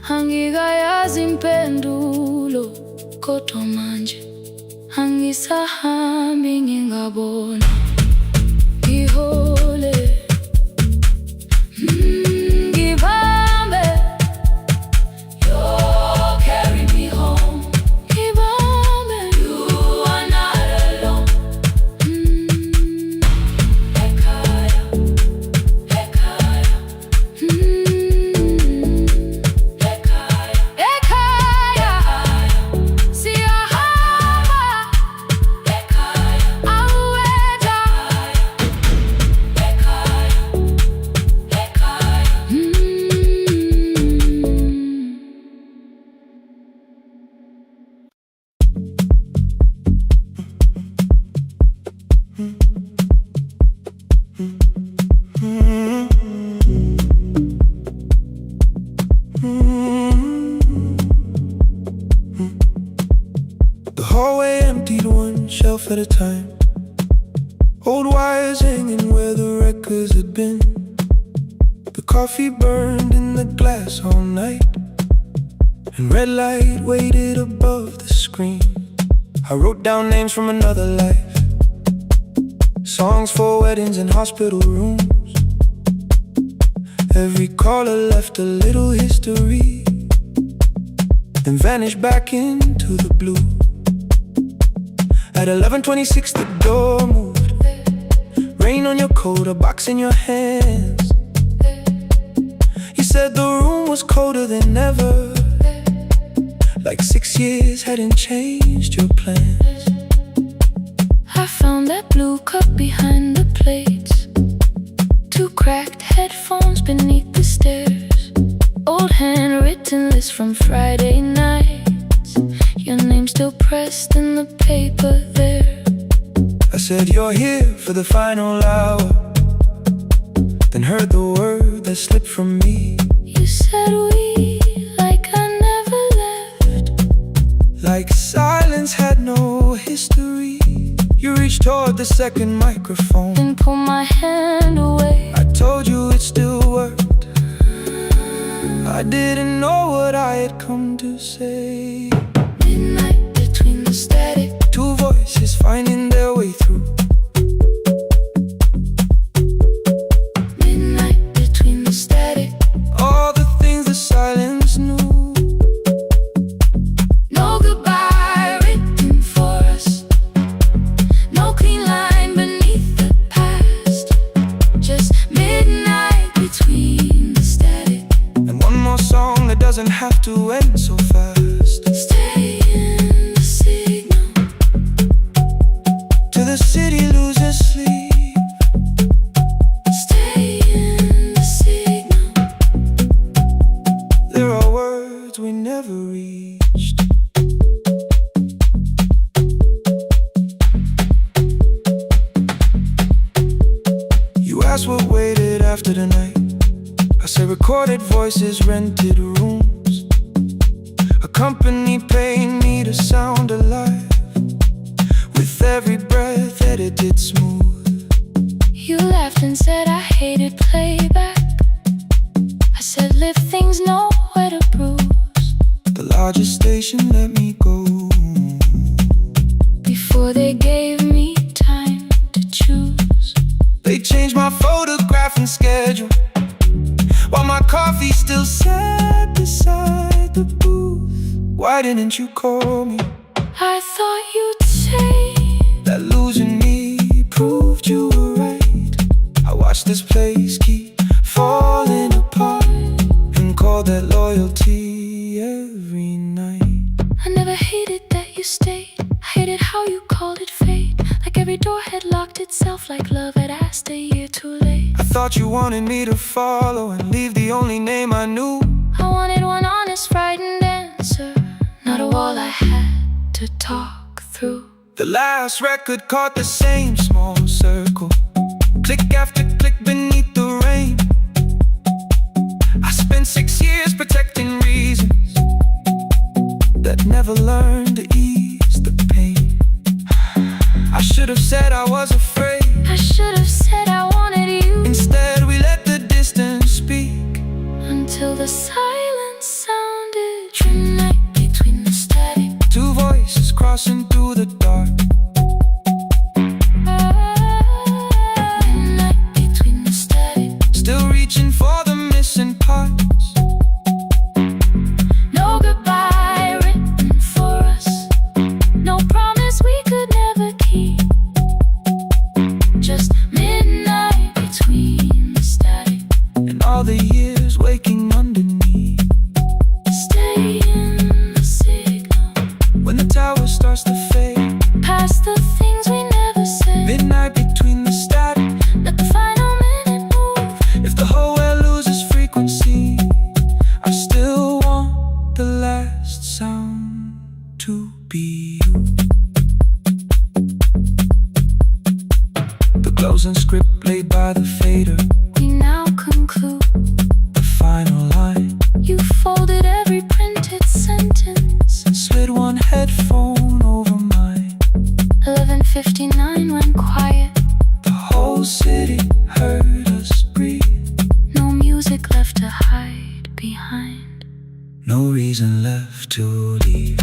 angikayazi impendulo, kodwa manje angisahambi ngingabona, ihole, ngibambe, you carry me home, ngibambe, you are not alone, ekhaya, ekhaya, ekhaya, ekhaya siyahamba, ekhaya awuwedwa, at a time. Old wires hanging where the records had been. The coffee burned in the glass all night, and red light waited above the screen. I wrote down names from another life, songs for weddings and hospital rooms. Every caller left a little history, then vanished back into the blue. At 11:26 the door moved. Rain on your coat, a box in your hands. You said the room was colder than ever, like 6 years hadn't changed your plans. I found that blue cup behind the plates, 2 cracked headphones beneath the stairs, old handwritten list from Friday nights, your name still pressed in the paper there. I said, you're here for the final hour, then heard the word that slipped from me. You said we, like I never left, like silence had no history. You reached toward the second microphone, then pulled my hand away. I told you it still worked. I didn't know what I had come to say. Midnight between the static, 2 voices finding their way through. Midnight between the static, all the things the silence knew. no goodbye written for us, no clean line beneath the past, just midnight between the static. And one more song that doesn't have to end so fast. Stay in the signal, till the city loses sleep. stay in the signal. There are words we never reached. You asked what waited after the night. I say recorded voices, rented rooms, a company paying me to sound alive, with every breath edited smooth. You laughed and said I hated playback. I said live things nowhere to bruise, The largest station let me go. before they gave me time to choose. They changed my photograph and schedule, while my coffee still sat beside the booth. Why didn't you call me? I thought you'd say That losing me proved you were right. I watched this place keep falling apart, and called that loyalty every night. I never hated that you stayed, I hated how you called it fate, like every door had locked itself, like love had asked a year too late. I thought you wanted me to follow and leave the only name I knew. I wanted one honest, frightened answer, not a wall I had to talk through. The last record caught the same small circle, click after click beneath the rain. I spent 6 years protecting reasons that never learned to ease the pain. I should have said I was afraid, I should have said I wanted you, instead we let the distance speak. until the silence sounded. Midnight between the static, 2 voices crossing through the dark. midnight between the static, Still reaching for the missing parts. no goodbye written for us, no promise we could never keep, just midnight between the static, And all the years waking underneath. stay in the signal, When the tower starts to fade, past the things we never said, midnight between the static. let the final minute move. If the whole world loses frequency, I still want the last sound to be you. The closing script played by the fader, We now conclude the final line. no reason left to leave.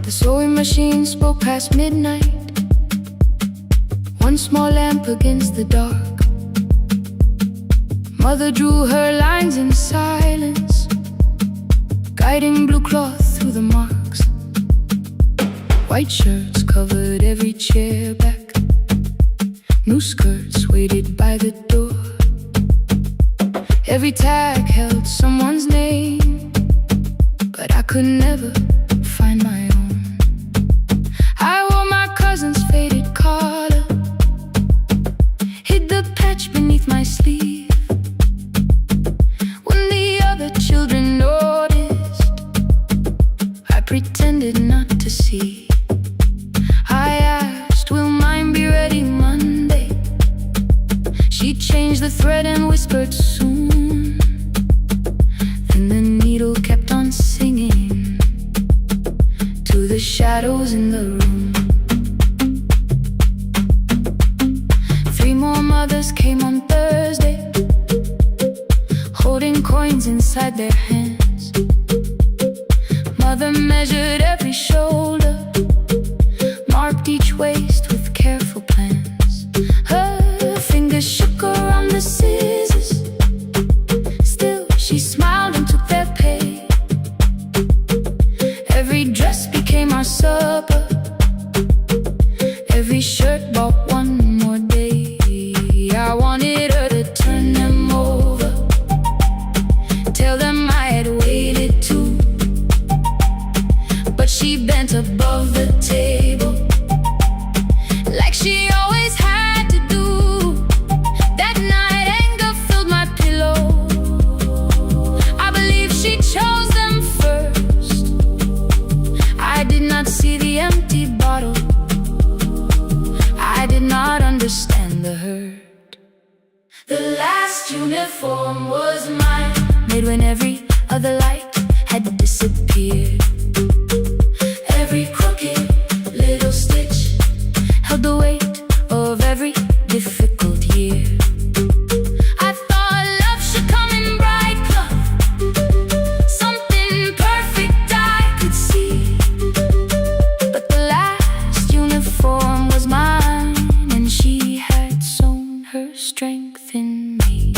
The sewing machine spoke past midnight, one small lamp against the dark. Mother drew her lines in silence, guiding blue cloth through the marks. White shirts covered every chair back, new skirts waited by the door. Every tag held someone's name, but I could never find my own. I wore my cousin's faded collar, hid the patch beneath my sleeve. When the other children noticed, I pretended not to see. I asked, will mine be ready Monday? She changed the thread and whispered soon. Then the needle kept on singing to the shadows in the room. 3 more mothers came on Thursday, holding coins inside their hands. Mother measured every shoulder, marked each waist with careful plans. Her fingers shook around the scissors, still she smiled and took their pay. Every dress became our supper, every shirt bought one more day. I wanted her to turn them over, tell them I had waited too. But she bent above the table, like she always had to do. That night anger filled my pillow, I believe she chose them first. I did not see the empty bottle, I did not understand the hurt. The last uniform was mine, made when every other light had disappeared. Every crooked little stitch held the weight of every difficult year. I thought love should come in bright cloth, something perfect I could see. But the last uniform was mine, and she had sown her strength in me.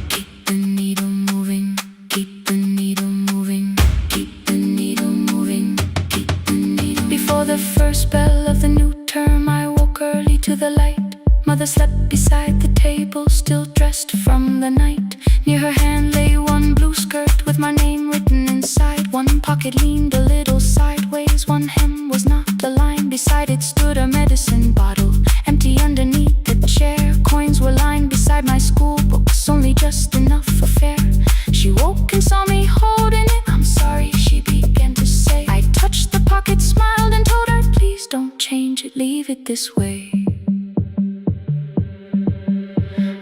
Keep the needle moving, keep the needle moving, keep the needle moving, keep the needle. Before the first bell of the new term, I woke early to the light. Mother slept beside the table, still dressed from the night. Near her hand lay one blue skirt with my name written inside. One pocket leaned a little sideways, one hem was not aligned. Beside it stood a medicine bottle, empty underneath the chair. Coins were lined beside my school books, only just enough for fare. She woke and saw me holding it. I'm sorry, she began to say. I touched the pocket, smiled and told her, please don't change it, leave it this way.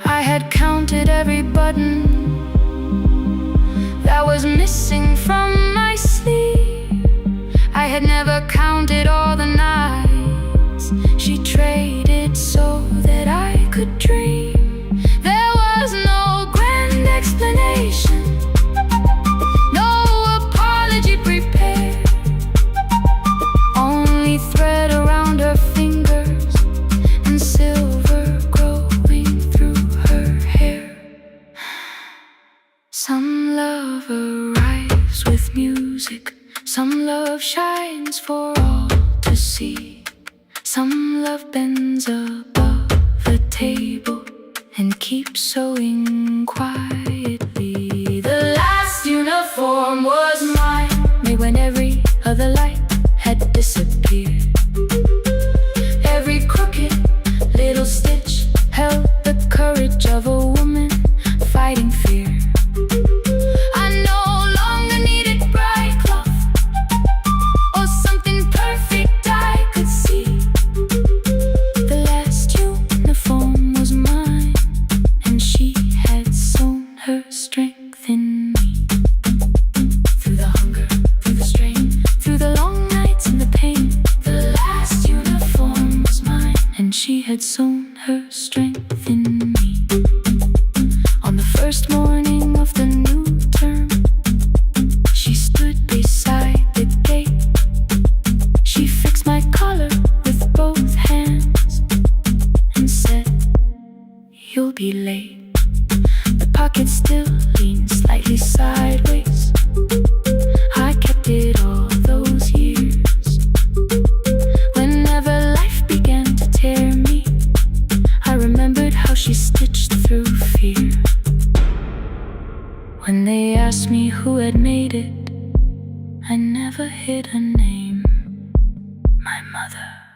I had counted every button that was missing from my sleeve. I had never counted all the nights she traded so that I could dream. There was no grand explanation, no apology prepared, only thread around her fingers and silver growing through her hair. Some love arrives with music, some love shines for all to see. Some love bends above the table and keeps sewing quietly. The last uniform was mine, made when every other light had disappeared. Every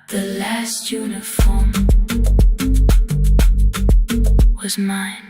The last uniform was mine.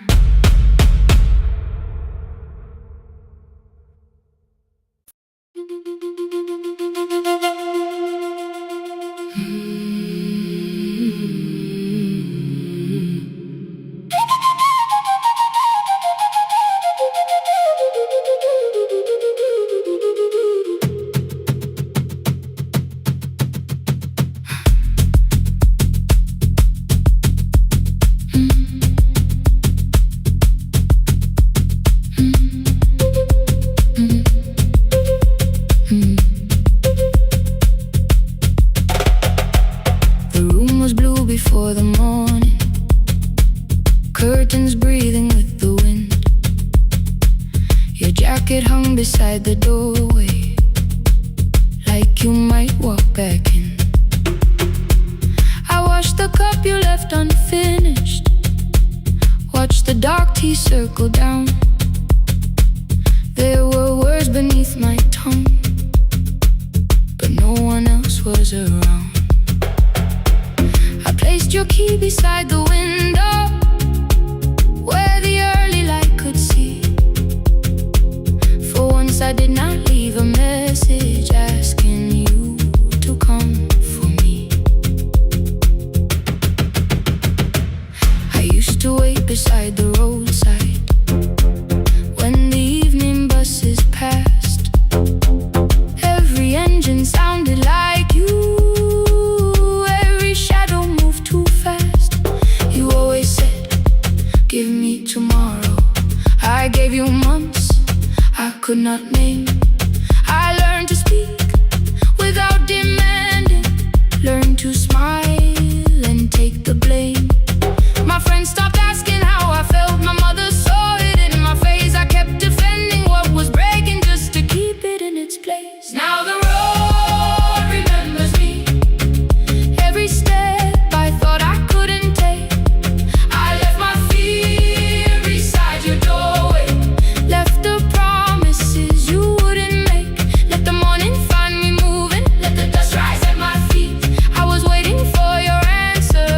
Before the morning, curtains breathing with the wind. Your jacket hung beside the doorway, like you might walk back in. I washed the cup you left unfinished, watched the dark tea circle down. There were words beneath my tongue, but no one else was around. Placed your key beside the window, where the early light could see. For once I did not leave a message asking you to come for me. I used to wait beside the roadside when the evening buses passed. Every engine sounded like you. Give me tomorrow. I gave you months I could not name. I learned to speak without demanding, learned to smile and take the blame. My friends stopped asking how I felt. My mother saw it in my face. I kept defending what was breaking just to keep it in its place. Now the road remembers me. Every step I thought I couldn't take, I left my fear beside your doorway, left the promises you wouldn't make. Let the morning find me moving, let the dust rise at my feet. I was waiting for your answer.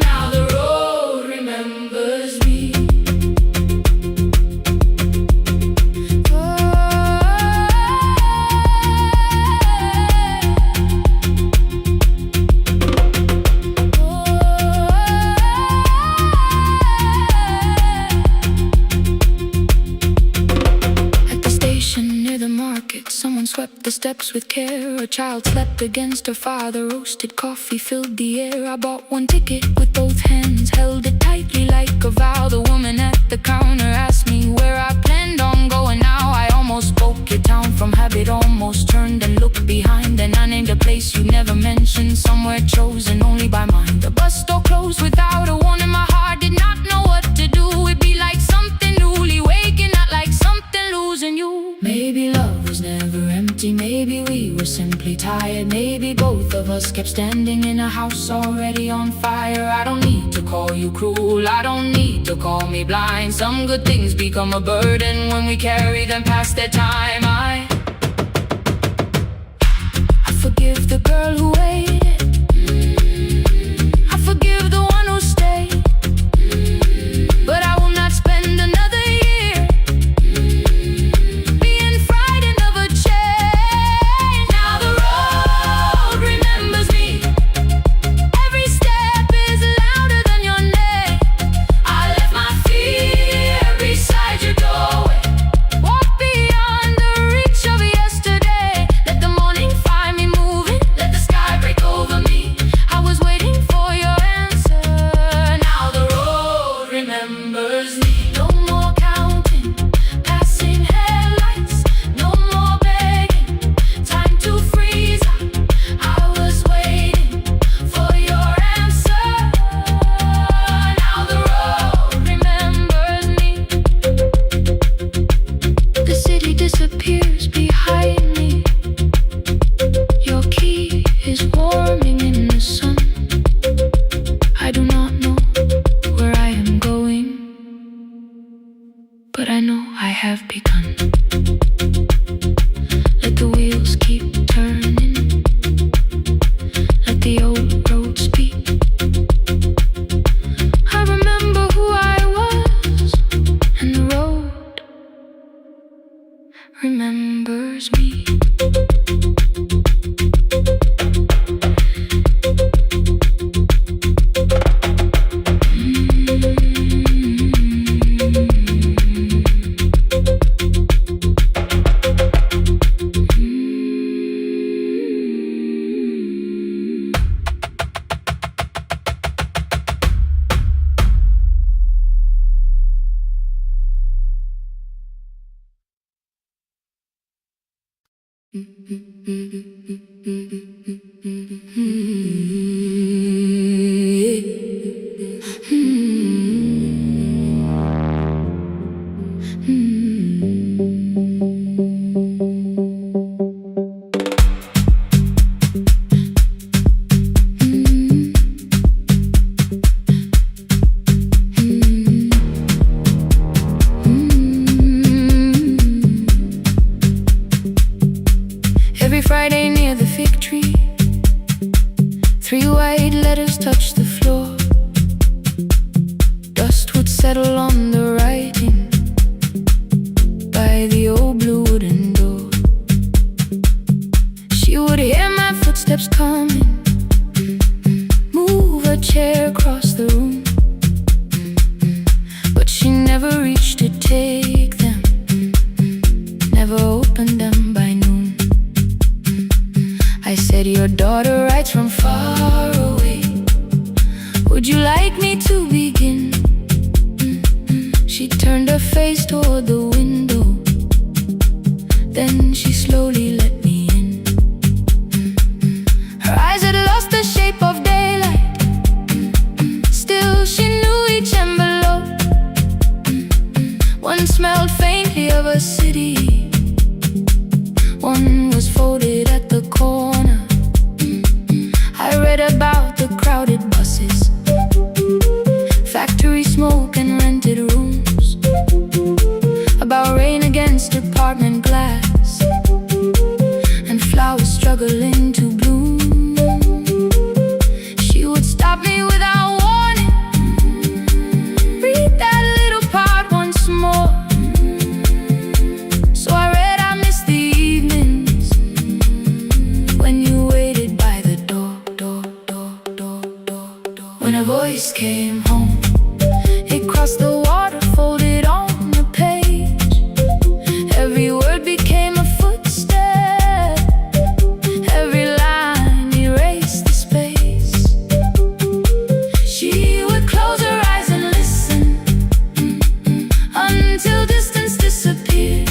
Now the road remembers me. At the station near the market, someone swept the steps with care. A child slept against her father, roasted coffee filled the air. I bought one ticket with both hands, held it tightly like a vow. The woman at the counter asked me where I planned on going now. I almost spoke your town from habit, almost turned and looked behind. And I named a place you never mentioned, somewhere chosen only by mine. The bus store closed without a warning. My heart did not know what to do. It'd be like something newly waking, not like something losing you. Maybe love was never empty, maybe we were simply tired. Maybe both of us kept standing in a house already on fire. I don't need to call you cruel, I don't need to call me blind. Some good things become a burden when we carry them past their time. I forgive the girl who waited, I forgive the one who stayed, but I will not spend another year being frightened of a change. Now the road remembers me. Every step is louder than your name. I left my fear beside your doorway, walk beyond the reach of yesterday. Let the morning find me moving, let the sky footsteps coming, move a chair across the room, but she never reached to take them, never opened them by noon. I said, your daughter writes from far away, would you like me to begin? She turned her face toward the window, then she slowly let me in. Her eyes had lost the shape of daylight, still she knew each envelope. One smelled faintly of a city, one was folded at the corner. I read about the crowded buses, factory smoke and rented rooms, about rain against apartment glass, and flowers struggling to bloom. She would stop me without warning, read that little part once more. So I read, I missed the evenings when you waited by the door. When a voice came home, it crossed the water, folded on the page. Every word became a footstep, every line erased the space. She would close her eyes and listen, until distance disappeared.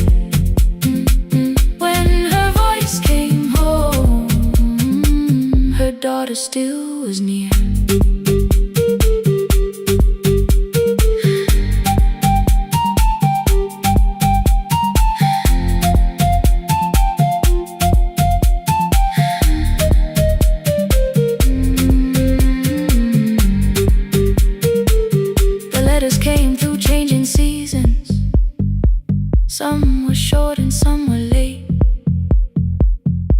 When her voice came home, her daughter still was near. Came through changing seasons, some were short and some were late.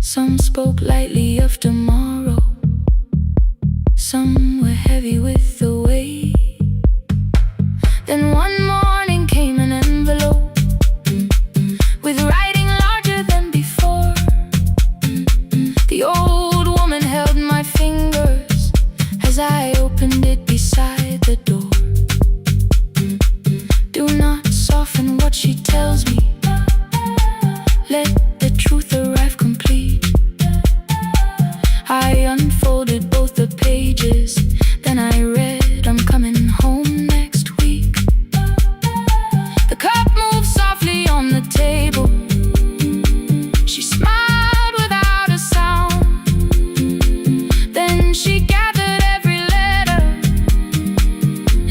Some spoke lightly of tomorrow, some were heavy with the weight. Then one morning came an envelope with writing larger than before. The old woman held my fingers as I opened it beside the door. Do not soften what she tells me, let the truth arrive complete. I unfolded both the pages, then I read, I'm coming home next week. The cup moved softly on the table, she smiled without a sound. Then she gathered every letter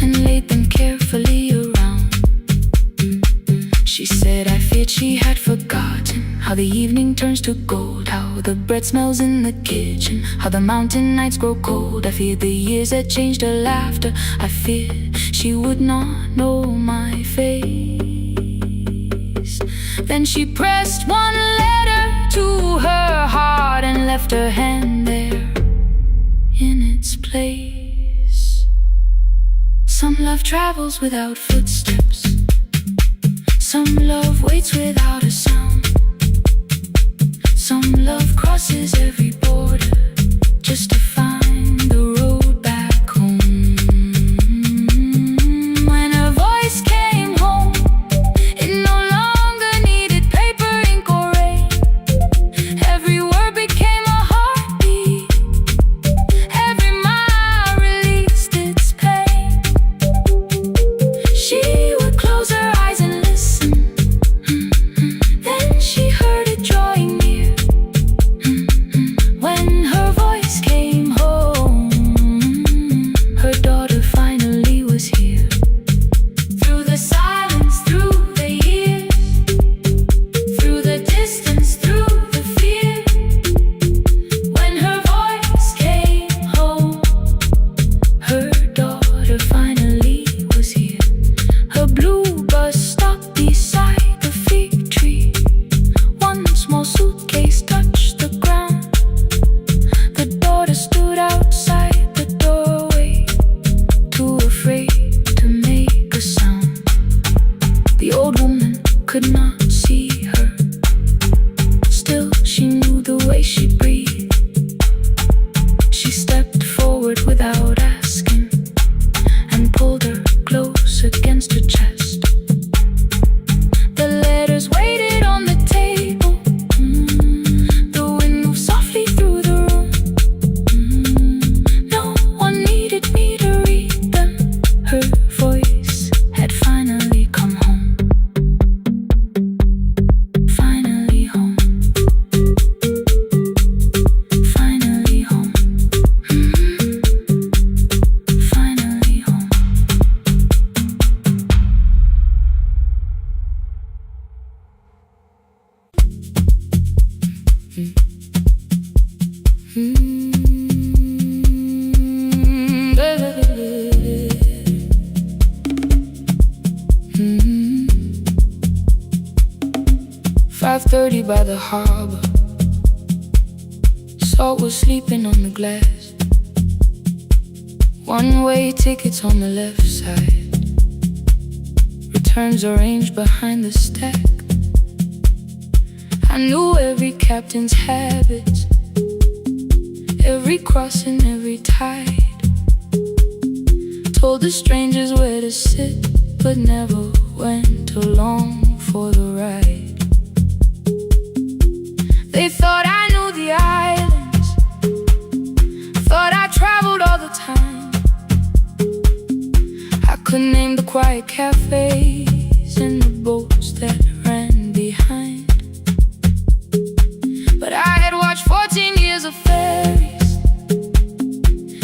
and laid them carefully around. She said, I feared she had forgotten how the evening turns to gold, how the bread smells in the kitchen, how the mountain nights grow cold. I feared the years had changed her laughter, I feared she would not know my face. Then she pressed one letter to her heart and left her hand there in its place. Some love travels without footsteps, some love waits without a sound, some love crosses every border just to find the road back home. When her voice came home, it no longer needed paper, ink or rain. Every word became a heartbeat, every mile released its pain. She would close her eyes and listen, then she heard it drawing near. When Mm. 5:30 by the harbor. Salt was sleeping on the glass. One-way tickets on the left side. Returns arranged behind the stack. I knew every captain's habits, every crossing, every tide. Told the strangers where to sit, but never went along for the ride. They thought I knew the islands, thought I traveled all the time. I could name the quiet cafes and the boats that ran behind. But I had watched 14 years of ferries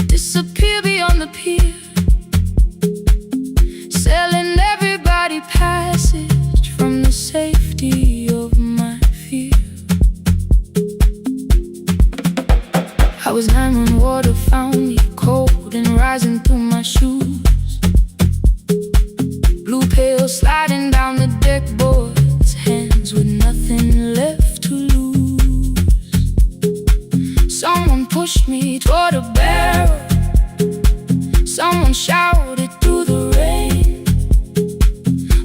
disappear beyond the pier, selling everybody passage from the safety of my fear. I was 9 when water found me, cold and rising through my shoes. Blue pail sliding down the deck boards, hands with nothing left to lose. Someone pushed me toward a barrel, someone shouted through the rain.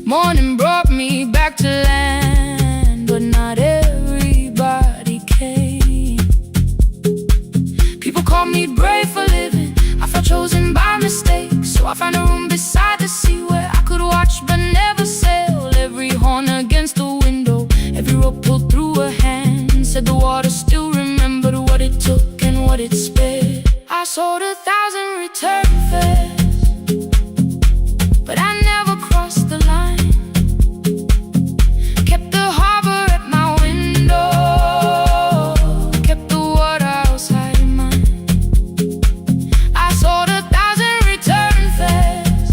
Morning brought me back to land, but not everybody came. People called me brave for living, I felt chosen by mistake. So I found a room beside the sea where I could watch but never sail. Every horn against the window, every rope pulled through a hand, said the water still remembered what it took and what it spared. I sold 1,000 return fares, but I never crossed the line. Kept the harbor at my window, kept the water outside of mine. I sold 1,000 return fares,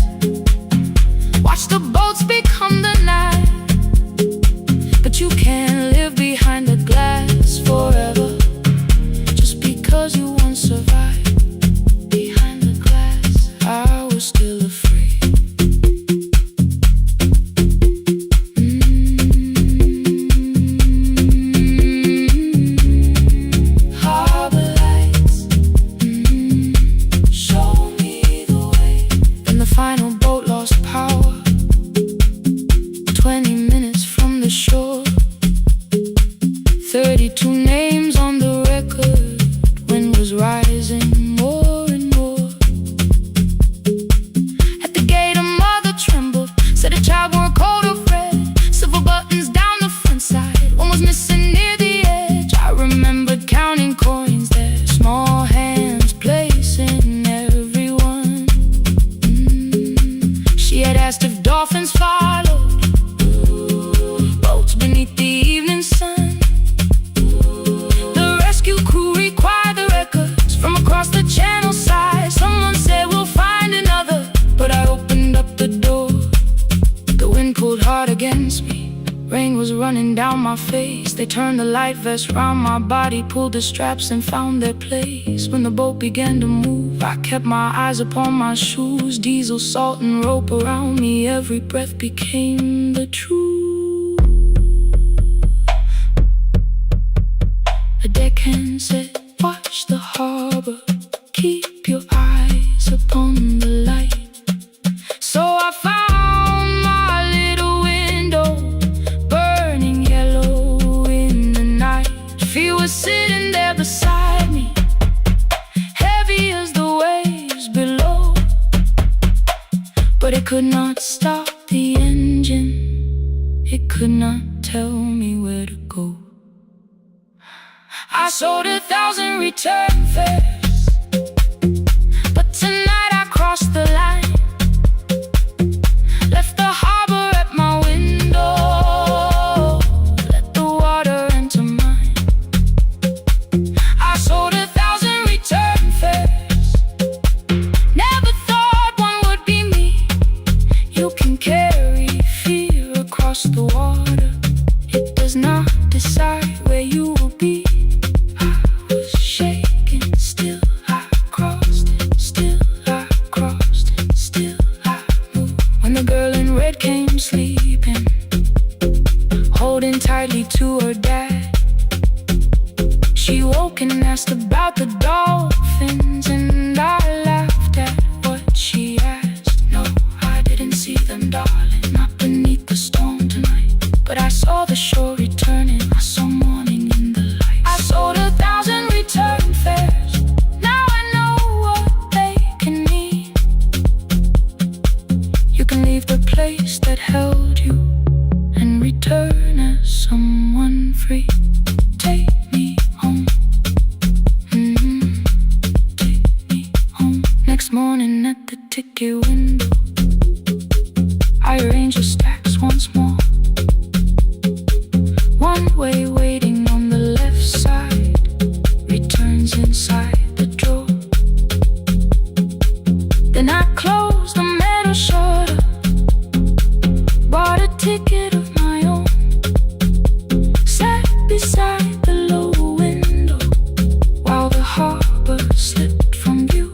watched the boats become the night. But you can't live behind the glass forever, just because you once survived. Behind the glass, I was still afraid. Harbor lights, show me the way. Then the final boat lost power, 20 minutes from the shore. 32 names on the record, wind was rising more and more. At the gate a mother trembled, said a child wore a coat of red, silver buttons down the front side, one was missing near the edge. I remembered counting coins there, small hands placing everyone. She had asked if dolphins followed, boats beneath the evening sun. The rescue crew required the records from across the channel side. Someone said we'll find another, but I opened up the door. The wind pulled hard against me, rain was running down my face. They turned the light vest round my body, pulled the straps and found their place. When the boat began to move, I kept my eyes upon my shoes. Diesel, salt and rope around me, every breath became the truth. A deckhand said, watch the harbor, keep your eyes upon the light. So I found my little window, burning yellow in the night. She was sitting there beside me, heavy as the waves below, but it could not stop the engine, it could not tell me where to go. I sold 1,000 return fares, but tonight I crossed the line. Left the harbor at my window, let the water enter mine. I sold 1,000 return fares, never thought one would be me. You can carry fear across the water, it does not decide where you will be. I was shaking. asked about the dolphins, and I laughed at what she asked. No, I didn't see them, darling, not beneath the storm tonight. But I saw the shore returning, I saw morning in the light. I sold 1,000 return fares, now I know what they can mean. You can leave the place that held you and return as someone free. Take me home, take me home. Next morning at the ticket window, I arrange the stacks once more. One way waiting on the left side, returns inside the drawer. Then I close the metal shutter, bought a ticket of my own, sat beside the low window while the harbor slipped from view.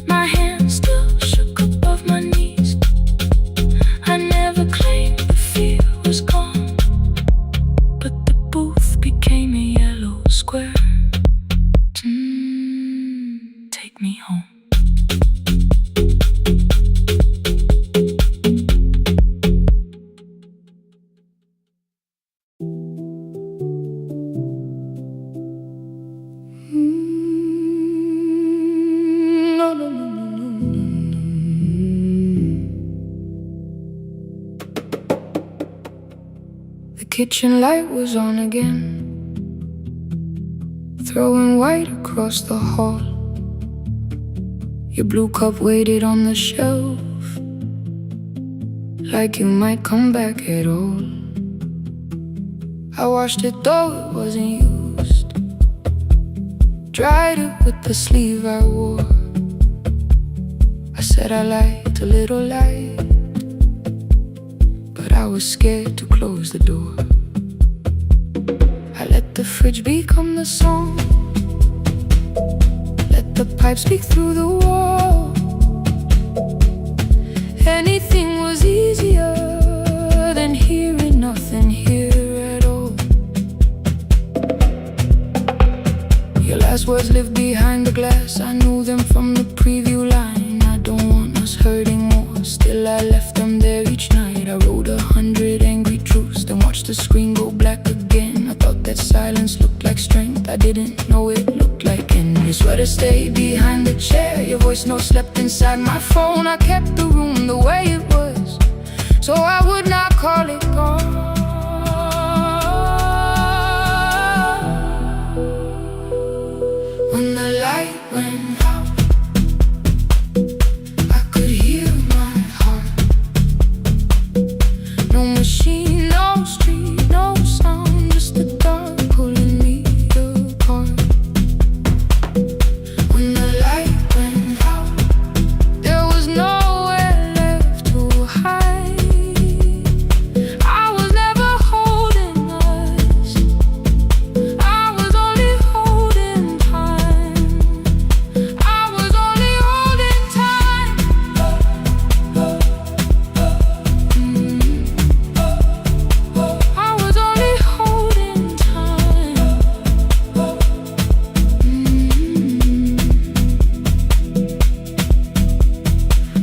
My hands still shook above my knees. I never claimed the fear was gone, but the booth became a yellow square. Take me home. No, no, no, no, no, no. The kitchen light was on again, throwing white across the hall. Your blue cup waited on the shelf, like you might come back at all. I washed it though it wasn't used, dried it with the sleeve I wore. I said I liked a little light, but I was scared to close the door. I let the fridge become the song, let the pipe speak through the wall. Anything was easier than hearing nothing here at all. Your last words lived behind the glass, I knew them from the preview line. I don't want us hurting more, still I left them there each night. I wrote 100 angry truths, then watched the screen go black again. I thought that silence looked like strength, I didn't know it looked like end. Your sweater stayed behind the chair, your voice note slept inside my phone. I kept the room the way it was, so I would not call it gone. When the light went out, I could hear my heart. No machine, no street, no sound, just the dark pulling me apart. When the light went out, there was nowhere left to hide. I was never holding us, I was only holding time. I was only holding time. I was only holding time.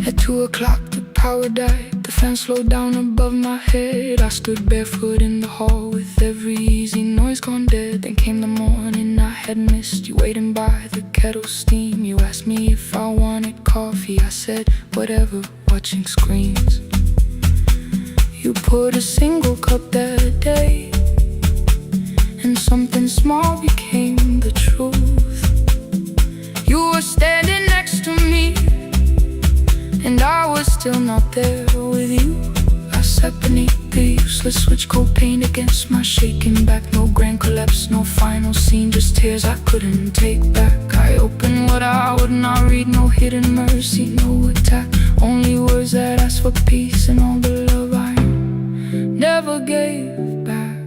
At 2 o'clock the power died, the fan slowed down above my head. I stood barefoot in the hall with every easy noise gone dead. Then came the morning I had missed, you waiting by the kettle steam. You asked me if I wanted coffee, I said whatever, watching screens. You poured a single cup that day, and something small became the truth. You were standing next to me, and I was still not there with you. I sat beneath the useless switch, cold paint against my shaking back. No grand collapse, no final scene, just tears I couldn't take back. I opened what I would not read, no hidden mercy, no attack, only words that asked for peace and all the love I never gave back.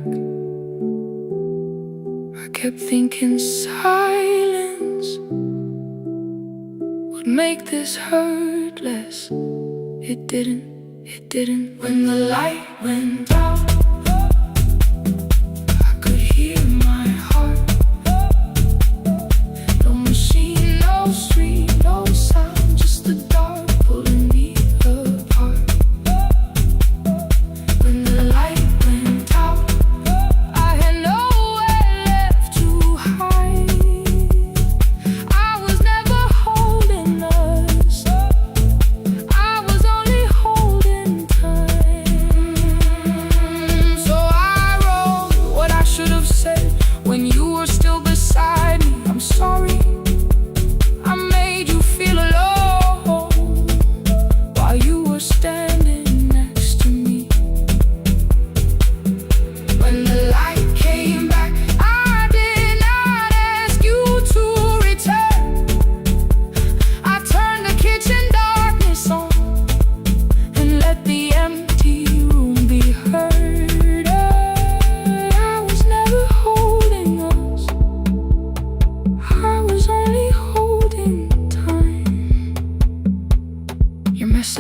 I kept thinking silence would make this hurt less. It didn't. When the light went out, I could hear my heart.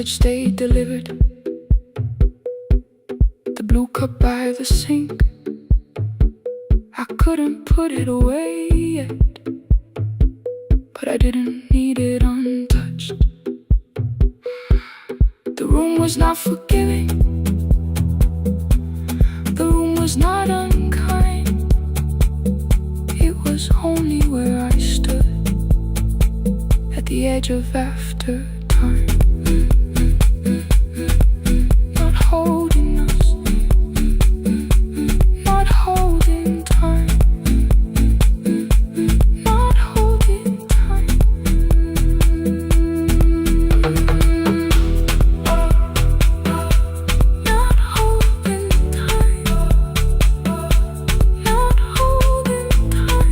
message they delivered. The blue cup by the sink, I couldn't put it away yet, but I didn't need it untouched. The room was not forgiving, the room was not unkind. It was only where I stood at the edge of after time, not holding us, not holding time, not holding time. Not holding time, not holding time.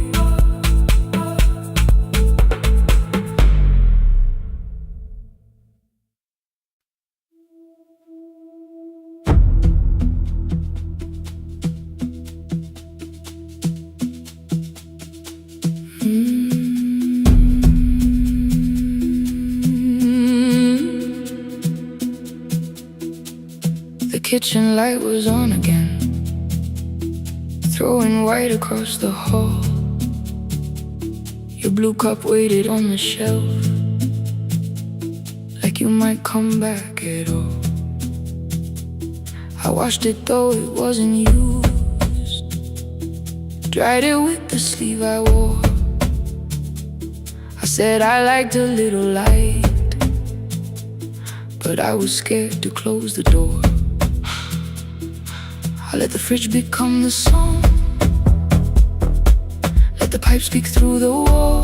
The kitchen light was on again, throwing white across the hall. Your blue cup waited on the shelf, like you might come back at all. I washed it though it wasn't used, dried it with the sleeve I wore. I said I liked a little light, but I was scared to close the door. I let the fridge become the song, let the pipe speak through the wall.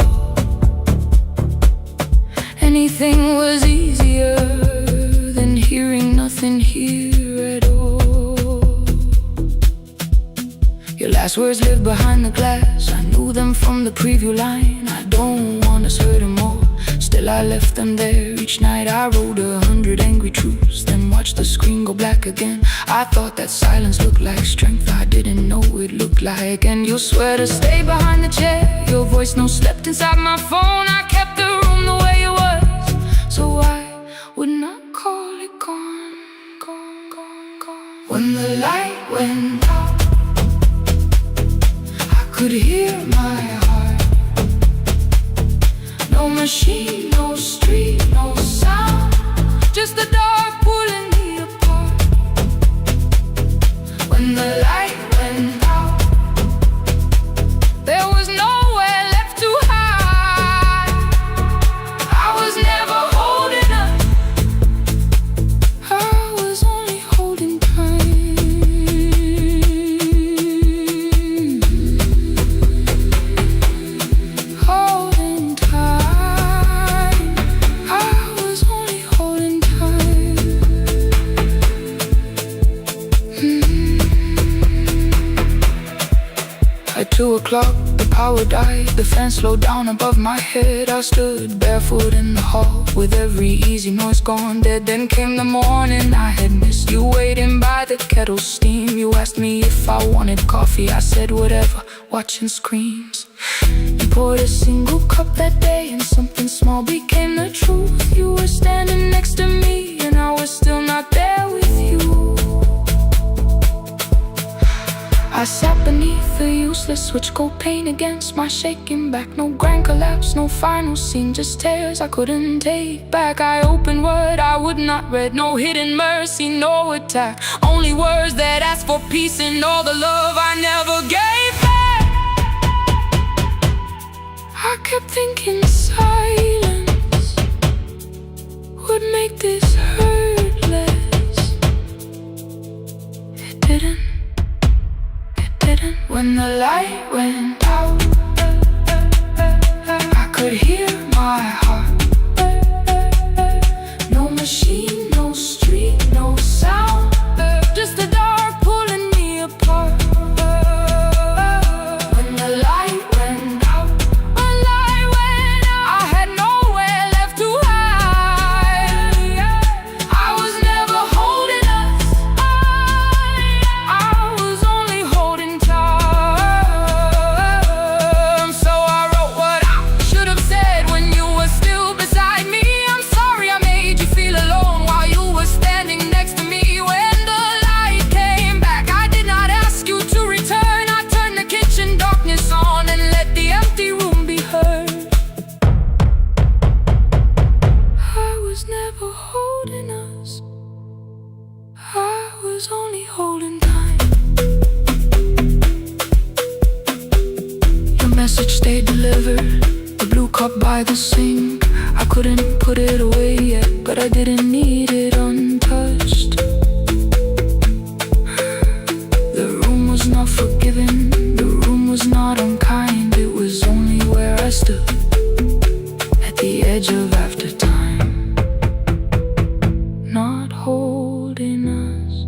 Anything was easier than hearing nothing here at all. Your last words lived behind the glass, I knew them from the preview line. I don't want us hurting more, still I left them there. Each night I wrote 100 angry truths, then watched the screen go black again. I thought that silence looked like strength, I didn't know it looked like. And you'll swear to stay behind the chair, your voice no slept inside my phone. I kept the room the way it was, so I would not call it gone, gone, gone, gone. When the light went out, I could hear my heart. No machine, no street, no sound, just the dark pulling me apart. When the light went out, there was nowhere left to hide. I was never holding up, I was only holding time. Holding time, I was only holding time. At 2 o'clock, the power died, the fan slowed down above my head. I stood barefoot in the hall, with every easy noise gone dead. Then came the morning I had missed, you waiting by the kettle steam. You asked me if I wanted coffee, I said whatever, watching screens. You poured a single cup that day, and something small became the truth. You were standing next to me, and I was still not there with you. I sat beneath the useless switch, cold pain against my shaking back. No grand collapse, no final scene, just tears I couldn't take back. I opened what I would not read, no hidden mercy, no attack, only words that asked for peace and all the love I never gave back. I kept thinking silence would make this hurt less. It didn't. When the light went out, I could hear my heart. No machine, no street, no sound, just the dark pulling me apart. When the light went out, I had nowhere left to hide. I was never holding us, I was only holding time. So I wrote what I should have said, up by the sink. I couldn't put it away yet, but I didn't need it untouched. The room was not forgiving, the room was not unkind. It was only where I stood at the edge of after time, not holding us,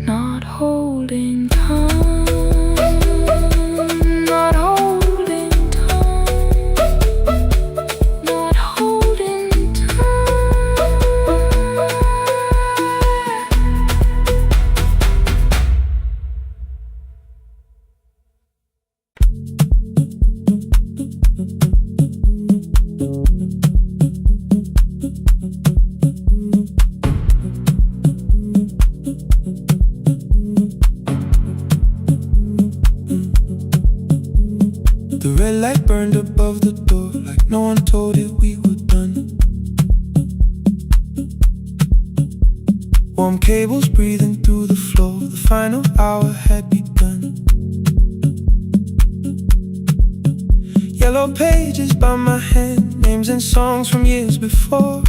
not holding time, not holding time, not holding time. The red light burned above the door, like no one told it we were done. Warm cables breathing through the floor, the final hour had begun. Yellow pages by my hand, names and songs from years before.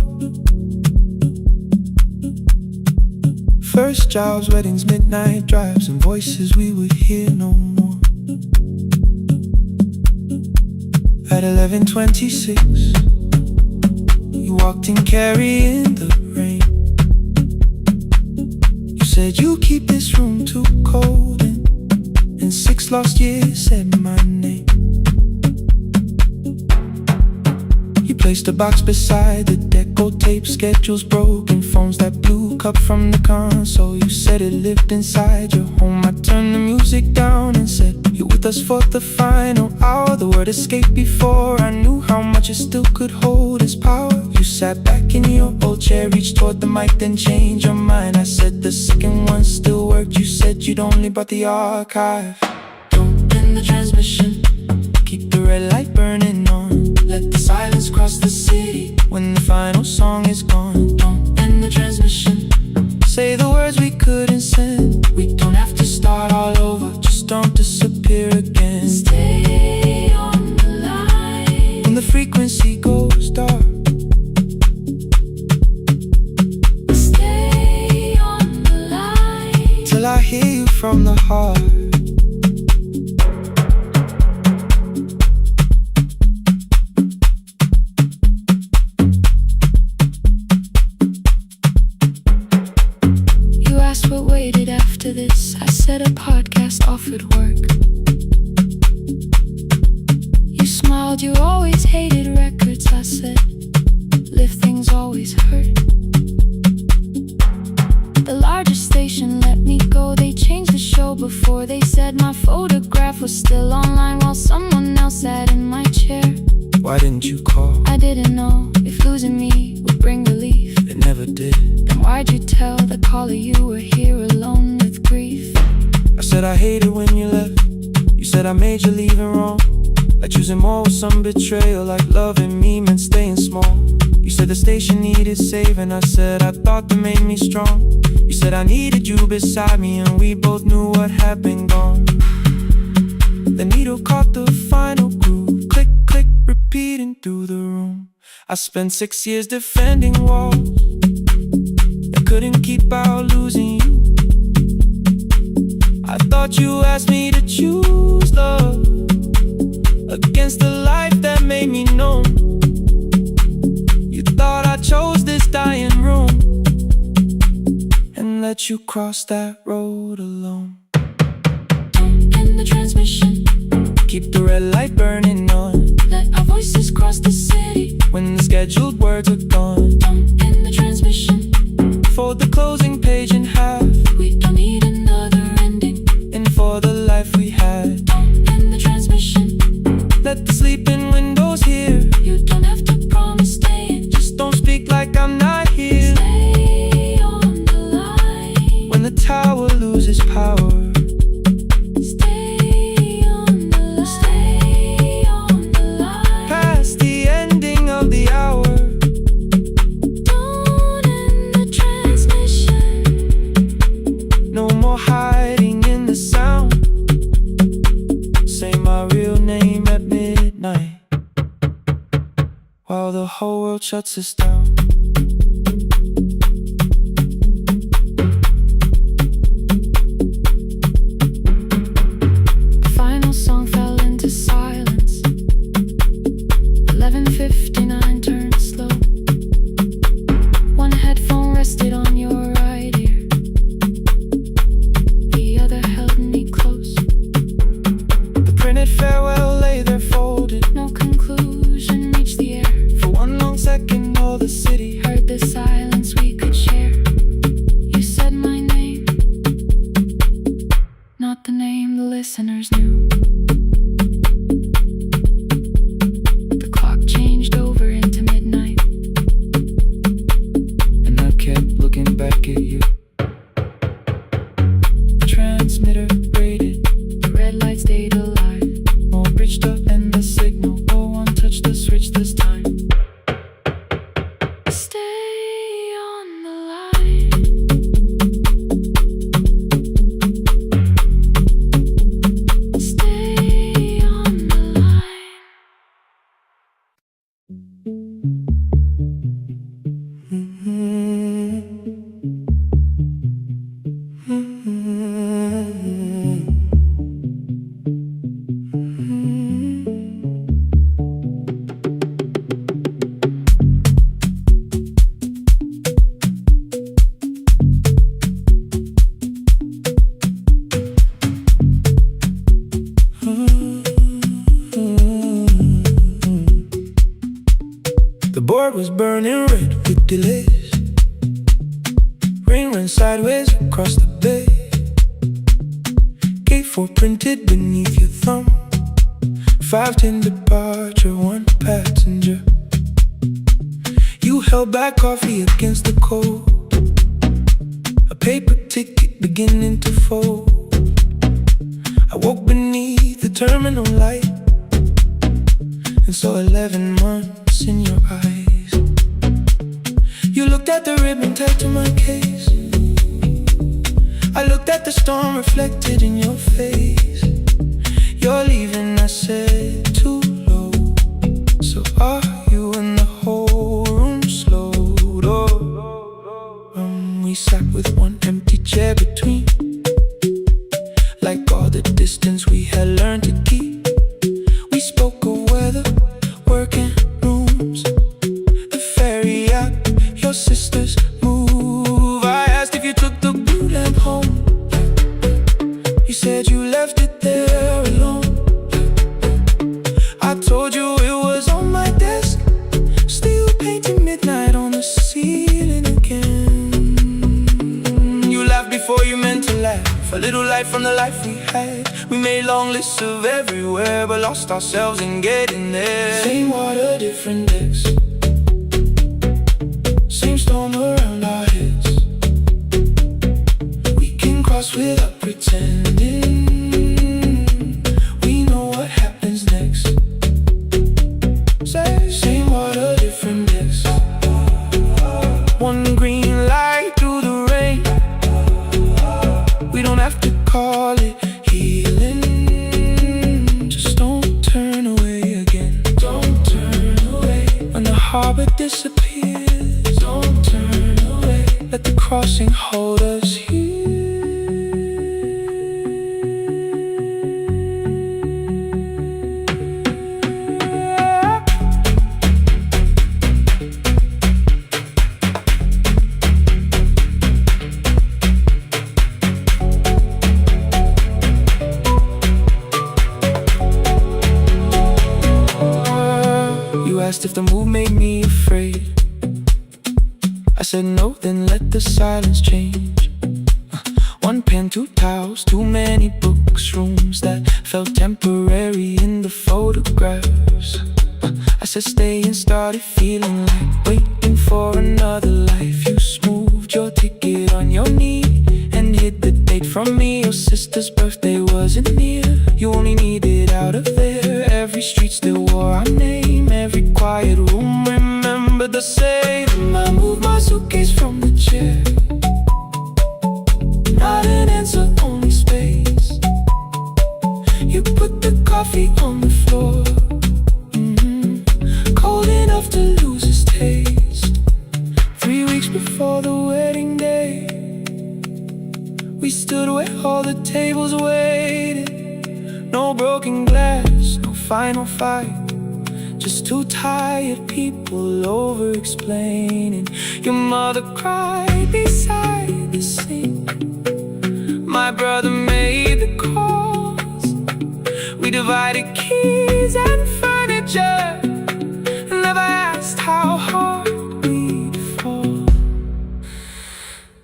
First jobs, weddings, midnight drives, and voices we would hear no more. At 11:26, you walked in carrying the rain. You said you keep this room too cold, and in 6 lost years said my name. You placed a box beside the deck, old tape, schedules, broken phones, that blue cup from the console. You said it lived inside your home. I turned the music down and said, you're with us for the final hour. The word escaped before I knew how much it still could hold its power. You sat back in your old chair, reached toward the mic, then changed your mind. I said the second one still worked. You said you'd only brought the archive. Don't end the transmission, keep the red light burning on. Let the silence cross the city when the final song is gone. Don't end the transmission, say the words we couldn't send. We don't have to start all over, just don't disappear again. Stay on the line when the frequency goes dark. Stay on the line till I hear you from the heart. What waited after this? I said a podcast offered work. You smiled, you always hated records. I said, live things always hurt. The largest station let me go. They changed the show before they said my photograph was still online while someone else sat in my chair. Why didn't you call? I didn't know if losing me would bring relief. It never did. Then why'd you tell the caller you were here alone with grief? I said I hated when you left. You said I made you leaving wrong, like choosing more with some betrayal, like loving me meant staying small. You said the station needed saving. I said I thought that made me strong. You said I needed you beside me, and we both knew what had been gone. The needle caught the final groove, click, click, repeating through the room. I spent 6 years defending walls that couldn't keep out losing you. I thought you asked me to choose love against the life that made me numb. You thought I chose this dying room and let you cross that road alone. Don't end the transmission, keep the red light burning on. Let our voices cross the city when the scheduled words are gone. Don't end the transmission, fold the closing page in half. We don't need another ending, and for the life we had. Don't end the transmission, let the sleeping windows hear. You don't have to promise staying, just don't speak like I'm not here. Stay on the line when the tower loses power. Stay on the line, stay on the line, past the ending of the hour. Don't end the transmission, no more hiding in the sound. Say my real name at midnight. fall, the whole world shuts us down. The final song fell into silence. 11:59 turned slow. One headphone rested on your right ear, the other held me close. The printed farewell lay there folded. No conclusion reached the air. For one long second, all the city Heard the silence we could share. You said my name, not the name the listeners knew. The clock changed over into midnight, and I kept looking back at you. The transmitter braided, the red light stayed alive. more bridged up and the signal. No one touched the switch this time. Stay on the line. Stay on the line. The board was burning red with delays. Rain ran sideways across the bay. Gate 4 printed beneath your thumb. 5:10 departure, 1 passenger. You held back coffee against the cold. A paper ticket beginning to fold. I woke beneath the terminal light and saw 11 months in your eyes. You looked at the ribbon tied to my case. I looked at the storm reflected in your face. You're leaving, I said, too low. So are you? And the whole room slowed up. We sat with one empty chair between, like all the distance we had learned to keep. We spoke of weather, working rooms, the ferry app, your sister's move. I asked if you took the blue lamp home. You said you left it there alone. I told you it was on my desk, still painting midnight on the ceiling again. You laughed before you meant to laugh. A little light from the life we had. We made long lists of everywhere, but lost ourselves in getting there. Same water, different decks. Same storm around our heads. We can cross without pretending. We know what happens next. Same water, different decks. One green light through the rain. We don't have to call it healing. Just don't turn away again. Don't turn away. When the harbor disappears, don't turn away. Let the crossing hold us here. You asked if the move made me afraid. I said no, then let the silence change. One pen, 2 towels, too many books, rooms that felt temporary in the photographs. I said stay and started feeling like waiting for another life. You smoothed your ticket on your knee and hid the date from me. Your sister's birthday wasn't near. You only needed out of there. Every street still wore our name. Every quiet room remembered the same. I moved my suitcase from the chair. Not an answer, only space. You put the coffee on the floor, cold enough to lose final fight. Just two tired people over-explaining. Your mother cried beside the sink. My brother made the calls. We divided keys and furniture, never asked how hard we'd fall.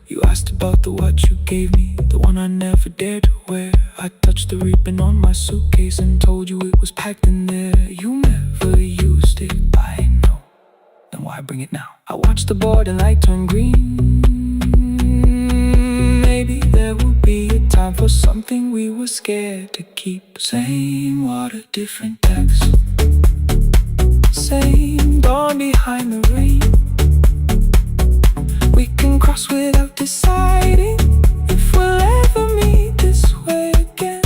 You asked about the watch you gave me, the one I never dared to wear. I touched the ribbon on my suitcase and told you it was packed in there. You never used it, I know. Then why bring it now? I watched the border light turn green. Maybe there will be a time for something we were scared to keep. Same water, different decks. Same dawn behind the rain. We can cross without deciding if we'll ever meet this way again.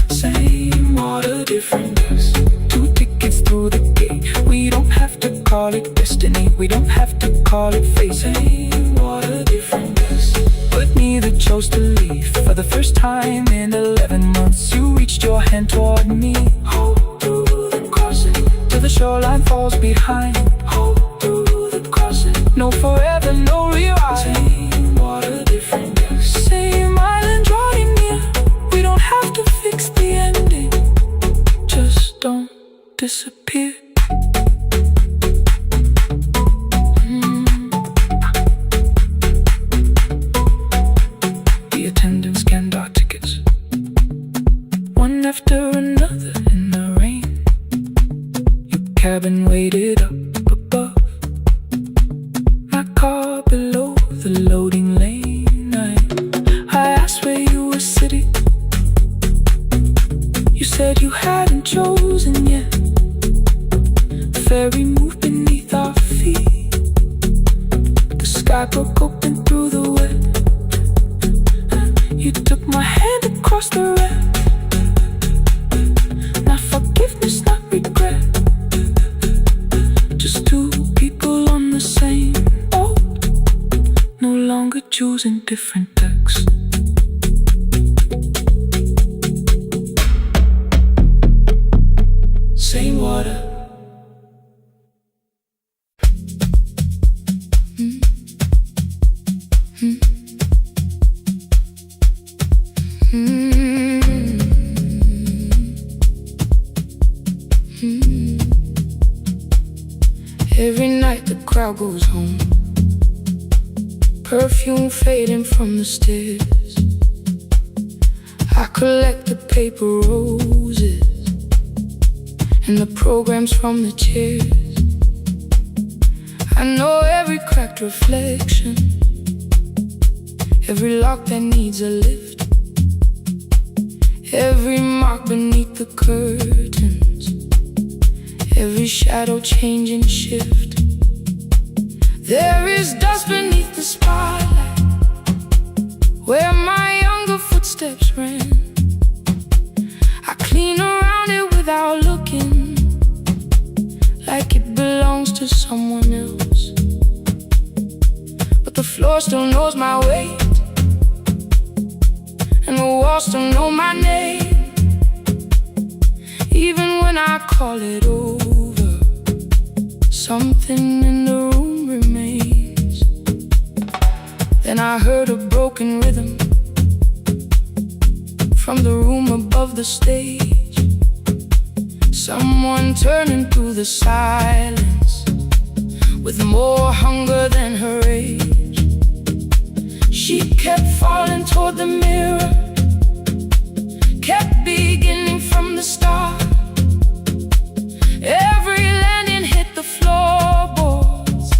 Same water, different decks. Two tickets through the gate. We don't have to call it destiny, we don't have to call it fate. Same water, different decks. But neither chose to leave. For the first time in 11 months, you reached your hand toward me. Hold through the crossing till the shoreline falls behind. Hold through the crossing. No forever, no rewrite. Same water, different decks. Same island drawing near. We don't have to fix the ending. Just don't disappear. The attendants scanned our tickets, one after another in the rain. Your cabin waited up above, my car below the loading lane. I asked where you were sitting. You said you hadn't chosen yet. The ferry moved beneath our feet. The sky broke open through the wet. You took my hand across the red. Not forgiveness, not regret. Just two people on the same boat, no longer choosing different decks. Same water. Every night the crowd goes home, perfume fading from the stairs. I collect the paper roses and the programs from the chairs. I know every cracked reflection, every lock that needs a lift, every mark beneath the curtains, every shadow change and shift. There is dust beneath the spotlight where my younger footsteps ran. I clean around it without looking, like it belongs to someone else. But the floor still knows my weight, and the walls still know my name. Even when I call it over, something in the room remains. Then I heard a broken rhythm from the room above the stage. Someone turning through the silence with more hunger than her age. She kept falling toward the mirror, kept beginning from the start. Every landing hit the floorboards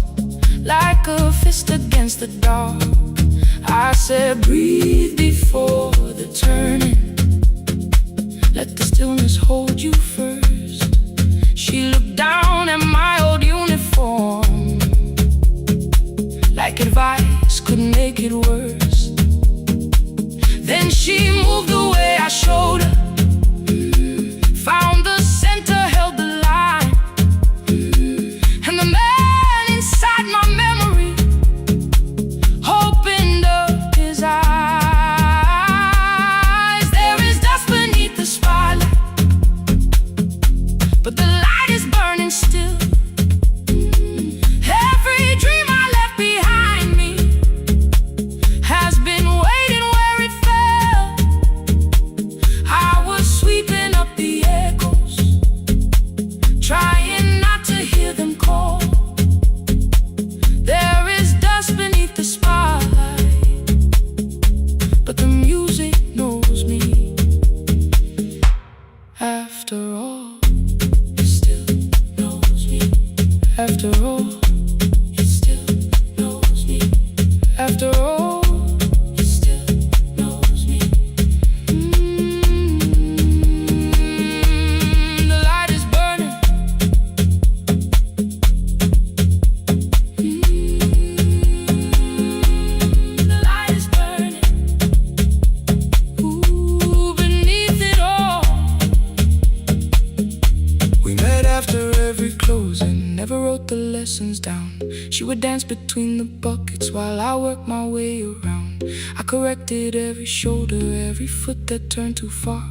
like a fist against the dark. I said, breathe before the turning, let the stillness hold you first. She looked down at my old uniform, like advice could make it worse. Then she moved the way I showed her, found the center, held the line, and the man inside my memory opened up his eyes. There is dust beneath the spotlight burning still. Every dream I left behind me has been waiting where it fell. I was sweeping up the echoes, trying not to hear them call. There is dust beneath the spotlight, but the music knows me. After all, it still knows me. After all, it still knows me. After all, it still knows me. The light is burning. The light is burning. Ooh, beneath it all. We met after every closing, never wrote the lessons down. She would dance between the buckets while I worked my way around. I corrected every shoulder, every foot that turned too far.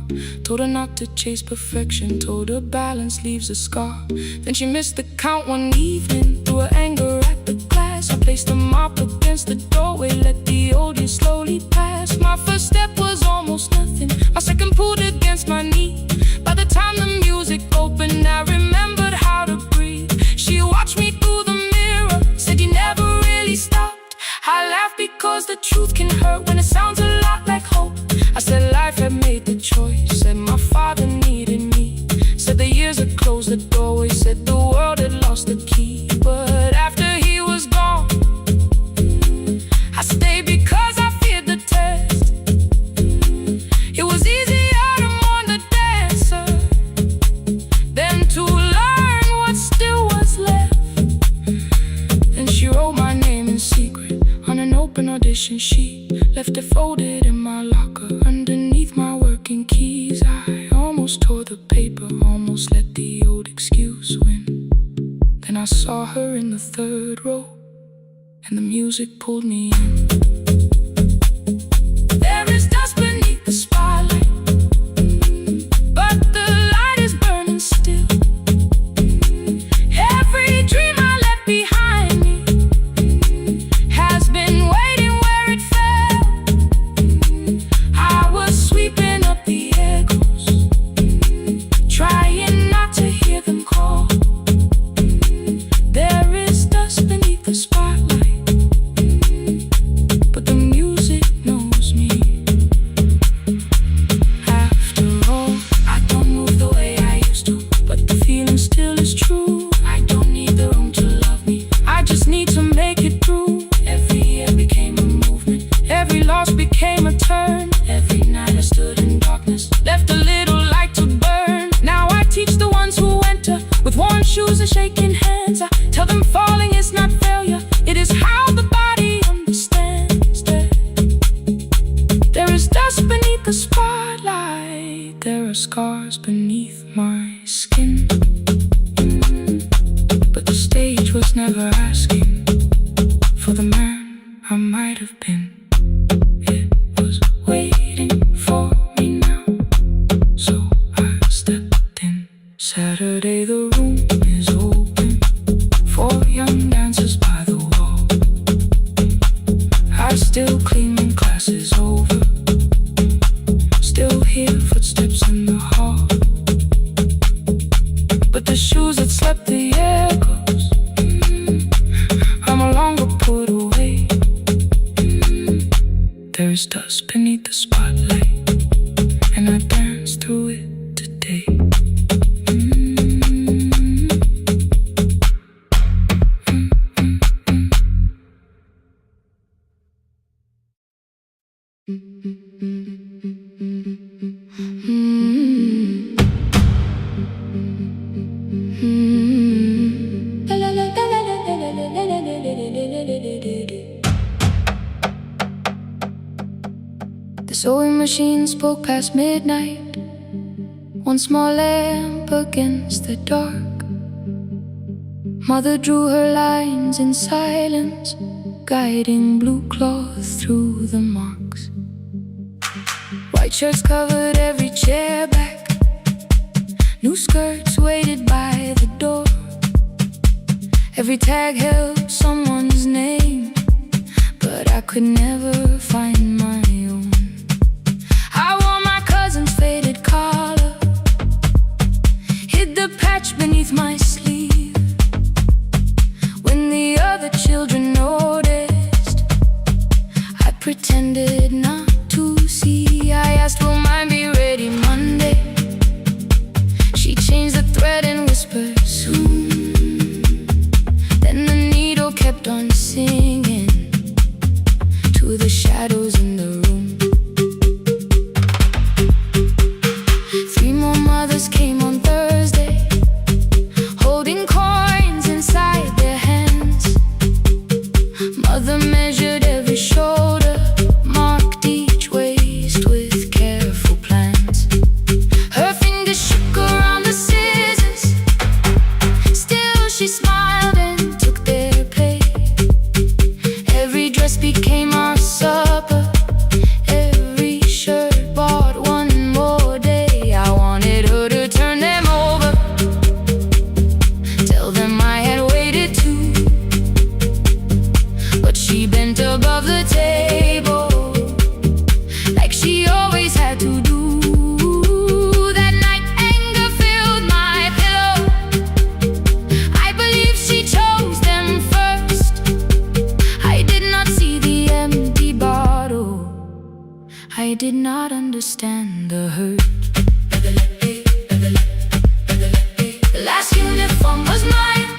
Told her not to chase perfection, told her balance leaves a scar. Then she missed the count one evening, threw her anger at the glass. I placed the mop against the doorway, let the old years slowly pass. My first step was almost nothing, my second pulled against my knee. By the time the music opened, I remembered how to breathe. She watched me through the mirror, said you never really stopped. I laughed because the truth can hurt when it sounds a lot like hope. I said life had made the choice, said my father needed me. Said the years had closed the doorway, said the world had lost the key. But after he was gone, I stayed because I feared the test. It was easier to mourn the dancer than to learn what still was left. Then she wrote my name in secret on an open audition sheet, left it folded in my locker underneath my working keys. I almost tore the paper, almost let the old excuse win. Then I saw her in the third row, and the music pulled me in. There is dust beneath the spotlight, but the light is burning still. Every dream I left behind me has been waiting where it fell. I was sweeping up the echoes, trying not to hear them call. There is dust beneath the spotlight, but the music knows me. After all, I don't move the way I used to, but the feeling still is true. I don't need the room to love me, I just need to make it through. Every year became a movement, every loss became a turn. Every night I stood in darkness, left a little light to burn. Now I teach the ones who enter with worn shoes and shaking hands. I tell them falling is not failure, it is how the body understands that there is dust beneath the spotlight, there are scars beneath my skin. But the stage was never asking for the man I might have been. It was waiting for me now, so I stepped in. Saturday the room is open for young dancers by the wall. I still clean when class is over, still hear footsteps in the hall. But the shoes that slept the echoes, I'm no longer put away. There is dust beneath the spotlight, and I dance through it today. The sewing machine spoke past midnight, one small lamp against the dark. Mother drew her lines in silence, guiding blue cloth through the marks. White shirts covered every chair back, new skirts waited by the door. Every tag held someone's name, but I could never find my own. I wore my cousin's faded collar, hid the patch beneath my sleeve. When the other children noticed, I pretended not to see. I asked, will mine be ready Monday? She changed the thread and whispered, soon. Then the needle kept on singing to the shadows in the room. 3 more mothers came on Thursday, holding coins inside their hands. Mother measured every shoulder, marked each waist with careful plans. Her fingers shook around the scissors, still she smiled and took their pay. Every dress became our supper, every shirt bought one more day. I wanted her to turn them over, tell them I had waited too. But she bent above the table, like she always had to do. That night anger filled my pillow, I believe she chose them first. I did not see the empty bottle, I did not understand the hurt. The last uniform was mine,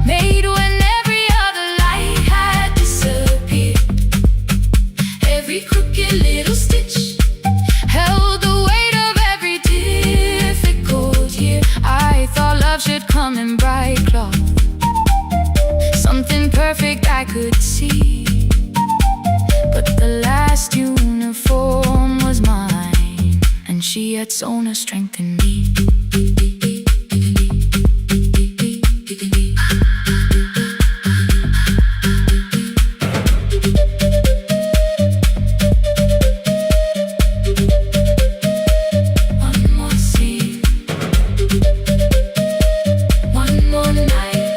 made when every other light had disappeared. Every crooked little stitch held the weight of every difficult year. I thought love should come in bright cloth, something perfect I could see. But the last uniform was mine, and she had sewn her strength in me. One more scene, one more night.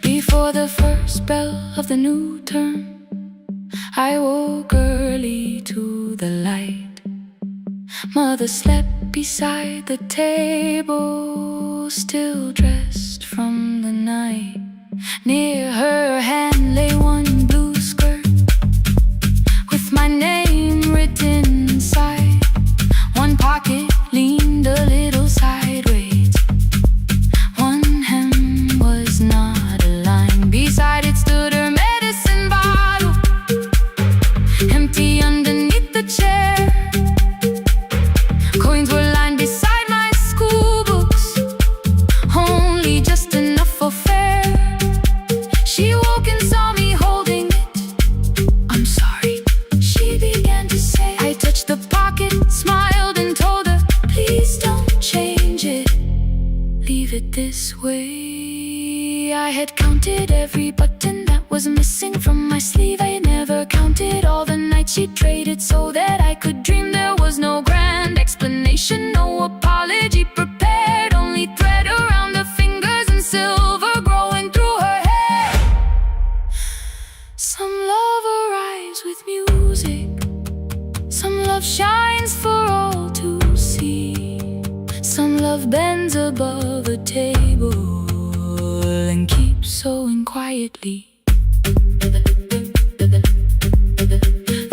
Before the first bell of the new term, I woke early to the light. Mother slept beside the table, still dressed from the night. Near her hand lay one blue skirt with my name written inside. One pocket leaned a little sideways, one hem was not aligned. Beside it stood her medicine bottle, empty underneath the chair. Coins were lined beside my school books, only just enough for fare. She woke and saw me holding it. I'm sorry, she began to say. I touched the pocket, smiled and told her, please don't change it, leave it this way. I had counted every button that was missing from my sleeve. I had never counted all the nights she traded so that I could dream. There was no grand explanation, no apology prepared, only thread around the fingers and silver growing through her hair. Some love arrives with music, some love shines for all to see. Some love bends above a table and keeps sewing quietly.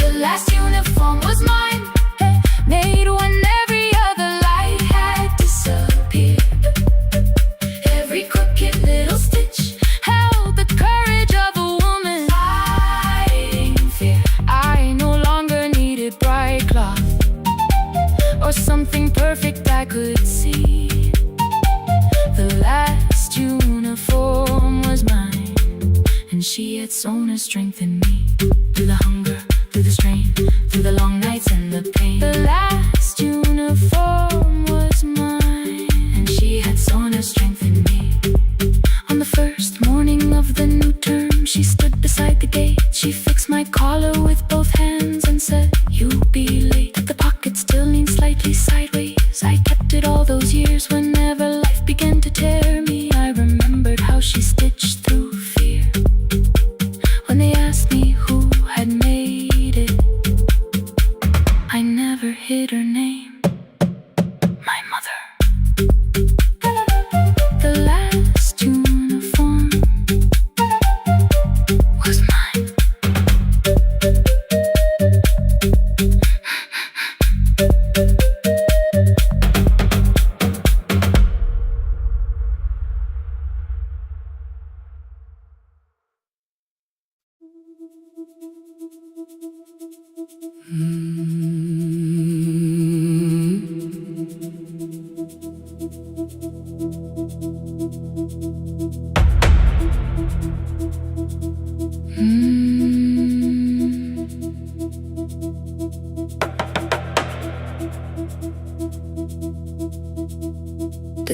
The last uniform was mine, made when every other light had disappeared. Every crooked little stitch held the courage of a woman fighting fear. I no longer needed bright cloth or something perfect I could see. The last uniform was mine, and she had sewn her strength in me. Through the hunger, through the strain, through the long nights and the pain. The last uniform was mine, and she had sewn her strength in me. On the first morning of the new term, she stood beside the gate. She fixed my collar with both hands and said, you'll be late. The pocket still leaned slightly sideways. I kept it all those years whenever life began to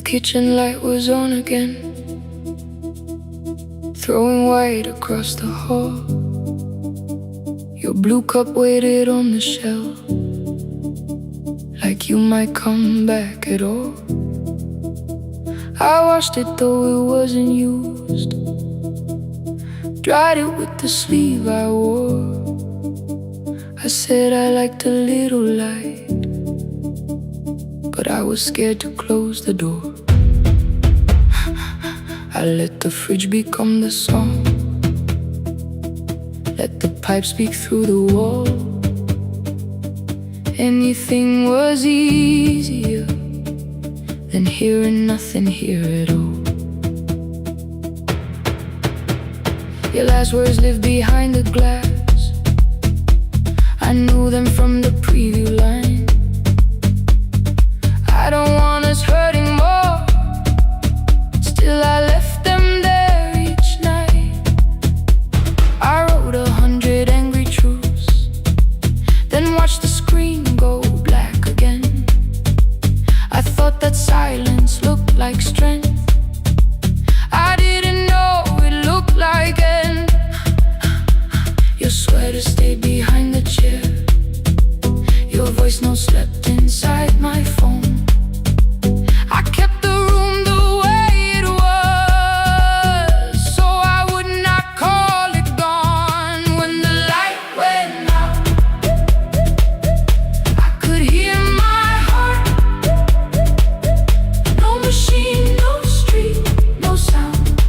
kitchen light was on again, throwing white across the hall. Your blue cup waited on the shelf, like you might come back at all. I washed it though it wasn't used, dried it with the sleeve I wore. I said I liked a little light, but I was scared to close the door. I let the fridge become the song, let the pipe speak through the wall. Anything was easier than hearing nothing here at all. Your last words live behind the glass, I knew them from the preview line. I don't want us hurting more, still I left them there each night. I wrote 100 angry truths, then watched the screen go black again. I thought that silence looked like strength, I didn't know it looked like end. Your sweater stayed behind the chair, your voice no slept inside my phone. I kept the room the way it was, so I would not call it gone. When the light went out, I could hear my heart. No machine, no street, no sound,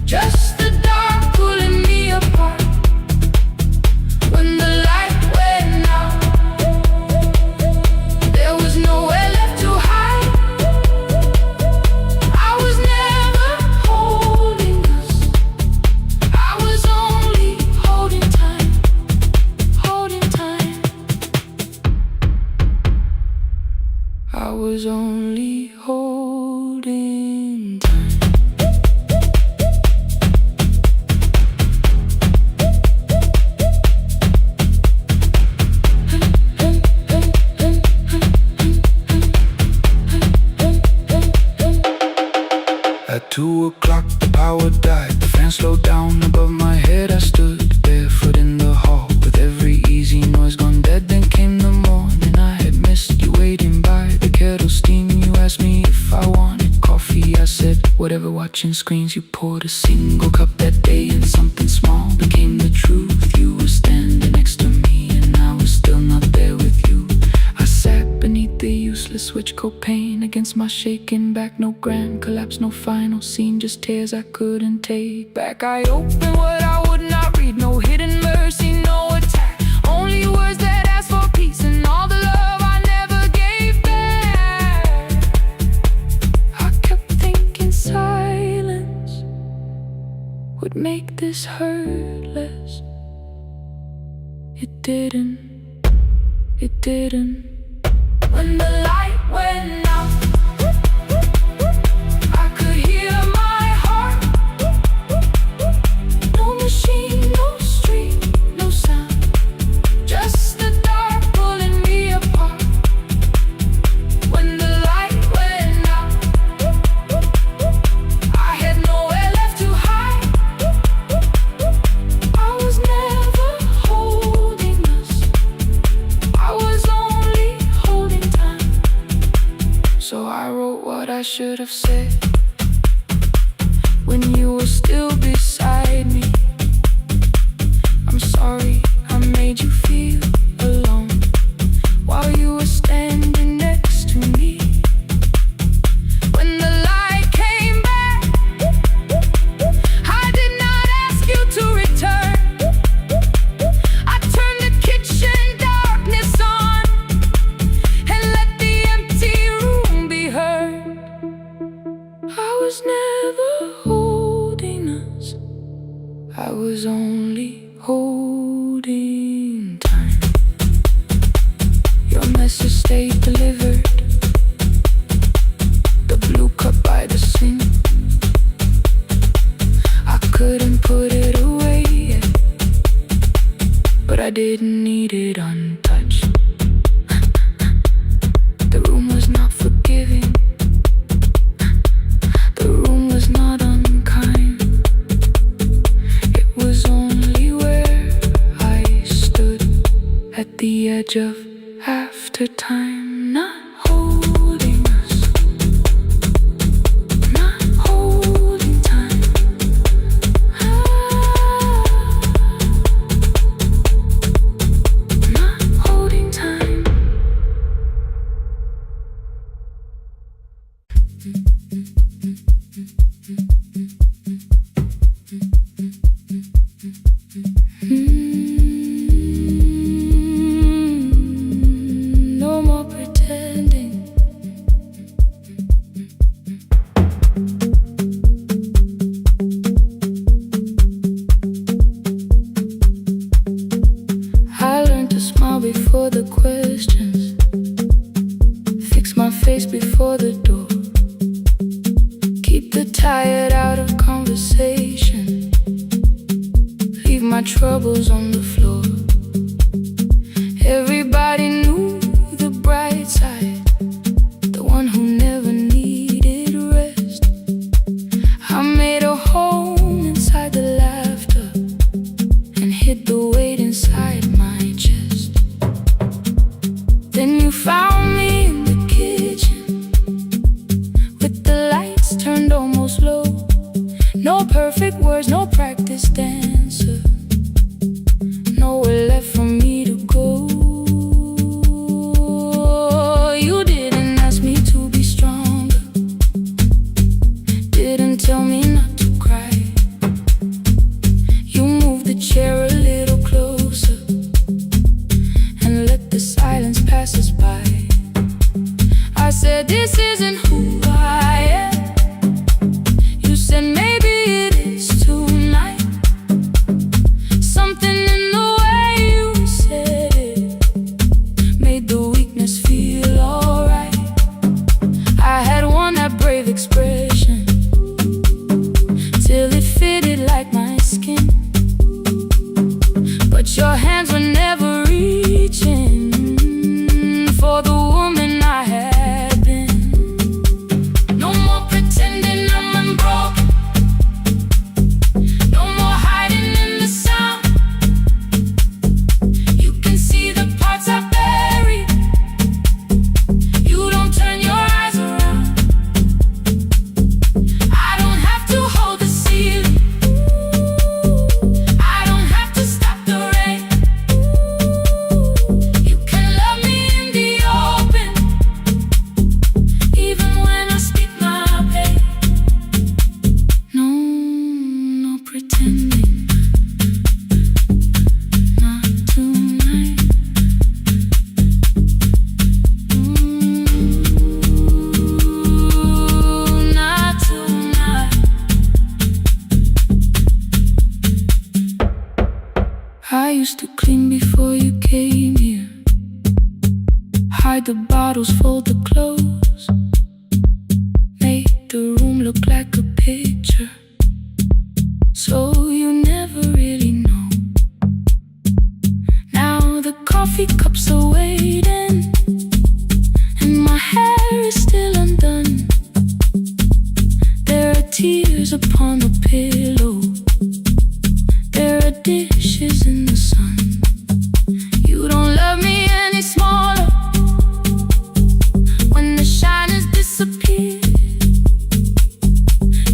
just the dark pulling me apart. When the light went out, there was nowhere left to hide. I was never holding us, I was only holding time, holding time. I was only holding time. At 2 o'clock the power died, the fan slowed down above my head. I stood barefoot in the hall with every easy noise gone dead. Then came the morning, I had missed you waiting by the kettle steam. You asked me if I wanted coffee, I said whatever. Watching screens, you poured a single cup that day, and something small became the truth. You were standing next to me and I was still not there with you. I sat beneath the useless switch, copain against my shaking back. No grand collapse, no final scene, just tears I couldn't take back. I opened what I would not read, no hidden mercy, no attack, only words that ask for peace and all the love I never gave back. I kept thinking silence would make this hurt less. It didn't, it didn't. When the light went out, I could hear my heart. No machine, no street, no sound, just the dark pulling me apart. When the light went out, I had nowhere left to hide. I was never holding us, I was only holding time. So I wrote what I should have said when you were still beside me. I'm sorry I made you feel alone while you were standing next to me. When the light came back, I did not ask you to return. I turned the kitchen darkness on and let the empty room be heard. I was never holding us, edge of after time, not holding us, not holding time. Not holding time. No more pretending. I learned to smile before the questions, fix my face before the door, keep the tired out of conversation, leave my troubles on the floor. Everybody knew the bright side, the one who never needed rest. I made a home inside the laughter and hid the weight inside my chest. Then you found me in the kitchen with the lights turned almost low. No perfect words, no practice dancer, nowhere left for me to go. You didn't ask me to be stronger, didn't tell me not to cry. You moved the chair a little closer and let the silence pass us by. I said, this isn't who I am. You said, maybe it is tonight. Something in the way you said it made the weakness feel alright. I had worn that brave expression till it fitted like my skin, but your hands were never reaching for the woman I had been. No more pretending I'm unbroken, no more hiding in the sound. You can see the parts I buried, you don't turn your eyes around. I don't have to hold the ceiling, I don't have to stop the rain. You can love me in the open, even when I speak my pain. No pretending, not tonight. Not tonight. I used to clean before you came here, hide the bottles, fold the clothes, make the room look like a picture, so you never really know. Now the coffee cups are waiting and my hair is still undone. There are tears upon the pillow, there are dishes in the sun. You don't love me any smaller when the shine has disappeared.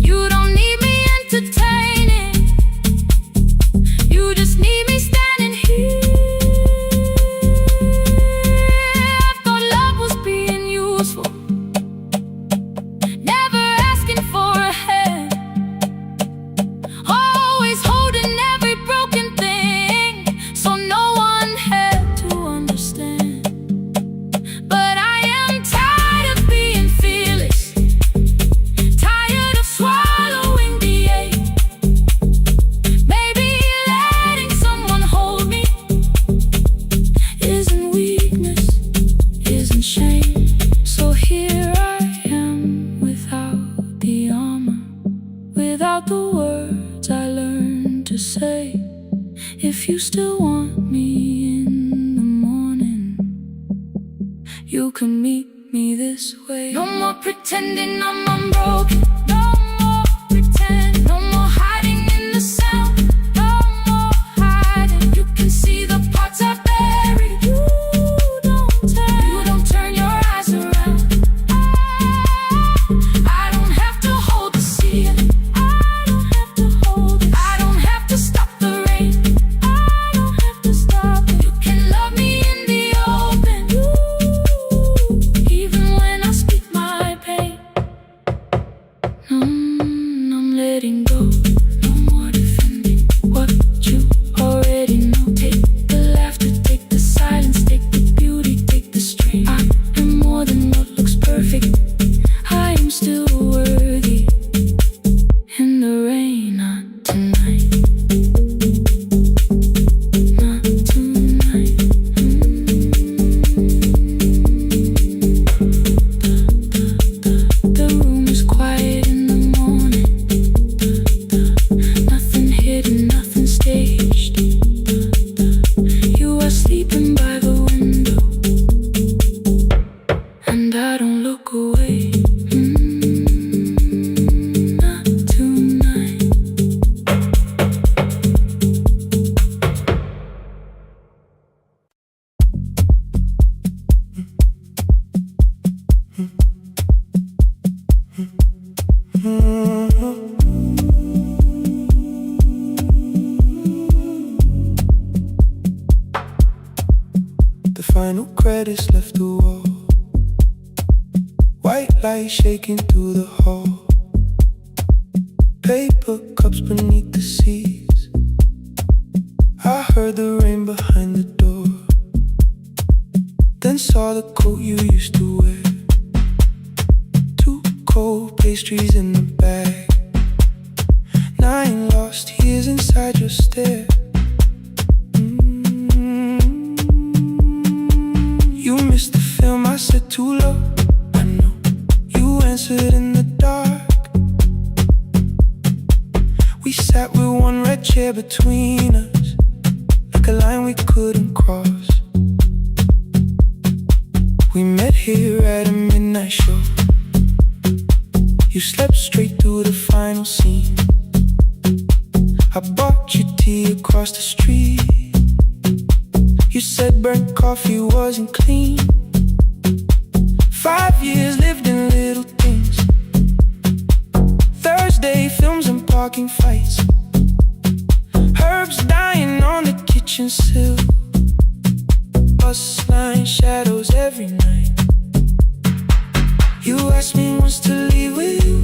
You don't need me entertaining, you just need me standing here. I thought love was being useful, never asking for a hand, always holding every broken thing, so no one had to understand. But I am tired of being fearless, tired of swallowing the ache. Maybe letting someone hold me isn't weakness, isn't shame. So here I am without the armor, without the words I learned to say. If you still want me in the morning, you can meet me this way. No more pretending I'm unbroken, no more pretend, no more hiding in the sound, no more hiding. You can see the parts I buried, you don't look away. Not tonight. The final credits left the wall. White light shaking through the hall. Paper cups beneath the seats. I heard the rain behind the door. Then saw the coat you used to wear. Two cold pastries in the bag. 9 lost years inside your stare. You missed the film, I said too low. I know you answered in the dark. We sat with one red chair between us, like a line we couldn't cross. We met here at a midnight show. You slept straight through the final scene. I bought you tea across the street. You said burnt coffee wasn't clean. 5 years lived in little things. Thursday films and parking fights. Herbs dying on the kitchen sill. Bus line shadows every night. You asked me once to leave with you.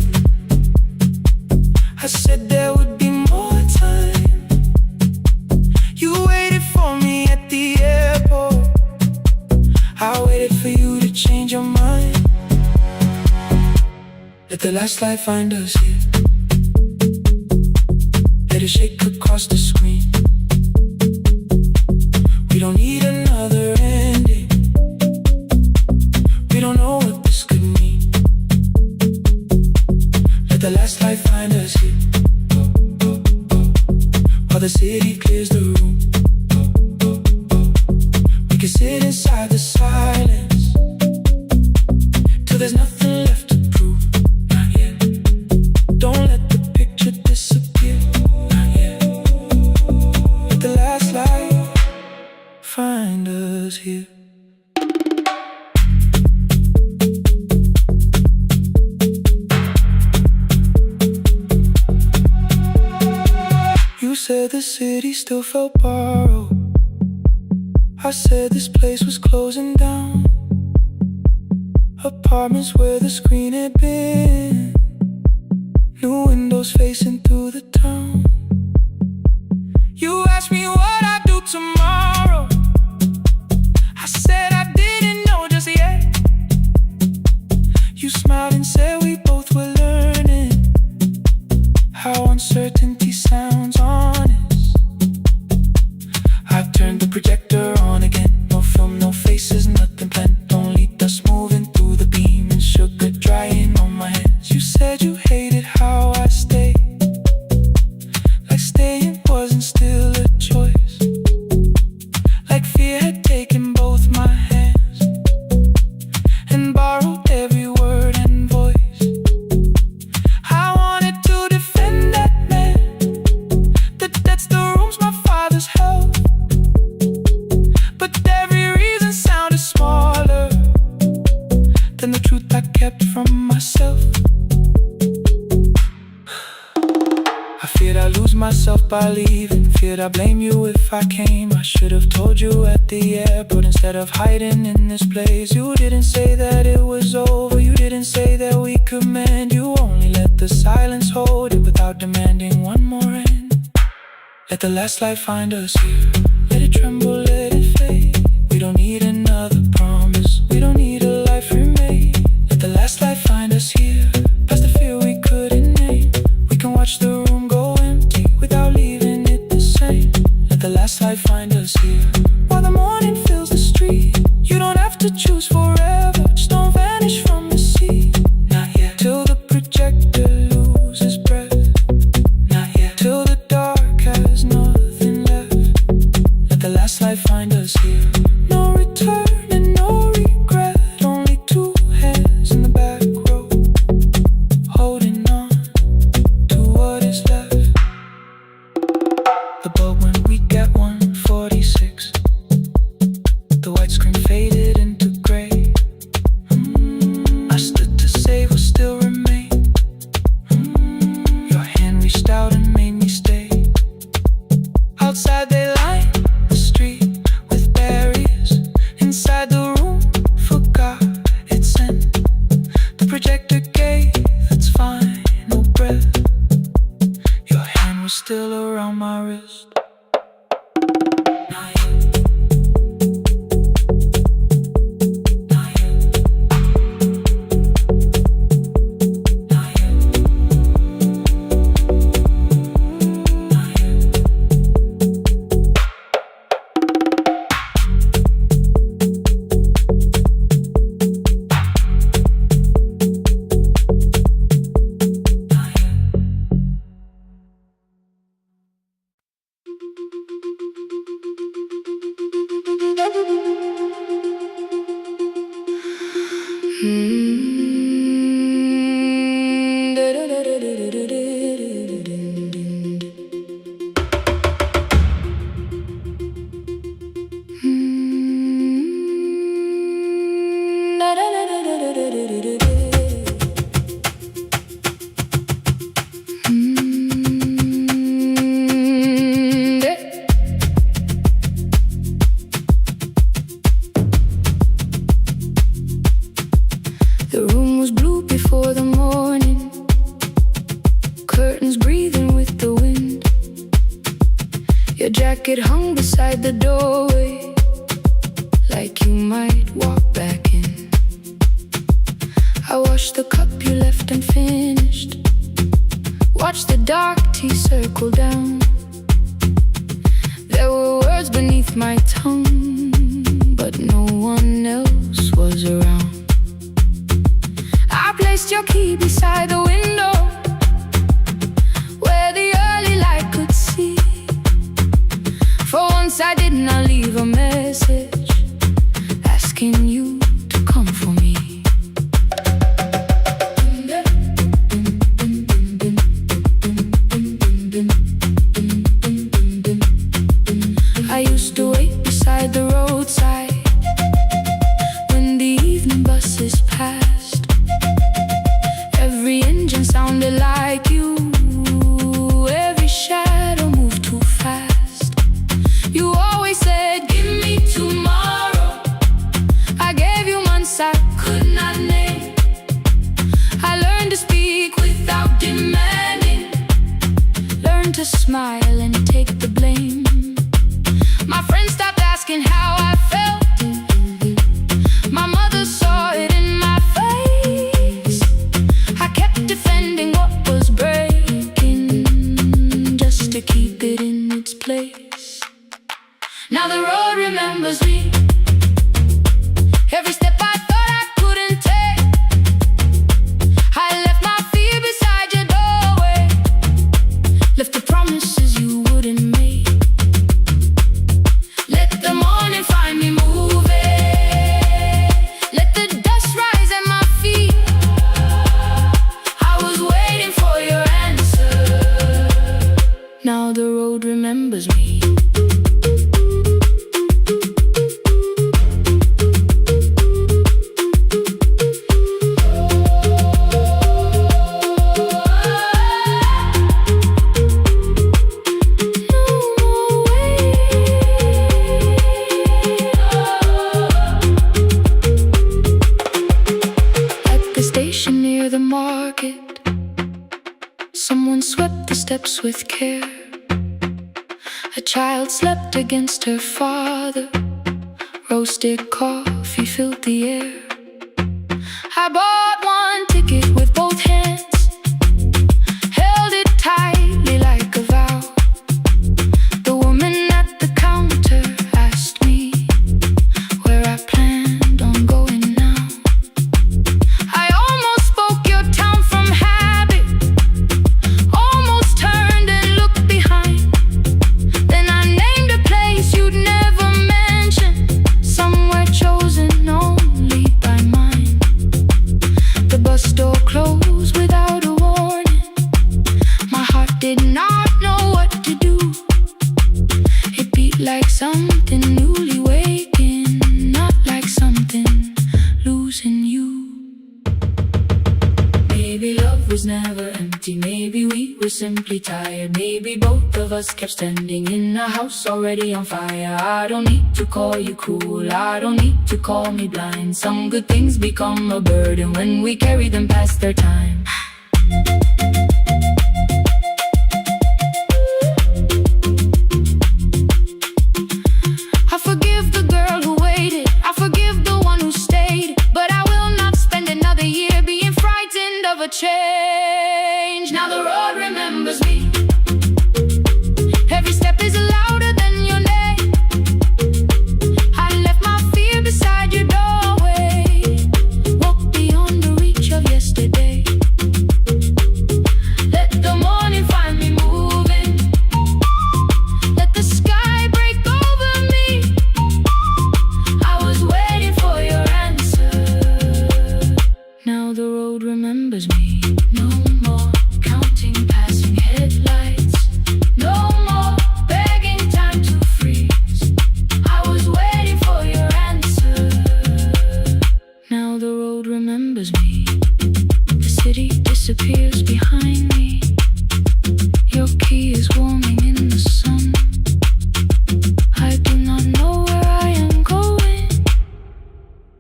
I said there would be more time. You waited for me at the airport. I waited for you to change your mind. Let the last light find us here. Let it shake across the screen. We don't need another ending. We don't know what this could mean. Let the last light find us here. While the city clears the room, we can sit inside the silence till there's nothing left to prove. Not yet. Don't let the picture disappear. Not yet. Let the last light find us here. You said the city still felt borrowed. I said this place was closing down. Apartments where the screen had been. New windows facing through the town. You asked me what I'd do tomorrow. I said I didn't know just yet. You smiled and said we both were learning how uncertainty sounds honest. I've turned the projector on again. No film, no faces, nothing planned. Only dust moving through the beam and sugar drying on my hands. You said you hated how I stayed, like staying wasn't still a choice. Like fear had taken both my hands and borrowed every word and voice. I wanted to defend that man, that's the rooms my father's held. But every reason sounded smaller than the truth I kept from myself. I feared I'd lose myself by leaving. Feared I'd blame you if I came. I should have told you at the airport instead of hiding in this place. You didn't say that it was over. You didn't say that we could mend. You only let the silence hold it without demanding one more end. Let the last light find us here. Let it tremble, let it fade. We don't need another promise. We don't need a life remade. Let the last light find us here. Past the fear we couldn't name. We can watch the room go empty without leaving it the same. Let the last light find us here. While the morning fills the street, you don't have to choose forever. Just don't vanish from the sea. Not yet. Till the projector loses breath. Not yet. Till the dark has nothing left. Let the last light find us here. No return and no regret. Only two hands projector gave its final breath. Your hand was still around my wrist. Not yet. Not yet. Not yet. Not yet. The room was blue before the morning, curtains breathing with the wind. Your jacket hung beside the doorway, like you might walk back in. I washed the cup you left unfinished, watched the dark tea circle down. There were words beneath my tongue, but no one else was around. I placed your key beside the window, where the early light could see. For once I did not leave a message asking you to come for me. I used to wait beside the roadside when the evening buses passed. Every engine sounded like you, every shadow moved too fast. You always said, give me tomorrow. I gave you months I could not name. I learned to speak without demanding, learned to smile and take the blame. My friends stopped asking how I felt. My mother saw it in my face. I kept defending what was breaking, just to keep it in its place. Now the road remembers me. Every step I thought I couldn't take, I left my fear beside your doorway, left the promises you wouldn't make. Let the morning find me moving, let the dust rise at my feet. I was waiting for your answer. Now the road remembers me. Near the market, someone swept the steps with care. A child slept against her father, roasted coffee filled the air. I bought one ticket with both hands, held it tightly like a vow. The woman at the counter asked me where I planned on going now. I almost spoke your town from habit, almost turned and looked behind. Then I named a place you'd never mention, somewhere chosen only by mine. Maybe love was never empty, maybe we were simply tired. Maybe both of us kept standing in a house already on fire. I don't need to call you cruel, I don't need to call me blind. Some good things become a burden when we carry them past their time. I forgive the girl who waited, I forgive the one who stayed, but I will not spend another year being frightened of a change. Now the road remembers me. Every step is louder than your name. I left my fear beside your doorway. Walk beyond the reach of yesterday. Let the morning find me moving. Let the sky break over me. I was waiting for your answer. Now the road remembers me. No more counting passing headlights. No more begging time to freeze. I was waiting for your answer. Now the road remembers me. The city disappears behind me. Your key is warming in the sun. I do not know where I am going,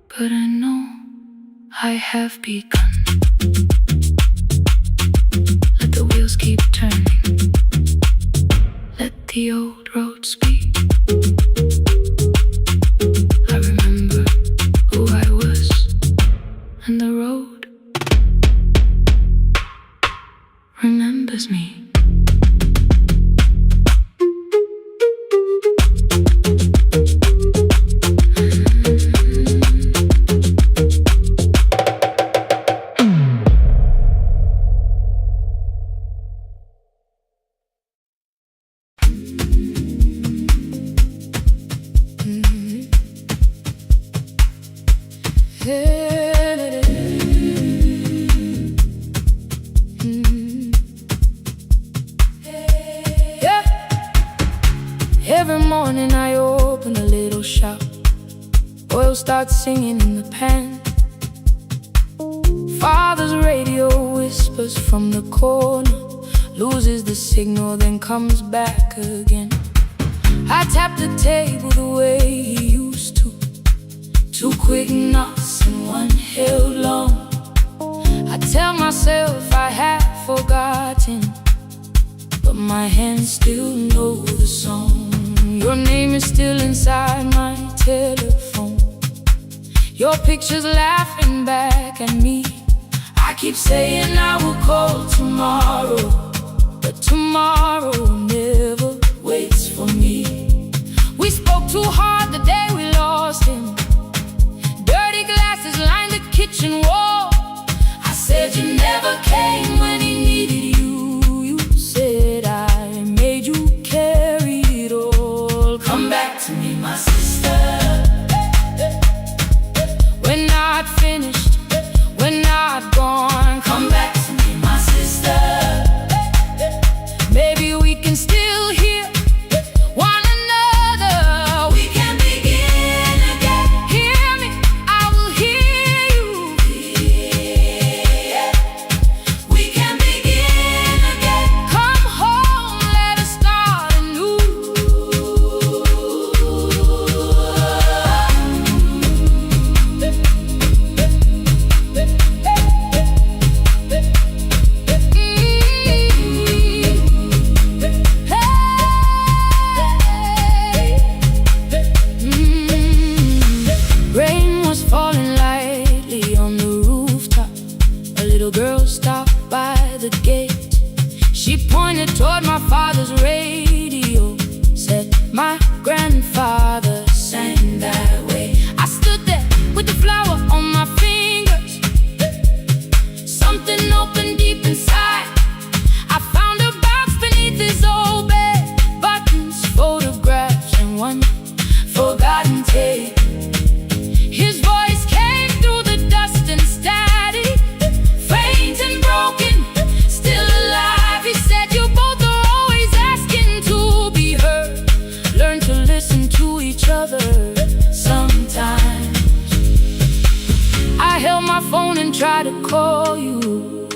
but I know I have begun. Let the wheels keep turning. Let the old road speak. I remember who I was, and the road remembers me. Yeah. Every morning I open a little shop. Oil starts singing in the pan. Father's radio whispers from the corner, loses the signal, then comes back again. I tap the table the way he used to. Two quick knocks and one held long. I tell myself I have forgotten, but my hands still know the song. Your name is still inside my telephone. Your picture's laughing back at me. I keep saying I will call tomorrow, but tomorrow never waits for me. We spoke too hard the day we lost him. Dirty glasses lined the kitchen wall. I said you never came when he needed you. You said I made you carry it all. Come back to me, my sister. We're not finished, we're not gone. Come back to me, my sister. Maybe we can still hear one another. We can begin again. Hear me, I will hear you. Yeah. We can begin again. Come home, let us start anew. Rain was falling lightly on the rooftop. A little girl stopped by the gate. She pointed toward my father's radio, said my grandfather sang that way. I stood there with the flower on my fingers. Something opened deep inside. I found a box beneath his old bed, buttons, photographs, and one forgotten tape. His voice came through the dust and static, faint and broken, still alive. He said you both are always asking to be heard. Learn to listen to each other sometimes. I held my phone and tried to call you,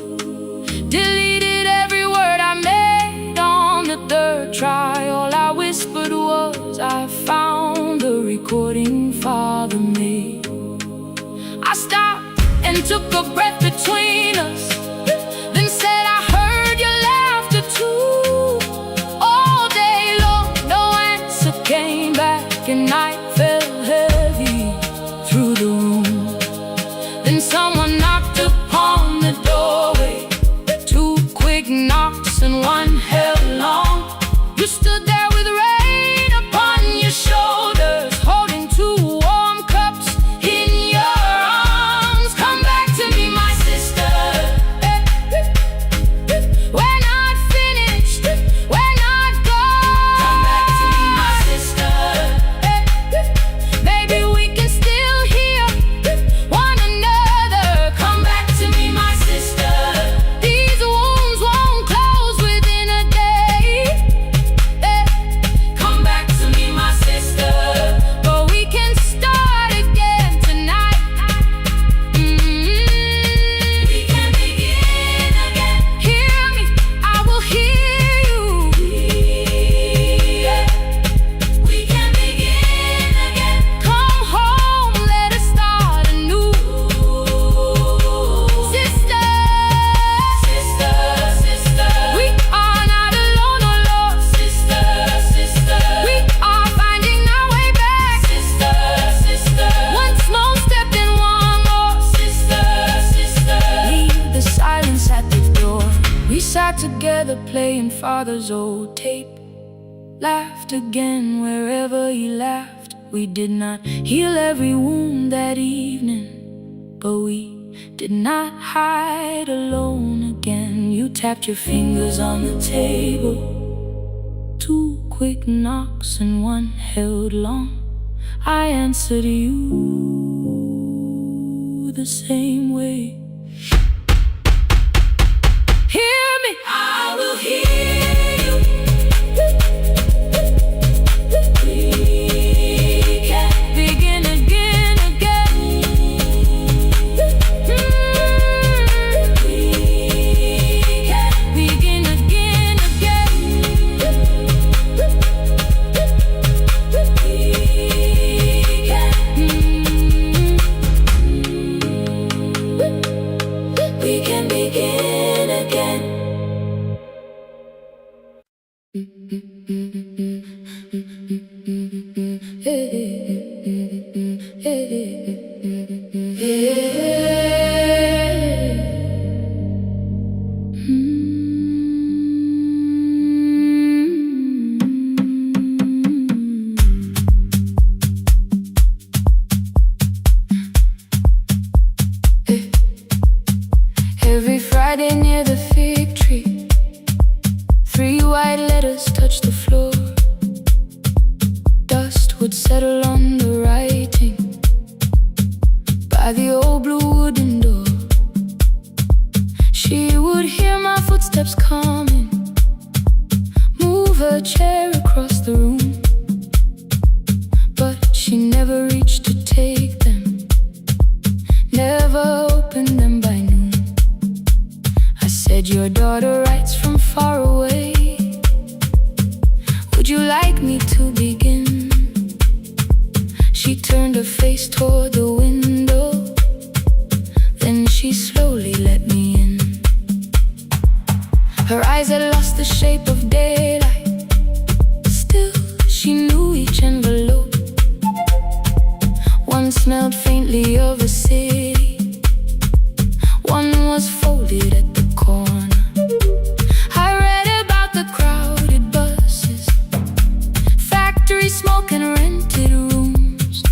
sat together playing father's old tape. Laughed again wherever he laughed. We did not heal every wound that evening, but we did not hide alone again. You tapped your fingers on the table, 2 quick knocks and 1 held long. I answered you the same way. Hear me, I will hear you. We can begin again, again. We can begin again, again. We can begin again. Every Friday near the fig tree, 3 white letters touched the floor. Dust would settle on the writing by the old blue wooden door. She would hear my footsteps coming, move her chair across the room, but she never reached to take them, never opened them by noon. I said, your daughter writes from far away. Would you like me to begin? She turned her face toward the window, then she slowly let me in. Her eyes had lost the shape of daylight, still she knew each envelope. One smelled faintly of a city, one was folded at the corner. I read about the crowded buses, factory smoke and rented rooms,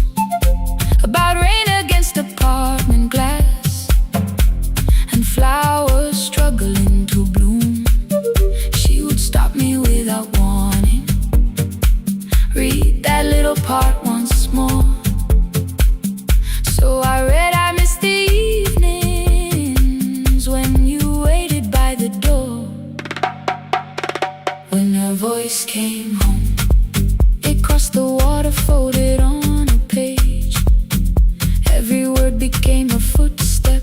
about rain against apartment glass and flowers struggling to bloom. She would stop me without warning, read that little part once more. So I read, I missed the evenings when you waited by the door. When her voice came home, it crossed the water, folded on a page. Every word became a footstep,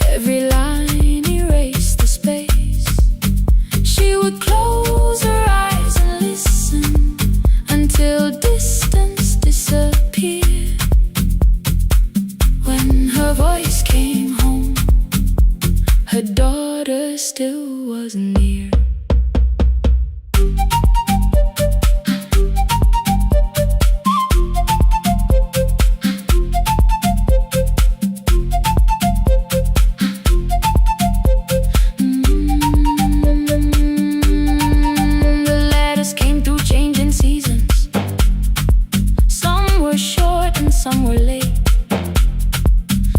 every line erased the space. She would close her eyes and listen until distance disappeared. When her voice came home, her daughter still wasn't near. The letters came through changing seasons. Some were short and some were late.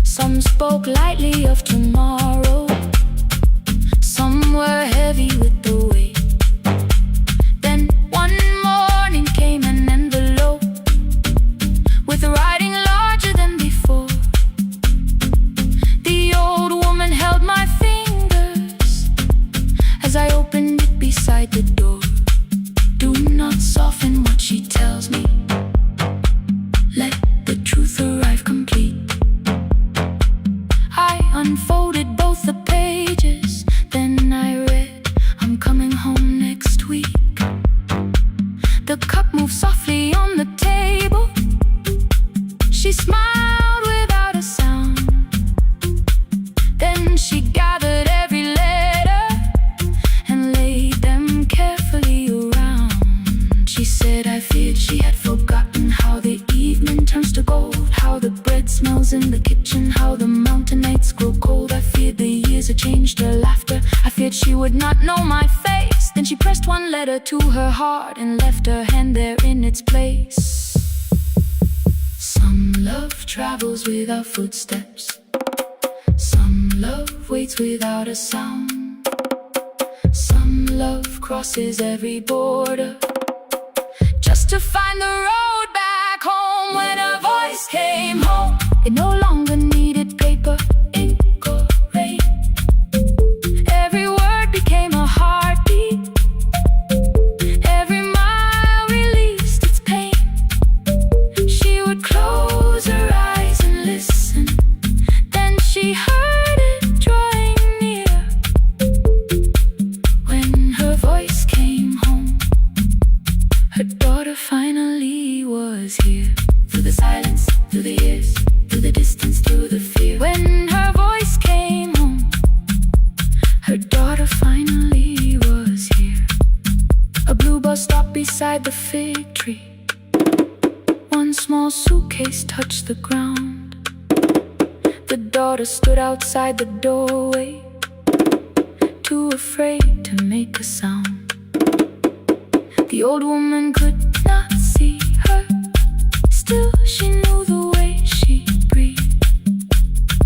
Some spoke lightly of tomorrow, some were heavy with the weight. Then one morning came an envelope with writing larger than before. The old woman held my fingers as I opened it beside the door. Do not soften what she tells me, let the truth arrive complete. I unfolded both the pages, then I read, I'm coming home next week. The cup moved softly on the table. She smiled without a sound. Then she gathered every letter and laid them carefully around. She said, I feared she had forgotten how the evening turns to gold, how the bread smells in the kitchen, how the mountain nights grow cold. I feared the years had changed her laughter. I feared she would not know my face. Then she pressed one letter to her heart and left her hand there in its place. Some love travels without footsteps. Some love waits without a sound. Some love crosses every border just to find the road back home. When her voice came home, it no longer needed paper, ink or rain. Every word became a heartbeat. Every mile released its pain. She would close her eyes and listen. Then she heard it drawing near. When her voice came home, her daughter finally was here. Through the silence, through the years, through the distance, through the fear. When her voice came home, her daughter finally was here. A blue bus stopped beside the fig tree. One small suitcase touched the ground. The daughter stood outside the doorway, too afraid to make a sound. The old woman could not see her. Still, she knew the way she breathed.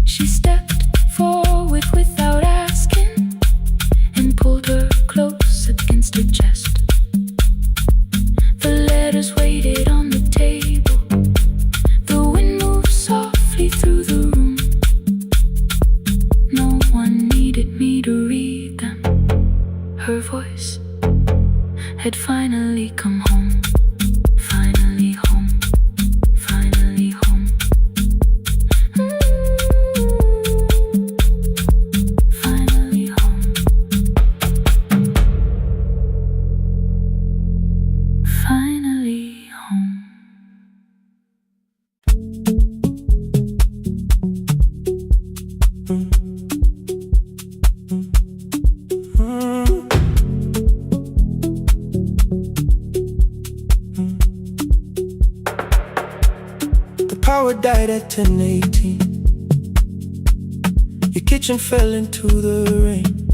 She stepped forward without asking and pulled her close against her chest. The letters waited on the table. The wind moved softly through the room. No one needed me to read them. Her voice had finally come home. Finally home. Finally home. Finally home. Finally home. The power died at 10:18. Your kitchen fell into the rain.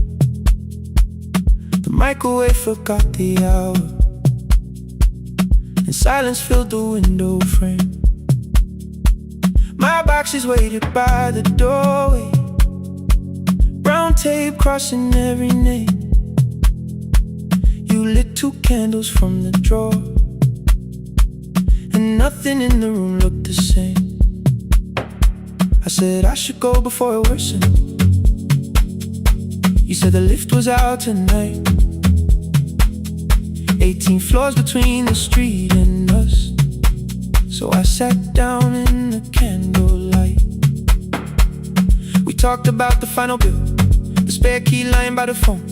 The microwave forgot the hour, and silence filled the window frame. My boxes waited by the doorway, brown tape crossing every name. You lit 2 candles from the drawer, and nothing in the room looked the same. I said I should go before it worsened. You said the lift was out tonight. 18 floors between the street and us. So I sat down in the candlelight. We talked about the final bill, the spare key lying by the phone,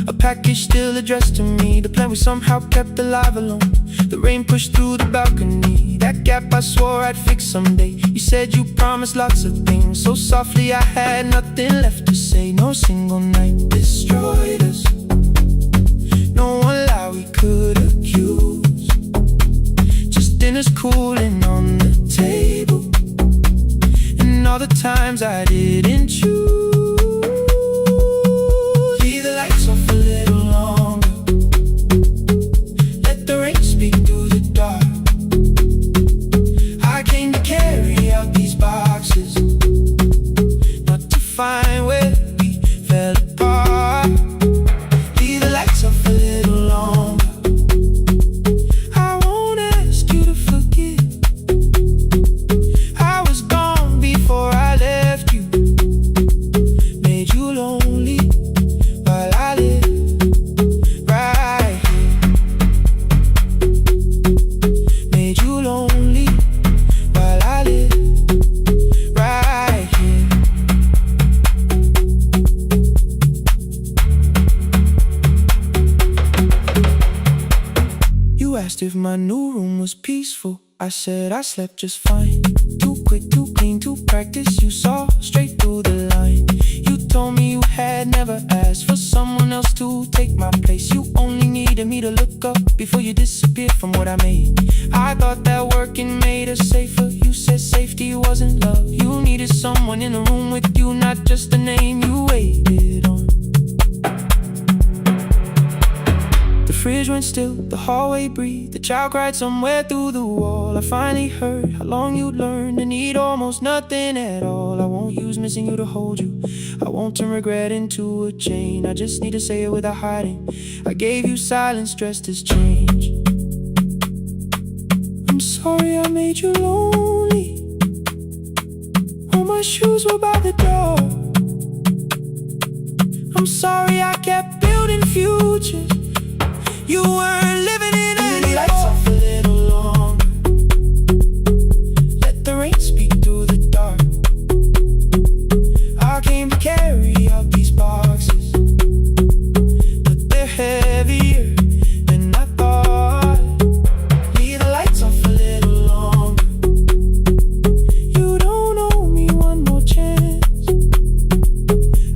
a package still addressed to me, the plan we somehow kept alive alone. The rain pushed through the balcony, that gap I swore I'd fix someday. You said you promised lots of things, so softly I had nothing left to say. No single night destroyed us, no one lie we could accuse. Just dinners cooling on the table, and all the times I didn't choose. Leave the lights off a little longer, let the rain speak through the dark. I came to carry out these boxes, not to find where we fell apart. Leave the lights off a little longer. I won't ask you to forgive. I was gone before I left you, made you lonely while I live right here. Made you lonely while I live right here. You asked if my new room was peaceful. I said I slept just fine. Too quick, too clean, too practiced. You saw straight through the line. You told me you had never asked for someone else to take my place. You only needed me to look up before you disappeared from what I made. I thought that working made us safer. You said safety wasn't love. You needed someone in the room with you, not just the name you waited on. fridge went still, the hallway breathed. The child cried somewhere through the wall. I finally heard how long you'd learned to need almost nothing at all. I won't use missing you to hold you. I won't turn regret into a chain. I just need to say it without hiding. I gave you silence dressed as change. I'm sorry I made you lonely. All my shoes were by the door. I'm sorry I kept building futures. You weren't living in any lights off a little longer. Let the rain speak through the dark. I came to carry out these boxes, but they're heavier than I thought. Leave the lights off a little longer. You don't owe me one more chance.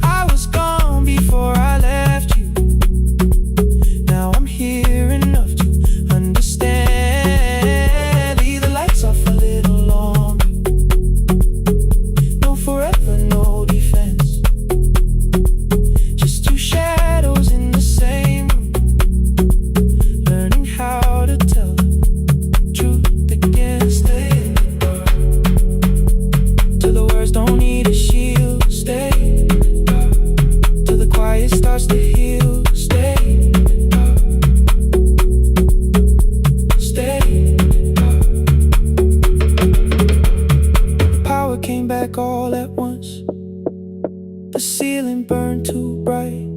I was gone before I left you. Now I'm here enough to understand. Leave the lights off a little longer. No forever, no defense. Just two shadows in the same room, learning how to tell the truth again. Stay in the dark till the words don't need a shield. Stay in the dark till the quiet starts to heal. Stay in the dark. Stay in the dark. The power came back all at once. The ceiling burned too bright.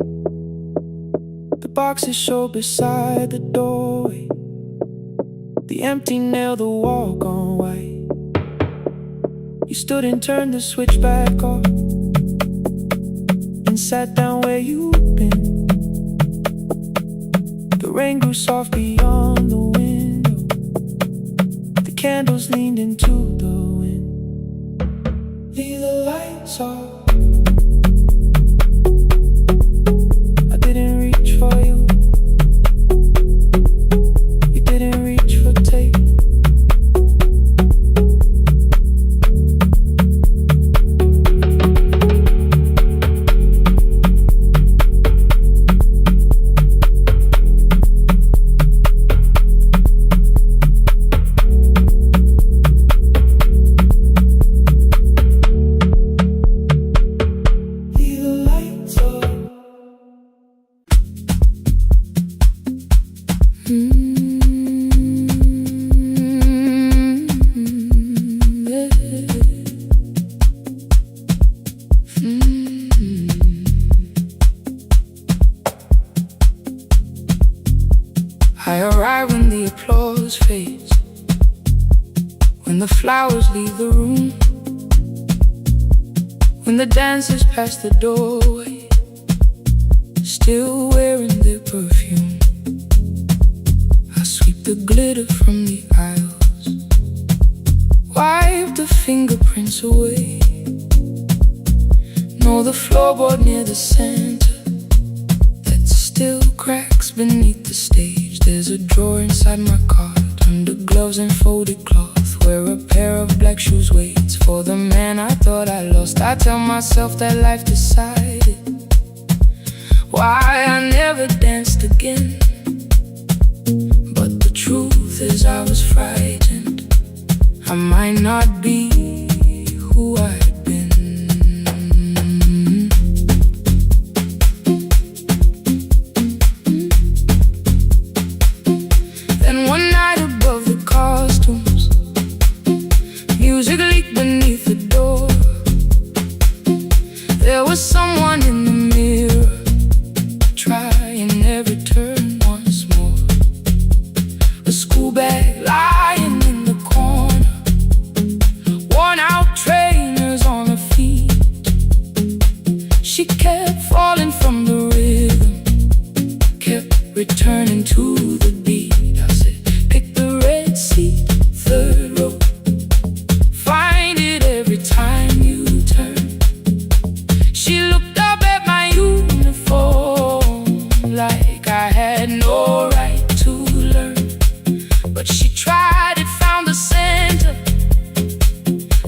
The boxes showed beside the doorway. The empty nail, the wall gone white. You stood and turned the switch back off and sat down where you'd been. The rain grew soft beyond the window. The candles leaned into the wind. Leave the lights off. I didn't reach for you. You didn't reach for tape. Leave the lights off. I arrive when the applause fades, when the flowers leave the room, when the dancers pass the doorway, still wearing their perfume. I sweep the glitter from the aisles, wipe the fingerprints away. Know the floorboard near the center that still cracks beneath the stage. There's a drawer inside my cart, under gloves and folded cloth, where a pair of black shoes waits for the man I thought I lost. I tell myself that life decided why I never danced again. But the truth is I was frightened. I might not be who I'd been. Then one night above the costumes, music leaked beneath the door. There was someone in the mirror, trying every turn once more. A school bag lying in the corner, worn out trainers on her feet. She kept falling from the rhythm, kept returning to the beat. I said, pick the red seat, third row. Find it every time you turn. She looked up at my uniform like I had no right to learn. But she tried it, found the center,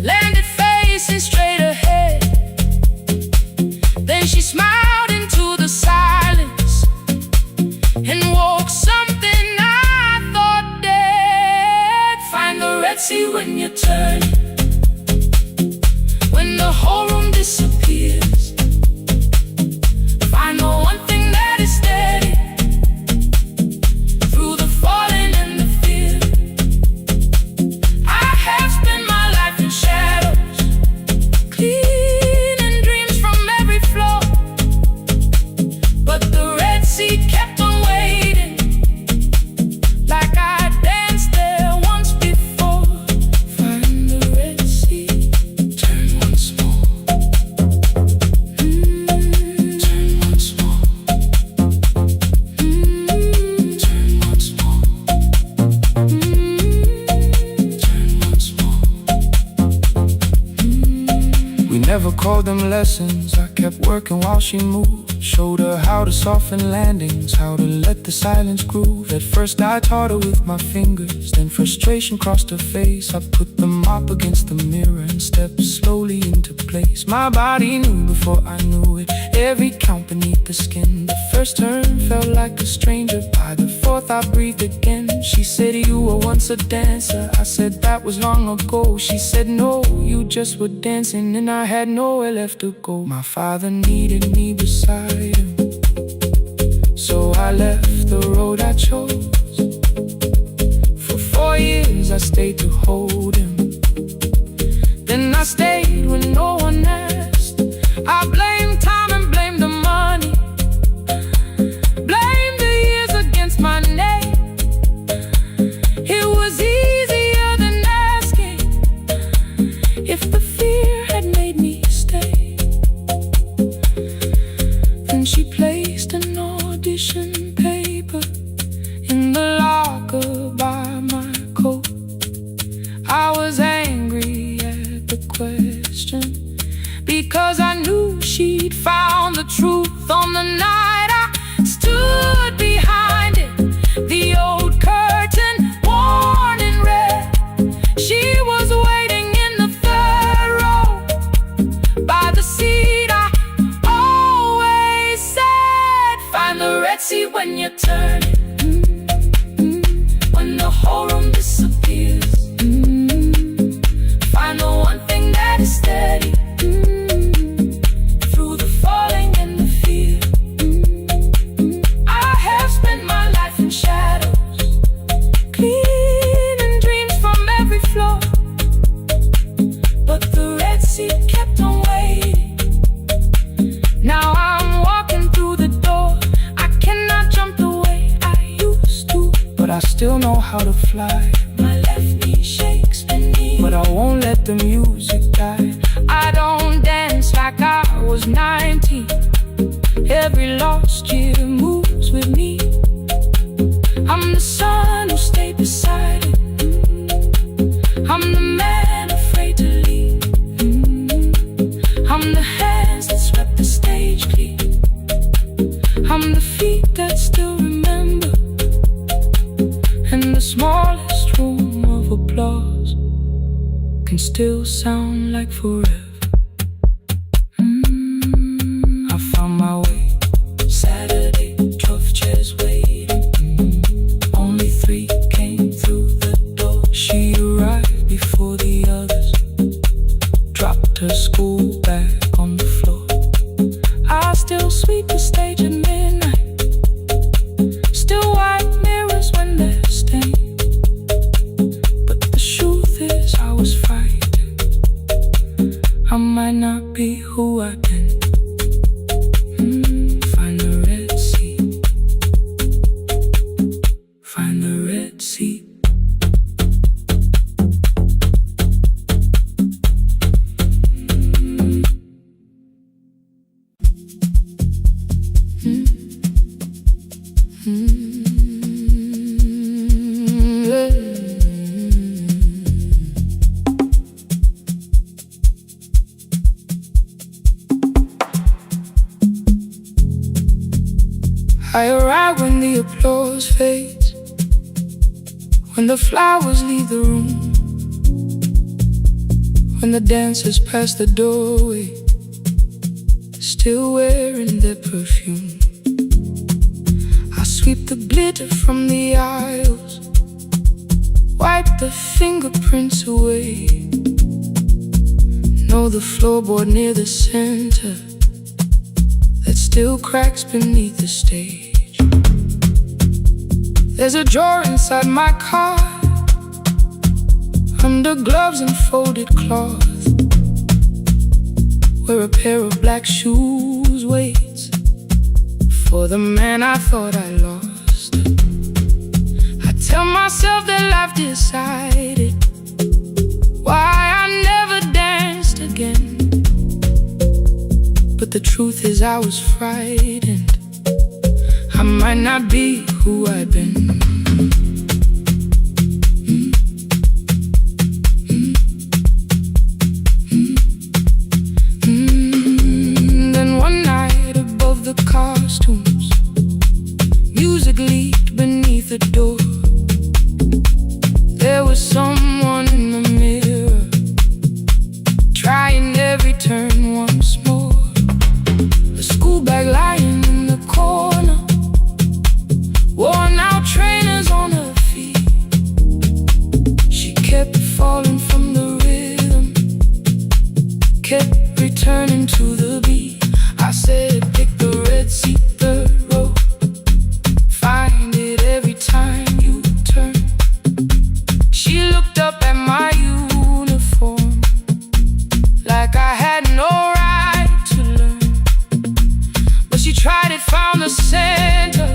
landed facing straight ahead. Then she smiled into the silence and walked some all them lessons. I kept working while she moved. Showed her how to soften landings, how to let the silence groove. At first I taught her with my fingers, then frustration crossed her face. I put the mop against the mirror and stepped slowly into place. My body knew before I knew it, every count beneath the skin. The first turn felt like a stranger, by the fourth I breathed again. She said, you were once a dancer. I said, that was long ago. She said, no, you just were dancing, and I had nowhere left to go. My father needed me beside him, so I left the road I chose. For 4 years I stayed to hold him, then I stayed when no one asked. I blamed time and blamed the money, blamed the years against my name. It was easier than asking if the fear had made me stay. Then she placed an audition paper in the locker by my coat. I was angry at the question, because I knew she'd found the truth on the night I stood behind it. The old curtain, worn in red. She was waiting in the third row by the seat I always said, find the red seat when you turn it. When the whole room disappears, find the one thing that is steady through the falling and the fear. I have spent my life in shadows, cleaning dreams from every floor, but the red seat kept on waiting. Now I'm walking through the door. I cannot jump the way I used to, but I still know how to fly. My left knee shakes beneath, but I won't let the music die. I don't dance like I was 19. Every lost year moves with me. I'm the son who stayed beside it. I'm the man afraid to leave. I'm the hands that swept the stage clean. I'm the feet that still remember, and the smallest room of applause can still sound like forever. I found my way. Saturday, 12 chairs waiting. Only 3 came through the door. She arrived before the others, dropped her school bag on the floor. I still sweep the stage at midnight, still wipe mirrors when they're stained. But the truth is I was frightened. I might not be who I've been. Find the red seat. Find the red seat. I arrive when the applause fades, when the flowers leave the room, when the dancers pass the doorway, still wearing their perfume. I sweep the glitter from the aisles, wipe the fingerprints away. Know the floorboard near the center that still cracks beneath the stage. There's a drawer inside my car, under gloves and folded cloth, where a pair of black shoes waits for the man I thought I lost. I tell myself that life decided why I never danced again, but the truth is I was frightened. I might not be who I've been. school bag lying in the corner, worn out trainers on her feet. She kept falling from the rhythm, kept returning to the beat. I said, pick the red seat, third row, find it every time you turn. She looked up at my uniform like I had no right to learn. But she tried it, found the center,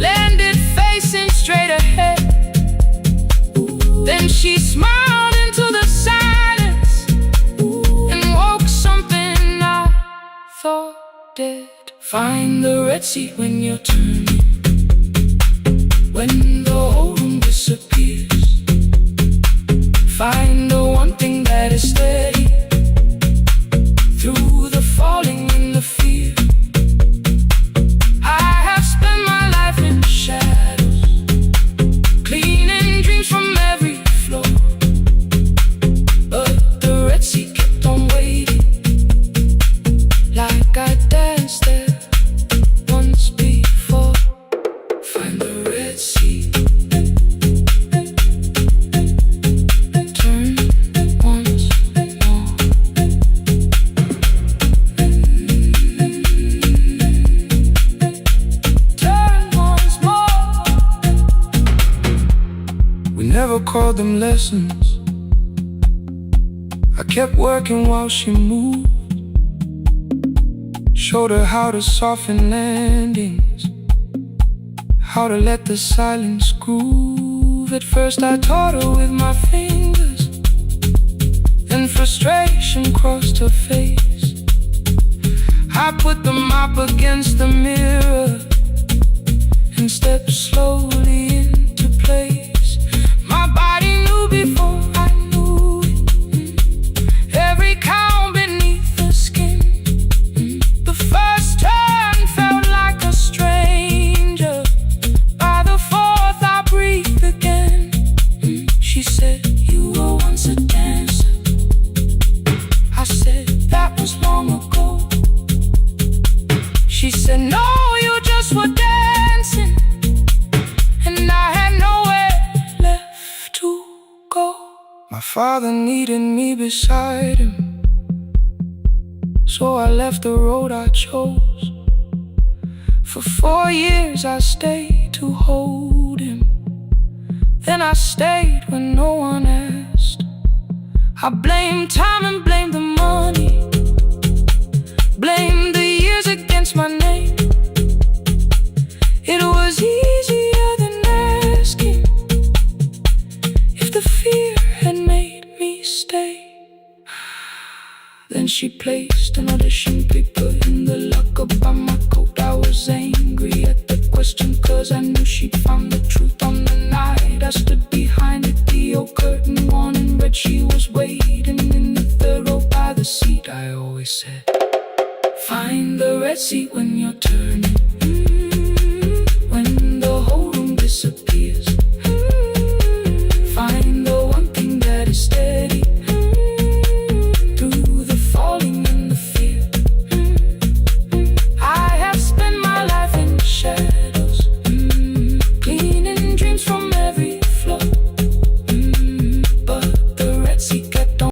landed facing straight ahead. Then she smiled into the silence and woke something I thought dead. Find the red seat when you're turning, when the whole room disappears. Find the one thing that is steady through the falling and the fear. I have spent my life in shadows, cleaning dreams from every floor. But the red seat kept on waiting, like I danced there once before. Find the red seat, turn once more. Turn once more. We never called them lessons. I kept working while she moved, showed her how to soften landings, how to let the silence groove. At first I taught her with my fingers, then frustration crossed her face. I put the mop against the mirror and stepped slowly into place. My body knew before I knew it, every count beneath the skin. The first turn felt like a stranger, by the fourth I breathed again. She said, you were once a dancer. I said, that was long ago. She said, no, you just were dancing, and I had nowhere left to go. My father needed me beside him, so I left the road I chose. For 4 years I stayed to hold him, then I stayed when no one asked. I blamed time and blamed the money, blamed the years against my name. It was easier than asking if the fear had made me stay. Then she placed an audition paper in the locker by my coat. I was angry at the question, cause I knew she'd found the truth on the night I stood behind it. The old curtain worn in red, she was waiting in the third row by the seat. I always said, find the red seat when you're turning,